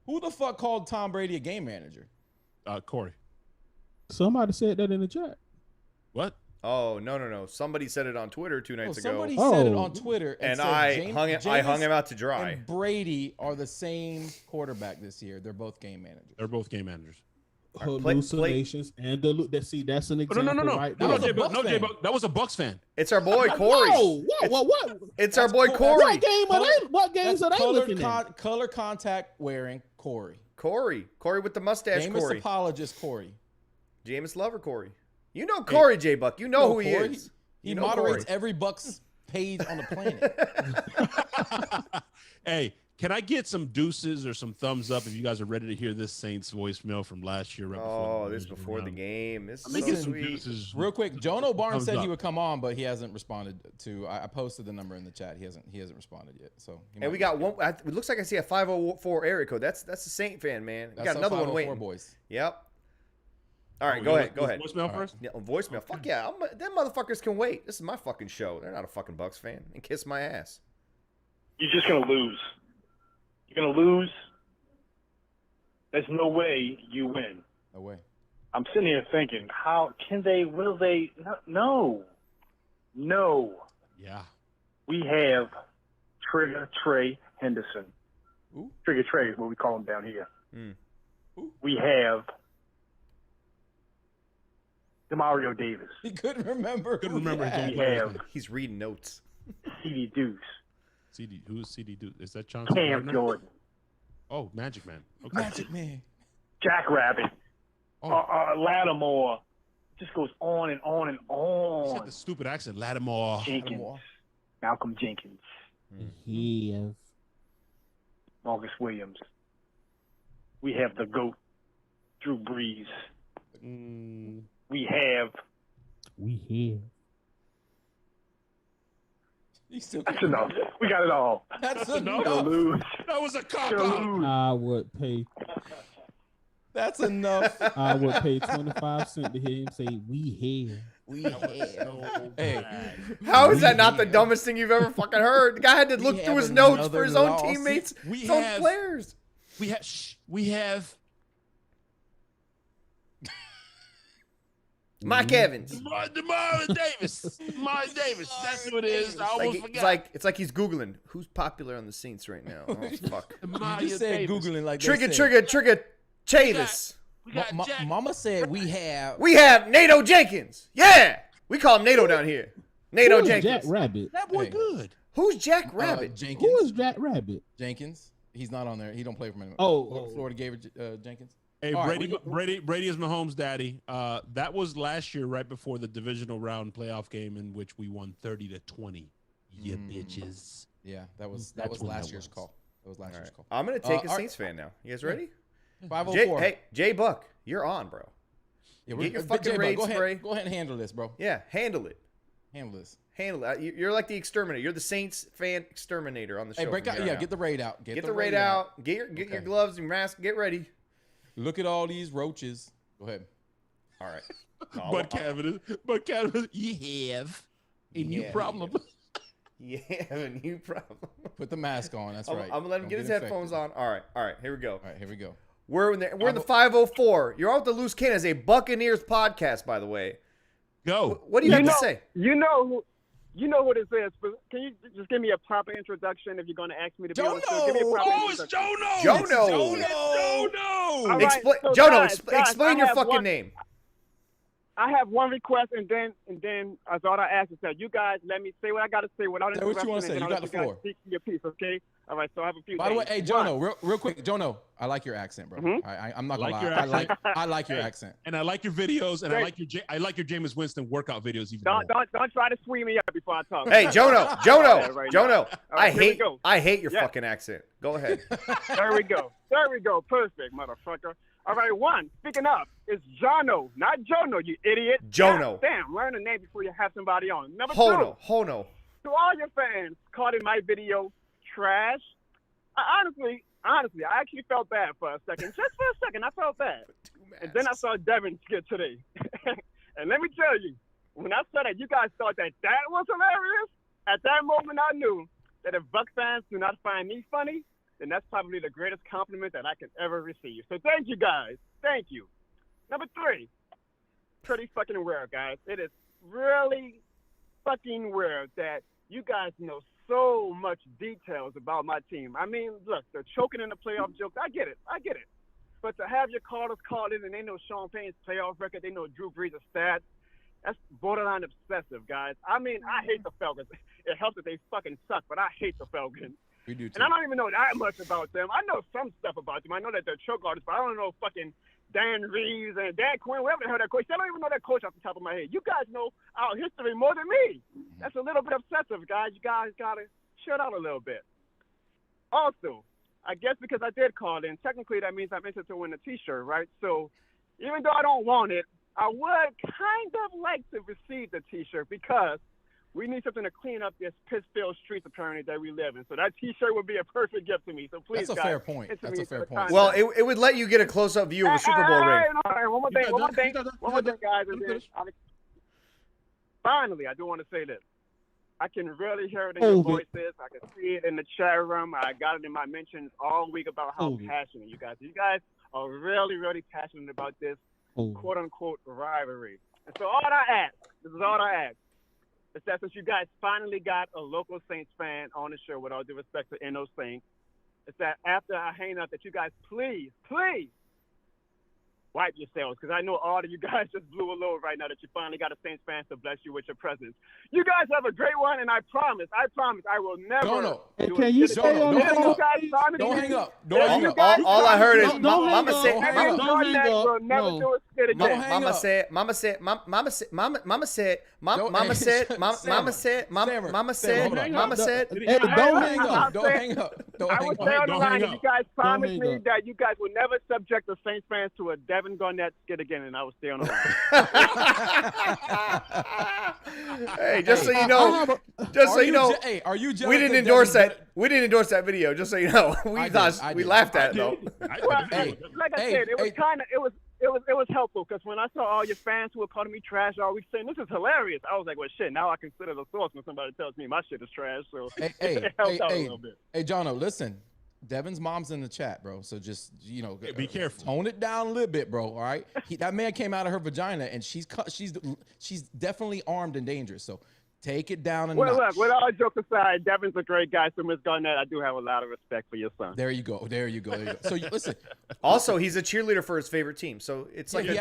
Speaker 2: Who the fuck called Tom Brady a game manager?
Speaker 1: Corey.
Speaker 10: Somebody said that in the chat.
Speaker 1: What?
Speaker 3: Oh, no. Somebody said it on Twitter 2 nights ago.
Speaker 2: Somebody said it on Twitter.
Speaker 3: And I hung him out to dry.
Speaker 2: And Brady are the same quarterback this year. They're both game managers.
Speaker 1: They're both game managers.
Speaker 10: Hallucinations and that's an example.
Speaker 1: No,
Speaker 10: right
Speaker 1: no, JayBuc. That was a Bucs fan.
Speaker 3: It's our boy Corey.
Speaker 10: What?
Speaker 3: It's our boy Corey.
Speaker 10: What games are they looking at?
Speaker 2: Color contact wearing Corey.
Speaker 3: Corey with the mustache.
Speaker 2: Jameis
Speaker 3: Corey.
Speaker 2: Apologist Corey.
Speaker 3: Jameis lover Corey. You know Corey, JayBuc. You know who he is.
Speaker 2: He moderates every Bucs page on the planet.
Speaker 1: Hey, can I get some deuces or some thumbs up if you guys are ready to hear this Saints voicemail from last year? Right
Speaker 3: this before the game. This is
Speaker 1: so
Speaker 3: sweet.
Speaker 2: Real quick, Jono Barnes said he would come on, but he hasn't responded to. I posted the number in the chat. He hasn't responded yet. So
Speaker 3: and we got one. It looks like I see a 504 area code. That's the Saint fan, man. We got another one waiting.
Speaker 2: Boys.
Speaker 3: Yep. All right, go ahead.
Speaker 1: Voicemail first?
Speaker 3: Yeah, voicemail. Fuck yeah. Them motherfuckers can wait. This is my fucking show. They're not a fucking Bucs fan. And kiss my ass.
Speaker 12: You're just going to lose. You're going to lose. There's no way you win.
Speaker 2: No way.
Speaker 12: I'm sitting here thinking, how can they, will they? No.
Speaker 1: Yeah.
Speaker 12: We have Trigger Trey Henderson.
Speaker 2: Ooh.
Speaker 12: Trigger Trey is what we call him down here.
Speaker 2: Ooh.
Speaker 12: We have Demario Davis.
Speaker 2: He couldn't remember.
Speaker 3: He's reading notes.
Speaker 12: CD Deuce.
Speaker 1: Who's CD Deuce? Is that Johnson?
Speaker 12: Cam Jordan.
Speaker 1: Oh, Magic Man. Okay.
Speaker 2: Magic Man.
Speaker 12: Jack Rabbit. Lattimore. Just goes on and on and on.
Speaker 1: You said the stupid accent. Lattimore.
Speaker 12: Malcolm Jenkins.
Speaker 10: Yes.
Speaker 12: Marcus Williams. We have the GOAT, Drew Brees. We have. That's enough. We got it all.
Speaker 2: That's enough.
Speaker 1: That was a cop-out.
Speaker 10: I would pay.
Speaker 2: That's enough.
Speaker 10: I would pay 25 cents to hear him say, "We have."
Speaker 2: Hey,
Speaker 3: how is that not the dumbest thing you've ever fucking heard? The guy had to look through his notes for his own teammates, his own players.
Speaker 1: We have.
Speaker 3: Mike Evans.
Speaker 1: Demario Davis. Demario Davis. That's who it is. I almost forgot.
Speaker 3: It's like he's Googling who's popular on the Saints right now. Oh, fuck.
Speaker 2: You said Googling like
Speaker 3: Trigger Chavis.
Speaker 2: Mama said we
Speaker 3: have Nato Jenkins. Yeah. We call him Nato down here. Nato Jenkins.
Speaker 10: Jack Rabbit.
Speaker 1: That boy good.
Speaker 3: Who's Jack Rabbit?
Speaker 2: Jenkins.
Speaker 10: Who is Jack Rabbit?
Speaker 2: Jenkins. He's not on there. He don't play for me. Florida gave it Jenkins.
Speaker 1: Hey, Brady is Mahomes' daddy. That was last year, right before the divisional round playoff game, in which we won 30-20. You bitches.
Speaker 2: Yeah, that was last year's call. That was last year's call.
Speaker 3: I'm gonna take a Saints fan now. You guys ready?
Speaker 2: 504.
Speaker 3: Hey, JayBuc, you're on, bro.
Speaker 2: Yeah,
Speaker 3: Get your fucking raid spray.
Speaker 2: Go ahead and handle this, bro.
Speaker 3: Yeah, handle it.
Speaker 2: Handle this.
Speaker 3: Handle it. You're like the exterminator. You're the Saints fan exterminator on the show.
Speaker 2: Hey, break out. Yeah, get the raid out.
Speaker 3: Get the raid out. Get your gloves and mask. Get ready.
Speaker 2: Look at all these roaches. Go ahead. All right.
Speaker 1: But Kevin, you have a new problem.
Speaker 3: You have a new problem.
Speaker 2: Put the mask on. That's right.
Speaker 3: I'm gonna let him get his headphones on. All right. Here we go.
Speaker 2: All right, here we go.
Speaker 3: We're in the 504. You're on with the Loose Cannons, a Buccaneers podcast, by the way.
Speaker 1: Go.
Speaker 3: What do you have to say?
Speaker 20: You know who this is, but can you just give me a proper introduction if you're going to ask me to be on the show? Give me a proper introduction.
Speaker 1: It's
Speaker 20: All right, so
Speaker 3: Jono,
Speaker 20: guys,
Speaker 3: explain your fucking name.
Speaker 20: I have one request, and then I thought I asked is that you guys let me say what I got to say without
Speaker 2: interrupting. What you want to say? You got the floor.
Speaker 20: Speak your piece, okay? All right, so I have a few.
Speaker 2: By the way, hey Jono, real quick, Jono, I like your accent, bro.
Speaker 20: Mm-hmm.
Speaker 2: I'm not gonna lie. I like your accent,
Speaker 1: and I like your videos, and I like your Jameis Winston workout videos. Even
Speaker 20: don't try to sweep me up before I talk.
Speaker 3: Hey, Jono, I hate your fucking accent. Go ahead.
Speaker 20: There we go. Perfect, motherfucker. All right, speaking up, it's Jono, not Jono, you idiot.
Speaker 3: Jono.
Speaker 20: Damn, learn the name before you have somebody on. Number
Speaker 3: Hono.
Speaker 20: To all your fans caught in my video trash, honestly, I actually felt bad for a second. Just for a second, I felt bad. And then I saw Devin skit today. And let me tell you, when I saw that you guys thought that was hilarious, at that moment I knew that if Bucs fans do not find me funny, then that's probably the greatest compliment that I could ever receive. So thank you, guys. Thank you. Number 3, pretty fucking weird, guys. It is really fucking weird that you guys know so much details about my team. I mean, look, they're choking in the playoff jokes. I get it. But to have your callers call in and they know Sean Payne's playoff record, they know Drew Brees' stats, that's borderline obsessive, guys. I mean, I hate the Falcons. It helps that they fucking suck, but I hate the Falcons.
Speaker 2: We do too.
Speaker 20: And I don't even know that much about them. I know some stuff about them. I know that they're choke artists, but I don't know fucking Dan Reeves and Dan Quinn, whoever the hell that coach. I don't even know that coach off the top of my head. You guys know our history more than me. That's a little bit obsessive, guys. You guys got to shut out a little bit. Also, I guess because I did call in, technically that means I'm interested to win a T-shirt, right? So even though I don't want it, I would kind of like to receive the T-shirt because we need something to clean up this piss-filled streets apparently that we live in. So that T-shirt would be a perfect gift to me. So please,
Speaker 2: that's a fair point. That's a fair point.
Speaker 3: Well, it would let you get a close-up view of a Super Bowl ring.
Speaker 20: All right, one more thing, guys. Finally, I do want to say this. I can really hear it in your voices. I can see it in the chat room. I got it in my mentions all week about how passionate you guys are really, really passionate about this quote-unquote rivalry. And so this is all I ask. It's that since you guys finally got a local Saints fan on the show, with all due respect to NO Saints, it's that after I hang up that you guys please wipe yourselves, because I know all of you guys just blew a load right now that you finally got a Saints fan to bless you with your presence. You guys have a great one, and I promise I will never.
Speaker 10: Can you stay on the phone?
Speaker 2: Don't hang up.
Speaker 3: All I heard is
Speaker 10: Mama
Speaker 3: said.
Speaker 10: Mama
Speaker 3: said. Mama said. Mama said. Mama said. Mama said. Mama said. Mama said.
Speaker 10: Hey, don't hang up.
Speaker 2: Don't hang up.
Speaker 20: I will stay on the line, and you guys promised me that you guys would never subject the Saints fans to a Devin Garnett skit again, and I will stay on the
Speaker 3: line. Hey, just so you know,
Speaker 2: hey, are you jealous?
Speaker 3: We didn't endorse that. We didn't endorse that video. Just so you know, we laughed at it though.
Speaker 20: Well, like I said, it was helpful because when I saw all your fans who were calling me trash all week saying this is hilarious, I was like, well, shit. Now I consider the source when somebody tells me my shit is trash. So it helped out a little bit.
Speaker 2: Hey, Jono, listen. Devin's mom's in the chat, bro. So just,
Speaker 1: be careful.
Speaker 2: Tone it down a little bit, bro. All right. That man came out of her vagina, and she's definitely armed and dangerous. So take it down a notch.
Speaker 20: Look, with all jokes aside, Devin's a great guy. So Ms. Garnett, I do have a lot of respect for your son.
Speaker 2: There you go. So listen.
Speaker 3: Also, he's a cheerleader for his favorite team. So it's like
Speaker 2: he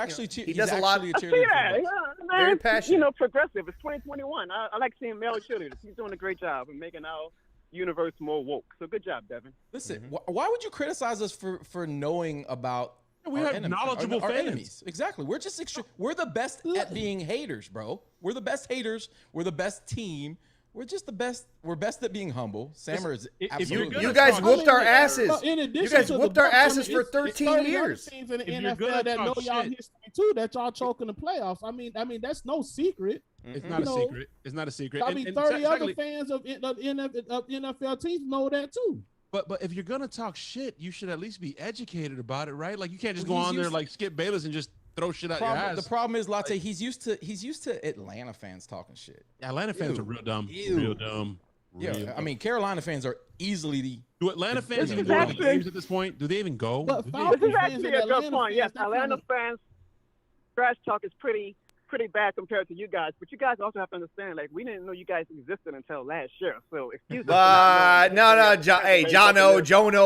Speaker 3: does a lot.
Speaker 2: A cheerleader
Speaker 3: very passionate.
Speaker 20: Progressive. It's 2021. I like seeing male cheerleaders. He's doing a great job in making our universe more woke. So good job, Devin.
Speaker 2: Listen, why would you criticize us for knowing about
Speaker 1: we have knowledgeable
Speaker 2: our
Speaker 1: fans.
Speaker 2: Enemies? Exactly. We're just we're the best at being haters, bro. We're the best haters. We're the best team. We're just the best. We're best at being humble. Sammer is absolutely.
Speaker 3: You guys whooped our asses. You guys whooped our asses for 13 years.
Speaker 10: Teams in the NFL that know y'all history too, that y'all choking the playoffs. I mean, that's no secret.
Speaker 1: It's not a secret. It's not a secret.
Speaker 10: I mean, 30 other fans of NFL teams know that too.
Speaker 1: But if you're gonna talk shit, you should at least be educated about it, right? Like you can't just go on there like Skip Bayless and just throw shit out your ass.
Speaker 2: The problem is, Latte, he's used to Atlanta fans talking shit.
Speaker 1: Atlanta fans are real dumb. Real dumb.
Speaker 2: Yeah, I mean, Carolina fans are easily.
Speaker 1: Do Atlanta fans even go to the games at this point? Do they even go?
Speaker 20: This is actually a good point. Yes, Atlanta fans trash talk is pretty bad compared to you guys, but you guys also have to understand, like, we didn't know you guys existed until last year, so excuse me.
Speaker 3: Jono,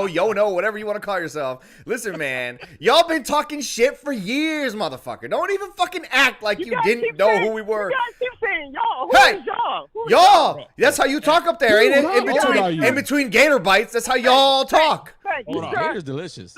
Speaker 3: Yono, whatever you want to call yourself. Listen, man, y'all been talking shit for years, motherfucker. Don't even fucking act like you didn't know who we were.
Speaker 20: You guys keep saying y'all. Who is y'all?
Speaker 3: Y'all. That's how you talk up there, ain't it? In between Gator bites, that's how y'all talk.
Speaker 2: Gator's delicious.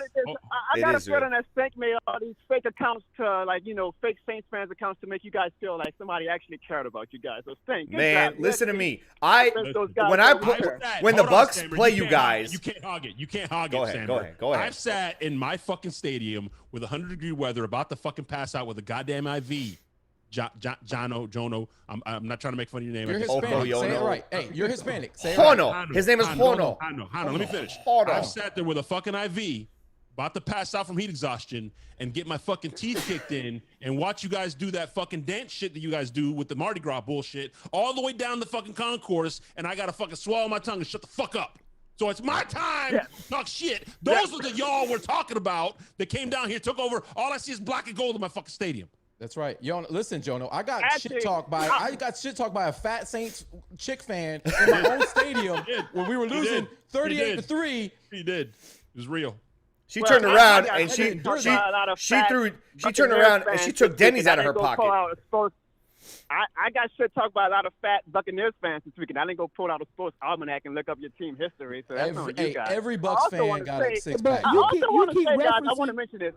Speaker 20: I got a feeling that Stank made all these fake accounts to, like, fake Saints fans accounts to make you guys feel like somebody actually cared about you guys. So Stank,
Speaker 3: man, listen to me. When the Bucs play you guys,
Speaker 1: you can't hog it. You can't hog
Speaker 3: it. Go ahead.
Speaker 1: I've sat in my fucking stadium with 100-degree weather, about to fucking pass out with a goddamn IV. Jono, I'm not trying to make fun of your name.
Speaker 2: You're Hispanic. Say it right. Hey, you're Hispanic. Say it right.
Speaker 3: Hono. His name is Hono.
Speaker 1: Let me finish. I've sat there with a fucking IV, about to pass out from heat exhaustion, and get my fucking teeth kicked in, and watch you guys do that fucking dance shit that you guys do with the Mardi Gras bullshit, all the way down the fucking concourse, and I gotta fucking swallow my tongue and shut the fuck up. So it's my time to talk shit. Those are the y'all we're talking about that came down here, took over. All I see is black and gold in my fucking stadium.
Speaker 2: That's right. Listen, Jono, I got shit talked by a fat Saints chick fan in my own stadium when we were losing 38-3.
Speaker 1: He did. It was real.
Speaker 3: She turned around and she turned around and she took Denny's out of her pocket.
Speaker 20: I got shit talked by a lot of fat Buccaneers fans this weekend. I didn't go pull out a sports almanac and look up your team history. So that's on you guys.
Speaker 2: Every Bucs fan got a six-pack.
Speaker 20: I also want to say, guys, I want to mention this.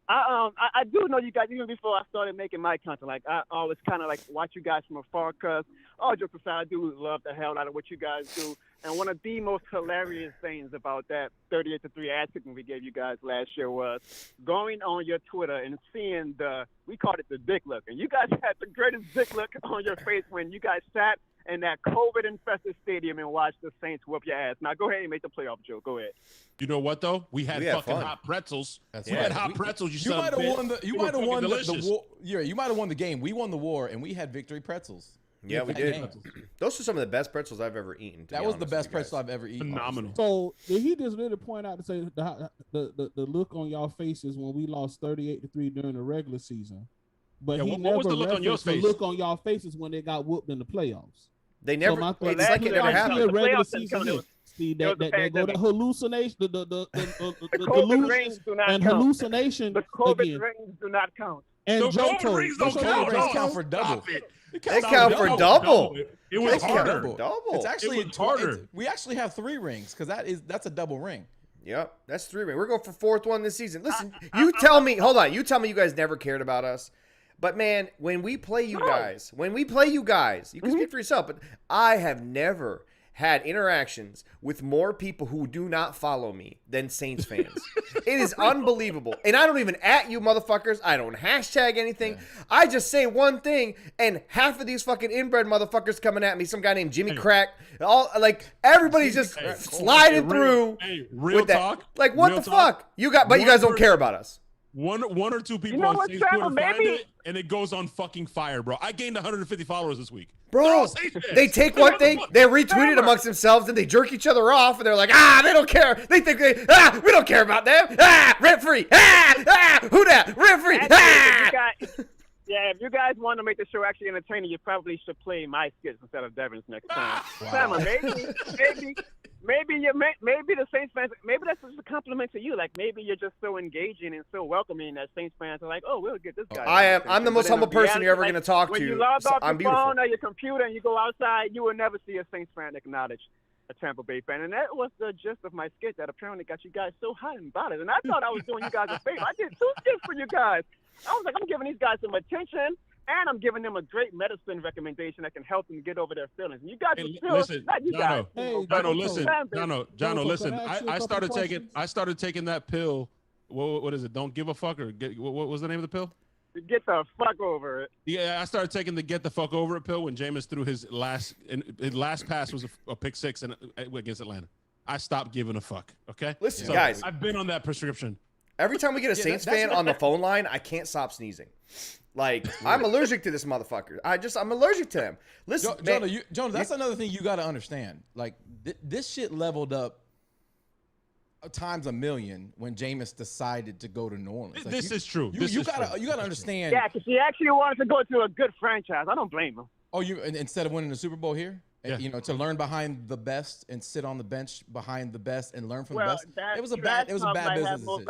Speaker 20: I do know you guys even before I started making my content. Like, I always kind of like watch you guys from afar, because all jokes aside, I do love the hell out of what you guys do. And one of the most hilarious things about that 38-3 ass kicking we gave you guys last year was going on your Twitter and seeing we called it the dick look. And you guys had the greatest dick look on your face when you guys sat in that COVID-infested stadium and watched the Saints whoop your ass. Now go ahead and make the playoff joke. Go ahead.
Speaker 1: You know what though? We had fucking hot pretzels. We had hot pretzels. You might have won
Speaker 2: the war. Yeah, you might have won the game. We won the war, and we had victory pretzels.
Speaker 3: Yeah, we did. Those are some of the best pretzels I've ever eaten.
Speaker 2: That was the best pretzel I've ever eaten.
Speaker 1: Phenomenal.
Speaker 10: So did he just really point out to say the look on y'all faces when we lost 38-3 during the regular season? But he never
Speaker 1: was the look on your face?
Speaker 10: The look on y'all faces when they got whooped in the playoffs.
Speaker 3: They never. So it's like it never happened.
Speaker 10: Regular season. See that go to hallucination, the
Speaker 20: COVID rings do not
Speaker 10: and
Speaker 20: count.
Speaker 10: Hallucination.
Speaker 20: The COVID rings do not count.
Speaker 10: And
Speaker 1: the COVID rings don't
Speaker 2: count for double.
Speaker 3: They count for double.
Speaker 1: It was harder.
Speaker 3: Double.
Speaker 2: It's actually harder. We actually have 3 rings because that's a double ring.
Speaker 3: Yep, that's 3 rings. We're going for 4th one this season. Listen, you tell me. Hold on. You tell me you guys never cared about us. But man, when we play you guys, you can speak for yourself. But I have never had interactions with more people who do not follow me than Saints fans. It is unbelievable. And I don't even at you motherfuckers. I don't hashtag anything. Yeah. I just say one thing, and half of these fucking inbred motherfuckers coming at me, some guy named Jimmy Crack, everybody's just sliding through.
Speaker 1: Real
Speaker 3: with that.
Speaker 1: Talk.
Speaker 3: Like, what the fuck? You guys don't care about us.
Speaker 1: One or two people on Saints Twitter find it, and it goes on fucking fire, bro. I gained 150 followers this week.
Speaker 3: Bro, they take one thing, they retweet it amongst themselves, and they jerk each other off, and they're like, they don't care. They think we don't care about them. Rent free. Who that? Rent free.
Speaker 20: Yeah, if you guys want to make the show actually entertaining, you probably should play my skits instead of Devin's next time. Wow. Maybe the Saints fans, maybe that's just a compliment to you. Like, maybe you're just so engaging and so welcoming that Saints fans are like, oh, we'll get this guy.
Speaker 3: I'm the most humble person you're ever going to talk to.
Speaker 20: When you log off your phone or your computer and you go outside, you will never see a Saints fan acknowledge a Tampa Bay fan. And that was the gist of my skit that apparently got you guys so hot and bothered. And I thought I was doing you guys a favor. I did 2 skits for you guys. I was like, I'm giving these guys some attention. And I'm giving them a great medicine recommendation that can help them get over their feelings. And you guys
Speaker 1: Hey,
Speaker 20: feel
Speaker 1: listen,
Speaker 20: not you guys.
Speaker 1: Jono, listen, Jono, listen. I started taking that pill. What is it? Don't give a fuck or what was the name of the pill?
Speaker 20: Get the fuck over it.
Speaker 1: Yeah, I started taking the get the fuck over it pill when Jameis threw his last pass was a pick six against Atlanta. I stopped giving a fuck. Okay,
Speaker 3: listen, guys,
Speaker 1: I've been on that prescription.
Speaker 3: Every time we get a Saints fan on the phone line, I can't stop sneezing. Like, I'm allergic to this motherfucker. I'm allergic to him. Listen,
Speaker 2: Jonah, that's another thing you got to understand. Like, this shit leveled up times a million when Jameis decided to go to New Orleans. Like,
Speaker 1: this is true.
Speaker 2: You gotta understand.
Speaker 20: Yeah, because he actually wanted to go to a good franchise. I don't blame him.
Speaker 2: Oh, instead of winning the Super Bowl here? Yeah. You know, to learn behind the best and sit on the bench behind the best and learn from the best. It was a bad business decision.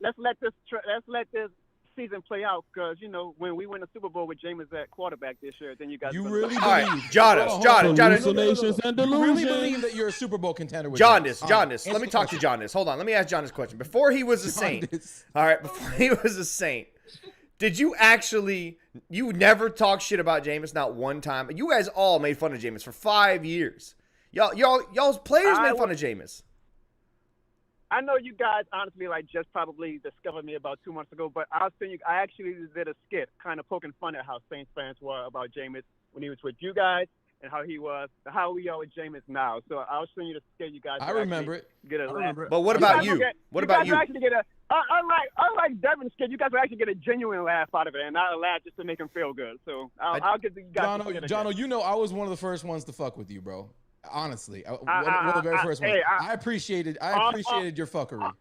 Speaker 20: Let's let this season play out, because you know when we win the Super Bowl with Jameis at quarterback this year, then you guys.
Speaker 2: You really believe?
Speaker 3: All right, Jaundice.
Speaker 2: You really believe that you're a Super Bowl contender with
Speaker 3: Jaundice? Let me talk to Jaundice. Hold on, let me ask Jaundice a question. Before he was a Saint, all right, before he was a Saint, did you actually? You never talk shit about Jameis, not one time. You guys all made fun of Jameis for 5 years. Y'all's players made fun of Jameis.
Speaker 20: I know you guys honestly just probably discovered me about 2 months ago, but I actually did a skit kind of poking fun at how Saints fans were about Jameis when he was with you guys and how we are with Jameis now. So I was showing you the skit. You guys.
Speaker 2: I remember it.
Speaker 3: But what about you? What about you?
Speaker 20: Actually get unlike Devin's skit, you guys will actually get a genuine laugh out of it, and not a laugh just to make him feel good. So I'll get the guys.
Speaker 2: Jono, you know I was one of the first ones to fuck with you, bro. Honestly, one of the very first ones. I appreciated your fuckery.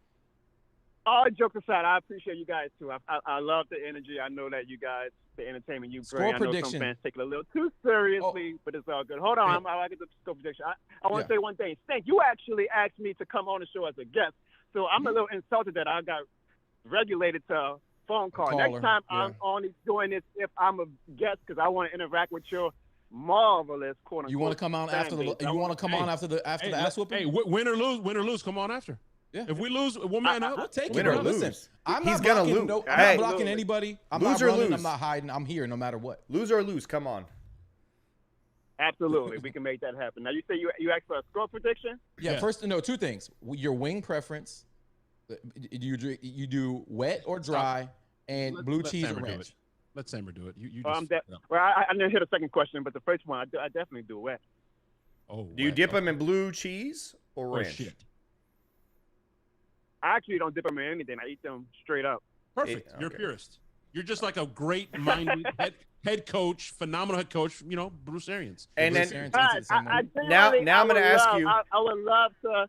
Speaker 20: All jokes aside, I appreciate you guys too. I love the energy. I know that you guys, the entertainment you bring. I know some fans take it a little too seriously, but it's all good. Hold on, I get the score prediction. I want to say one thing. Stank, you actually asked me to come on the show as a guest, so I'm a little insulted that I got regulated to a phone call. Next time, I'm only doing this if I'm a guest, because I want to interact with your marvelous quote.
Speaker 2: You want to come on after the? You want to come on after the ass whooping?
Speaker 1: Hey, win or lose, come on after. Yeah. If we lose, we'll man up.
Speaker 2: I'll take
Speaker 3: win
Speaker 2: it.
Speaker 3: Or
Speaker 2: listen,
Speaker 3: lose.
Speaker 2: I'm
Speaker 3: He's
Speaker 2: not
Speaker 3: gonna
Speaker 2: blocking,
Speaker 3: lose.
Speaker 2: I'm not blocking anybody. I'm
Speaker 3: lose
Speaker 2: not
Speaker 3: or
Speaker 2: running.
Speaker 3: lose.
Speaker 2: I'm not hiding. I'm here no matter what.
Speaker 3: Lose or lose. Come on.
Speaker 20: Absolutely, we can make that happen. Now you say you asked for a score prediction.
Speaker 2: Yeah. First, two things. Your wing preference. You do wet or dry, and blue cheese or ranch.
Speaker 1: Let Sammer do it.
Speaker 20: I didn't hear the second question, but the first one, I definitely do wet.
Speaker 3: Oh. Do you dip them in blue cheese or ranch?
Speaker 1: Shit.
Speaker 20: I actually don't dip them in anything. I eat them straight up.
Speaker 1: Perfect. You're a purist. You're just like a great-minded head coach, phenomenal head coach. You know, Bruce Arians.
Speaker 3: And then
Speaker 20: now
Speaker 3: I'm going to ask you.
Speaker 20: I would love to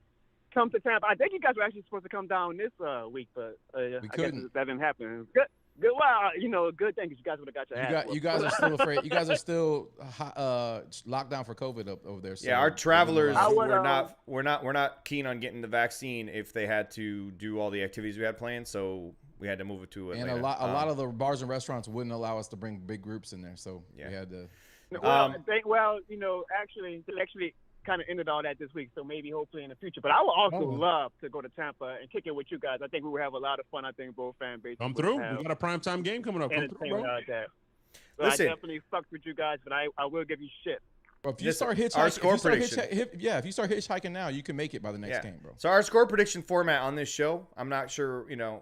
Speaker 20: come to Tampa. I think you guys were actually supposed to come down this week, but I guess that didn't happen. Good. Well, good thing because you guys would have got your ass.
Speaker 2: You guys are still afraid. You guys are still locked down for COVID over there. So
Speaker 3: yeah, our travelers we're not keen on getting the vaccine if they had to do all the activities we had planned. So we had to move it to Atlanta.
Speaker 2: And a lot of the bars and restaurants wouldn't allow us to bring big groups in there. So we had to.
Speaker 20: Actually kind of ended all that this week, so maybe hopefully in the future. But I would also love to go to Tampa and kick it with you guys. I think we would have a lot of fun. I think both fan bases.
Speaker 1: Come through. We got a primetime game coming up. Come through, bro.
Speaker 20: Listen, I definitely fucked with you guys, but I will give you shit.
Speaker 2: If you start hitchhiking, if you start hitchhiking now, you can make it by the next game, bro.
Speaker 3: So our score prediction format on this show, I'm not sure, the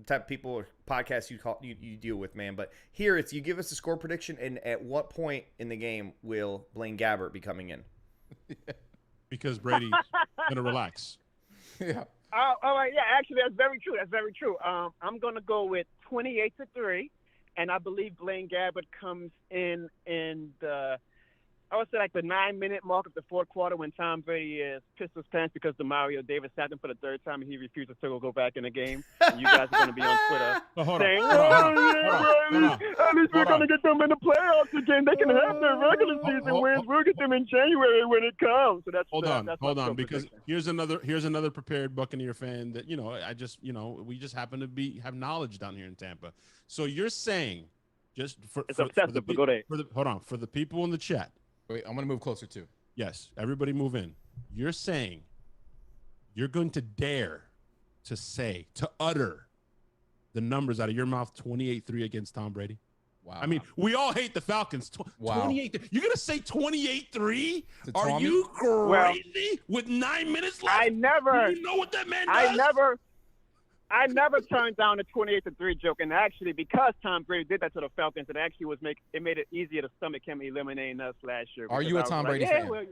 Speaker 3: type of people or podcasts you deal with, man. But here it's you give us a score prediction, and at what point in the game will Blaine Gabbert be coming in?
Speaker 1: Because Brady's gonna relax.
Speaker 2: Yeah.
Speaker 20: All right. Yeah. Actually, that's very true. I'm gonna go with 28-3, and I believe Blaine Gabbert comes in the. I would say like the 9-minute mark of the fourth quarter when Tom Brady is pissed his pants because Demario Davis sat him for the third time and he refuses to go back in the game. And you guys are going to be on Twitter saying, at least we're going to get them in the playoffs again. They can have their regular season wins. We'll get them in January when it comes. So that's
Speaker 1: hold on, because here's another prepared Buccaneer fan that we just happen to have knowledge down here in Tampa. So you're saying for the people in the chat.
Speaker 2: Wait, I'm going to move closer too.
Speaker 1: Yes, everybody move in. You're saying you're going to dare to utter the numbers out of your mouth 28-3 against Tom Brady?
Speaker 2: Wow.
Speaker 1: I mean, we all hate the Falcons.
Speaker 2: Wow.
Speaker 1: 28. You're gonna say 28-3?
Speaker 2: To
Speaker 1: Are
Speaker 2: Tommy?
Speaker 1: you crazy? With 9 minutes left?
Speaker 20: I never.
Speaker 1: Do you know what that man does?
Speaker 20: I never turned down the 28-3 joke, and actually, because Tom Brady did that to the Falcons, it actually made it easier to stomach him eliminating us last year.
Speaker 2: Are you a Tom Brady fan?
Speaker 20: Well,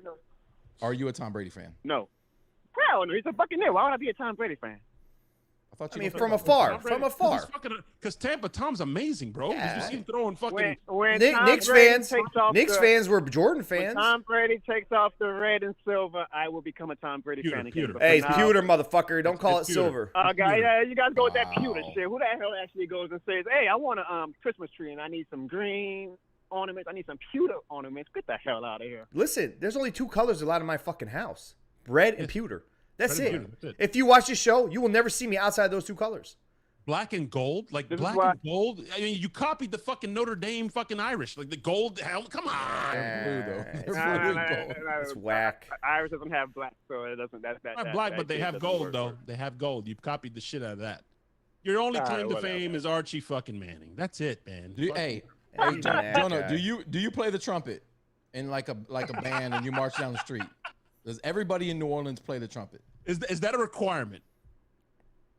Speaker 2: Are you a Tom Brady fan?
Speaker 20: No. Hell no, he's a Buccaneer. Why would I be a Tom Brady fan?
Speaker 2: I
Speaker 3: mean, from afar.
Speaker 1: Because Tampa Tom's amazing, bro. Yeah. You see him throwing fucking.
Speaker 20: When
Speaker 3: Knicks fans were Jordan fans.
Speaker 20: When Tom Brady takes off the red and silver, I will become a Tom Brady fan again.
Speaker 3: Hey, it's pewter, motherfucker. Don't call it silver.
Speaker 20: Yeah, you guys go with that pewter shit. Who the hell actually goes and says, "Hey, I want a Christmas tree and I need some green ornaments. I need some pewter ornaments." Get the hell out of here.
Speaker 3: Listen, there's only 2 colors allowed in my fucking house: red and pewter. That's it. If you watch this show, you will never see me outside those 2 colors.
Speaker 1: Black and gold, like
Speaker 20: This is
Speaker 1: black
Speaker 20: why-
Speaker 1: and gold. I mean, you copied the fucking Notre Dame fucking Irish, like the gold. Hell, come on.
Speaker 2: They're blue though. They're
Speaker 20: Nah,
Speaker 2: blue and gold.
Speaker 3: It's whack.
Speaker 20: Irish doesn't have black, so it doesn't. That
Speaker 1: Not black, but they have gold though. They have gold. You copied the shit out of that. Your only claim to fame is Archie fucking Manning. That's it, man.
Speaker 2: Hey, Jonah, do you play the trumpet in like a band and you march down the street? Does everybody in New Orleans play the trumpet?
Speaker 1: Is that a requirement?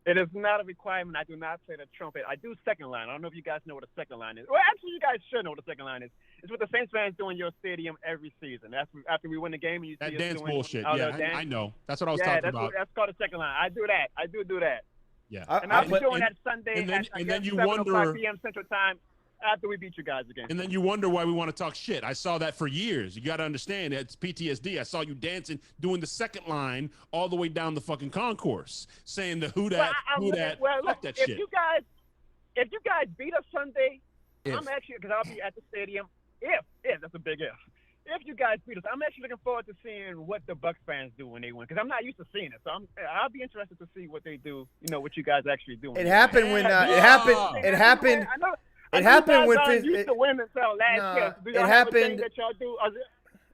Speaker 20: It is not a requirement. I do not play the trumpet. I do second line. I don't know if you guys know what a second line is. Well, actually, you guys should know what a second line is. It's what the Saints fans do in your stadium every season. After we win the game, and you see
Speaker 1: That
Speaker 20: us
Speaker 1: dance
Speaker 20: doing
Speaker 1: bullshit.
Speaker 20: all
Speaker 1: Yeah,
Speaker 20: that dance.
Speaker 1: I know. That's what I was talking about.
Speaker 20: That's called a second line. I do that. I do that.
Speaker 1: Yeah.
Speaker 20: And I'll be doing that Sunday
Speaker 1: and then
Speaker 20: at
Speaker 1: you
Speaker 20: 7:05 p.m. Central Time after we beat you guys again.
Speaker 1: And then you wonder why we want to talk shit. I saw that for years. You got to understand, it's PTSD. I saw you dancing, doing the second line all the way down the fucking concourse, saying the who that, fuck that shit.
Speaker 20: If you guys beat us Sunday, I'm actually, because I'll be at the stadium. If that's a big if. If you guys beat us, I'm actually looking forward to seeing what the Bucs fans do when they win, because I'm not used to seeing it. So I'll be interested to see what they do. You know what you guys actually do.
Speaker 3: It happened when it happened. It happened when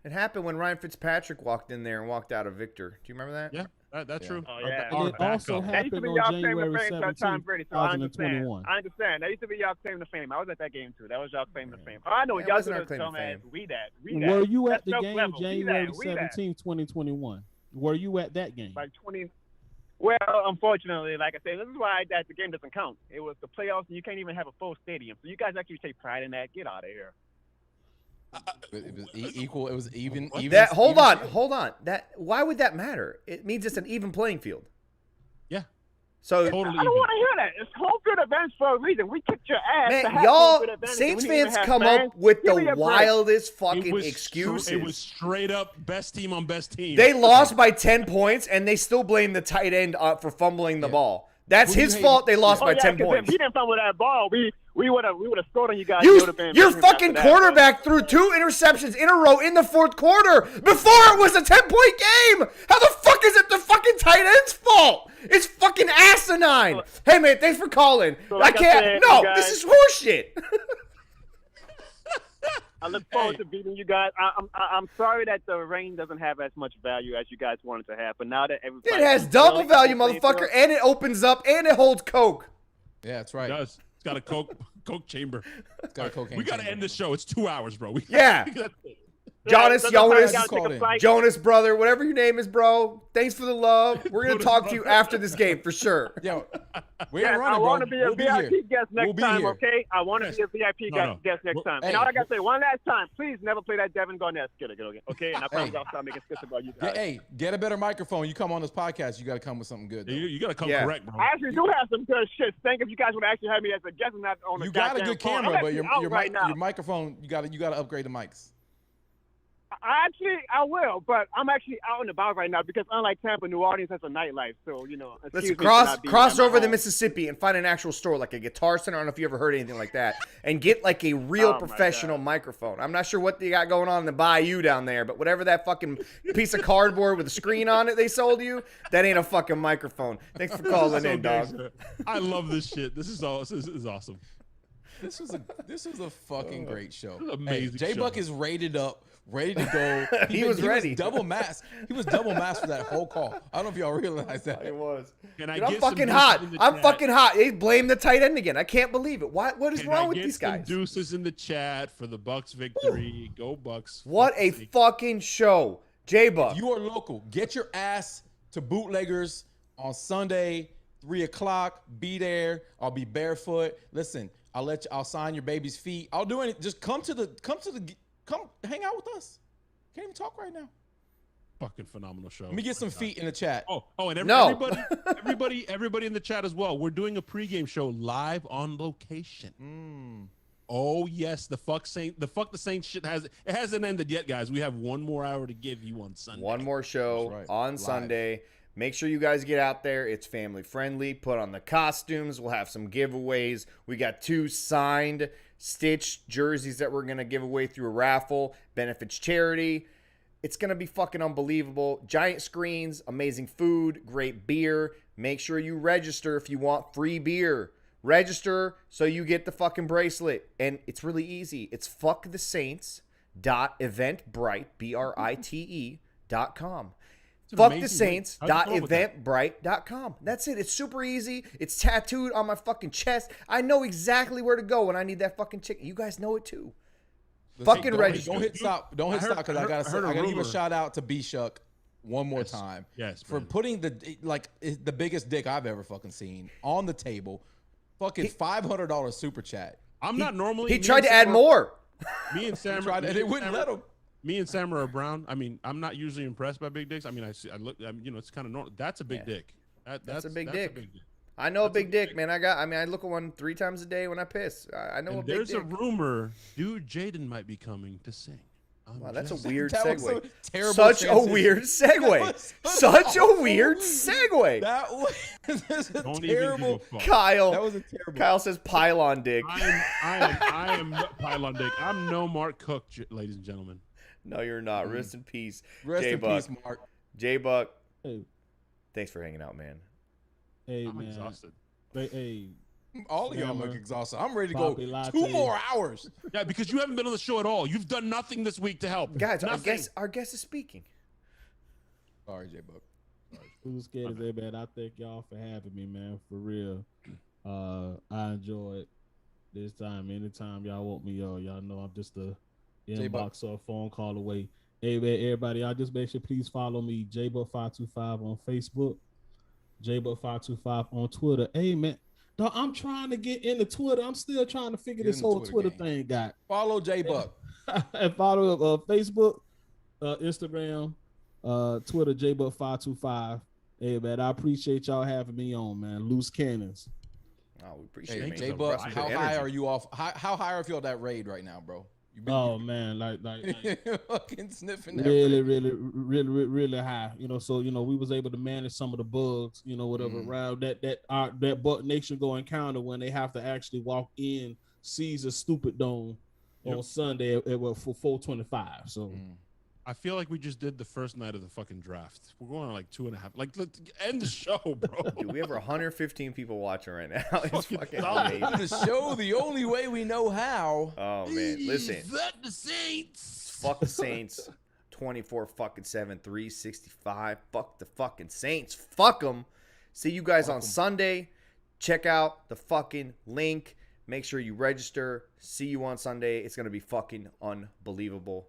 Speaker 3: It happened when Ryan Fitzpatrick walked in there and walked out a victor. Do you remember that?
Speaker 1: Yeah, that's true.
Speaker 20: Oh, yeah.
Speaker 10: And it also happened on January 17th, 2021.
Speaker 20: I understand. That used to be y'all claim to fame. I was at that game too. That was y'all claim to fame. Oh, I know y'all was dumbass. We that.
Speaker 10: Were you at the game January 17th, 2021? Were you at that game?
Speaker 20: Like 20. Well, unfortunately, like I said, this is why the game doesn't count. It was the playoffs, and you can't even have a full stadium. So you guys actually take pride in that. Get out of here.
Speaker 2: It was equal. It was even.
Speaker 3: Hold on. Why would that matter? It means it's an even playing field.
Speaker 1: Yeah.
Speaker 3: So
Speaker 20: I don't want to hear that. It's home field advantage for a reason. We kicked your ass.
Speaker 3: Man, y'all Saints fans come up with the wildest fucking excuses.
Speaker 1: It was straight up best team on best team.
Speaker 3: They lost by 10 points, and they still blame the tight end for fumbling the ball. That's his fault. They lost by 10 points.
Speaker 20: If he didn't fumble that ball, we would have scored on you guys.
Speaker 3: Your fucking quarterback threw 2 interceptions in a row in the 4th quarter before it was a 10-point game. How the fuck is it the fucking tight end's fault? It's fucking asinine. Hey man, thanks for calling.
Speaker 20: So like
Speaker 3: this is horseshit.
Speaker 20: I look forward to beating you guys. I'm sorry that the rain doesn't have as much value as you guys wanted to have, but now that everybody
Speaker 3: it has double value, motherfucker, and it opens up and it holds Coke.
Speaker 2: Yeah, that's right.
Speaker 1: It does. It's got a Coke chamber.
Speaker 2: It's got a cocaine.
Speaker 1: We got to end the show. It's 2 hours, bro.
Speaker 3: Jonas, Jonas, brother, whatever your name is, bro. Thanks for the love. We're gonna talk to you after this game for sure.
Speaker 2: Yo,
Speaker 20: I want to be a VIP guest next time, okay? I want to be a VIP guest next time. And all I gotta say, one last time, please never play that Devin Garnett skit again, okay? And I promise I'll stop making skits about you guys.
Speaker 2: Hey, get a better microphone. You come on this podcast, you got to come with something good.
Speaker 1: You got to come correct, bro.
Speaker 20: I actually do have some good shit. Think if you guys would actually have me as a guest and not on the
Speaker 2: goddamn phone. You got a good camera, but your microphone, you got to upgrade the mics.
Speaker 20: I will, but I'm actually out and about right now because unlike Tampa, New Orleans has a nightlife. So,
Speaker 3: let's cross over the Mississippi and find an actual store like a Guitar Center. I don't know if you ever heard anything like that. And get like a real professional microphone. I'm not sure what they got going on in the bayou down there, but whatever that fucking piece of cardboard with a screen on it they sold you, that ain't a fucking microphone. Thanks for calling in, dog.
Speaker 1: I love this shit. This is awesome.
Speaker 2: This was a fucking great show.
Speaker 1: Amazing.
Speaker 2: JayBuc is rated up, ready to go.
Speaker 3: He was ready.
Speaker 2: Was double masked. He was double masked for that whole call. I don't know if y'all realize that.
Speaker 3: It was.
Speaker 1: Dude,
Speaker 3: I'm fucking hot. I'm fucking hot. They blame the tight end again. I can't believe it. What is wrong with these guys?
Speaker 1: Deuces in the chat for the Bucs victory. Go Bucs.
Speaker 3: What a fucking show. JayBuc.
Speaker 2: If you are local, get your ass to Bootleggers on Sunday, 3 o'clock. Be there. I'll be barefoot. Listen, I'll sign your baby's feet. I'll do anything. Just come hang out with us. Can't even talk right now.
Speaker 1: Fucking phenomenal show.
Speaker 2: Let me get some feet in the chat.
Speaker 1: And everybody in the chat as well. We're doing a pregame show live on location. Oh yes, the fuck the Saints shit hasn't ended yet, guys. We have one more hour to give you on Sunday.
Speaker 3: One more show on Sunday. Make sure you guys get out there. It's family friendly. Put on the costumes. We'll have some giveaways. We got 2 signed Stitch jerseys that we're going to give away through a raffle. Benefits charity. It's going to be fucking unbelievable. Giant screens, amazing food, great beer. Make sure you register if you want free beer. Register so you get the fucking bracelet. And it's really easy. It's fuckthesaints.eventbrite, BRITE.com. Fuckthesaints.eventbrite.com. That's it. It's super easy. It's tattooed on my fucking chest. I know exactly where to go when I need that fucking chicken. You guys know it too. Fucking register.
Speaker 2: Don't hit stop. Don't hit stop because I gotta give a shout out to B-Shuck one more time.
Speaker 1: Yes.
Speaker 2: For putting the biggest dick I've ever fucking seen on the table. Fucking $500 super chat.
Speaker 1: I'm not normally.
Speaker 3: He tried to add more.
Speaker 1: Me and Sam
Speaker 2: they wouldn't let him.
Speaker 1: Me and Sam are brown. I mean, I'm not usually impressed by big dicks. I mean, I look, it's kind of normal. That's a big dick.
Speaker 3: That's a big dick. I know a big dick, man. I look at one 3 times a day when I piss. I know a big dick.
Speaker 1: There's a rumor, dude, Jaden might be coming to sing.
Speaker 3: Wow, that's a weird segue.
Speaker 2: Such
Speaker 3: a weird segue. Such a weird segue.
Speaker 2: That was a terrible.
Speaker 3: Kyle.
Speaker 2: That was a terrible.
Speaker 3: Kyle says pylon dick.
Speaker 1: I am pylon dick. I'm no Mark Cook, ladies and gentlemen.
Speaker 3: No, you're not. Rest in peace.
Speaker 2: Rest in peace, Mark.
Speaker 3: JayBuc.
Speaker 10: Hey.
Speaker 3: Thanks for hanging out, man.
Speaker 10: Hey,
Speaker 1: I'm
Speaker 10: man.
Speaker 1: exhausted.
Speaker 10: Hey.
Speaker 2: All of y'all look exhausted. I'm ready to go 2 more hours.
Speaker 1: Yeah, because you haven't been on the show at all. You've done nothing this week to help.
Speaker 3: Guys, our guest is speaking.
Speaker 2: Sorry, JayBuc.
Speaker 10: Who's scared of that, man? I thank y'all for having me, man. For real. I enjoyed this time. Anytime y'all want me, y'all know I'm just a inbox or a phone call away. Hey, man, everybody, y'all just make sure please follow me, JayBuc525 on Facebook, JayBuc525 on Twitter. Hey, man, dog, I'm trying to get into Twitter. I'm still trying to figure this whole Twitter thing out.
Speaker 2: Follow JayBuc.
Speaker 10: And follow Facebook, Instagram, Twitter, JayBuc525. Hey, man, I appreciate y'all having me on, man. Loose cannons.
Speaker 3: Oh, we appreciate it.
Speaker 2: JayBuc, how high are you off? How high are you on that raid right now, bro?
Speaker 10: Man, like
Speaker 2: fucking sniffing
Speaker 10: really high. So we was able to manage some of the bugs, whatever around that Buck Nation go encounter when they have to actually walk in Caesar Stupid Dome on Sunday at 425. So
Speaker 1: I feel like we just did the first night of the fucking draft. We're going on like 2.5. Like, let's end the show, bro.
Speaker 3: Dude, we have 115 people watching right now. It's fucking
Speaker 2: amazing. The show the only way we know how.
Speaker 3: Oh man, listen.
Speaker 1: Fuck the Saints.
Speaker 3: Fuck the Saints. 24-7, 365. Fuck the fucking Saints. Fuck them. See you guys on Sunday. Check out the fucking link. Make sure you register. See you on Sunday. It's gonna be fucking unbelievable.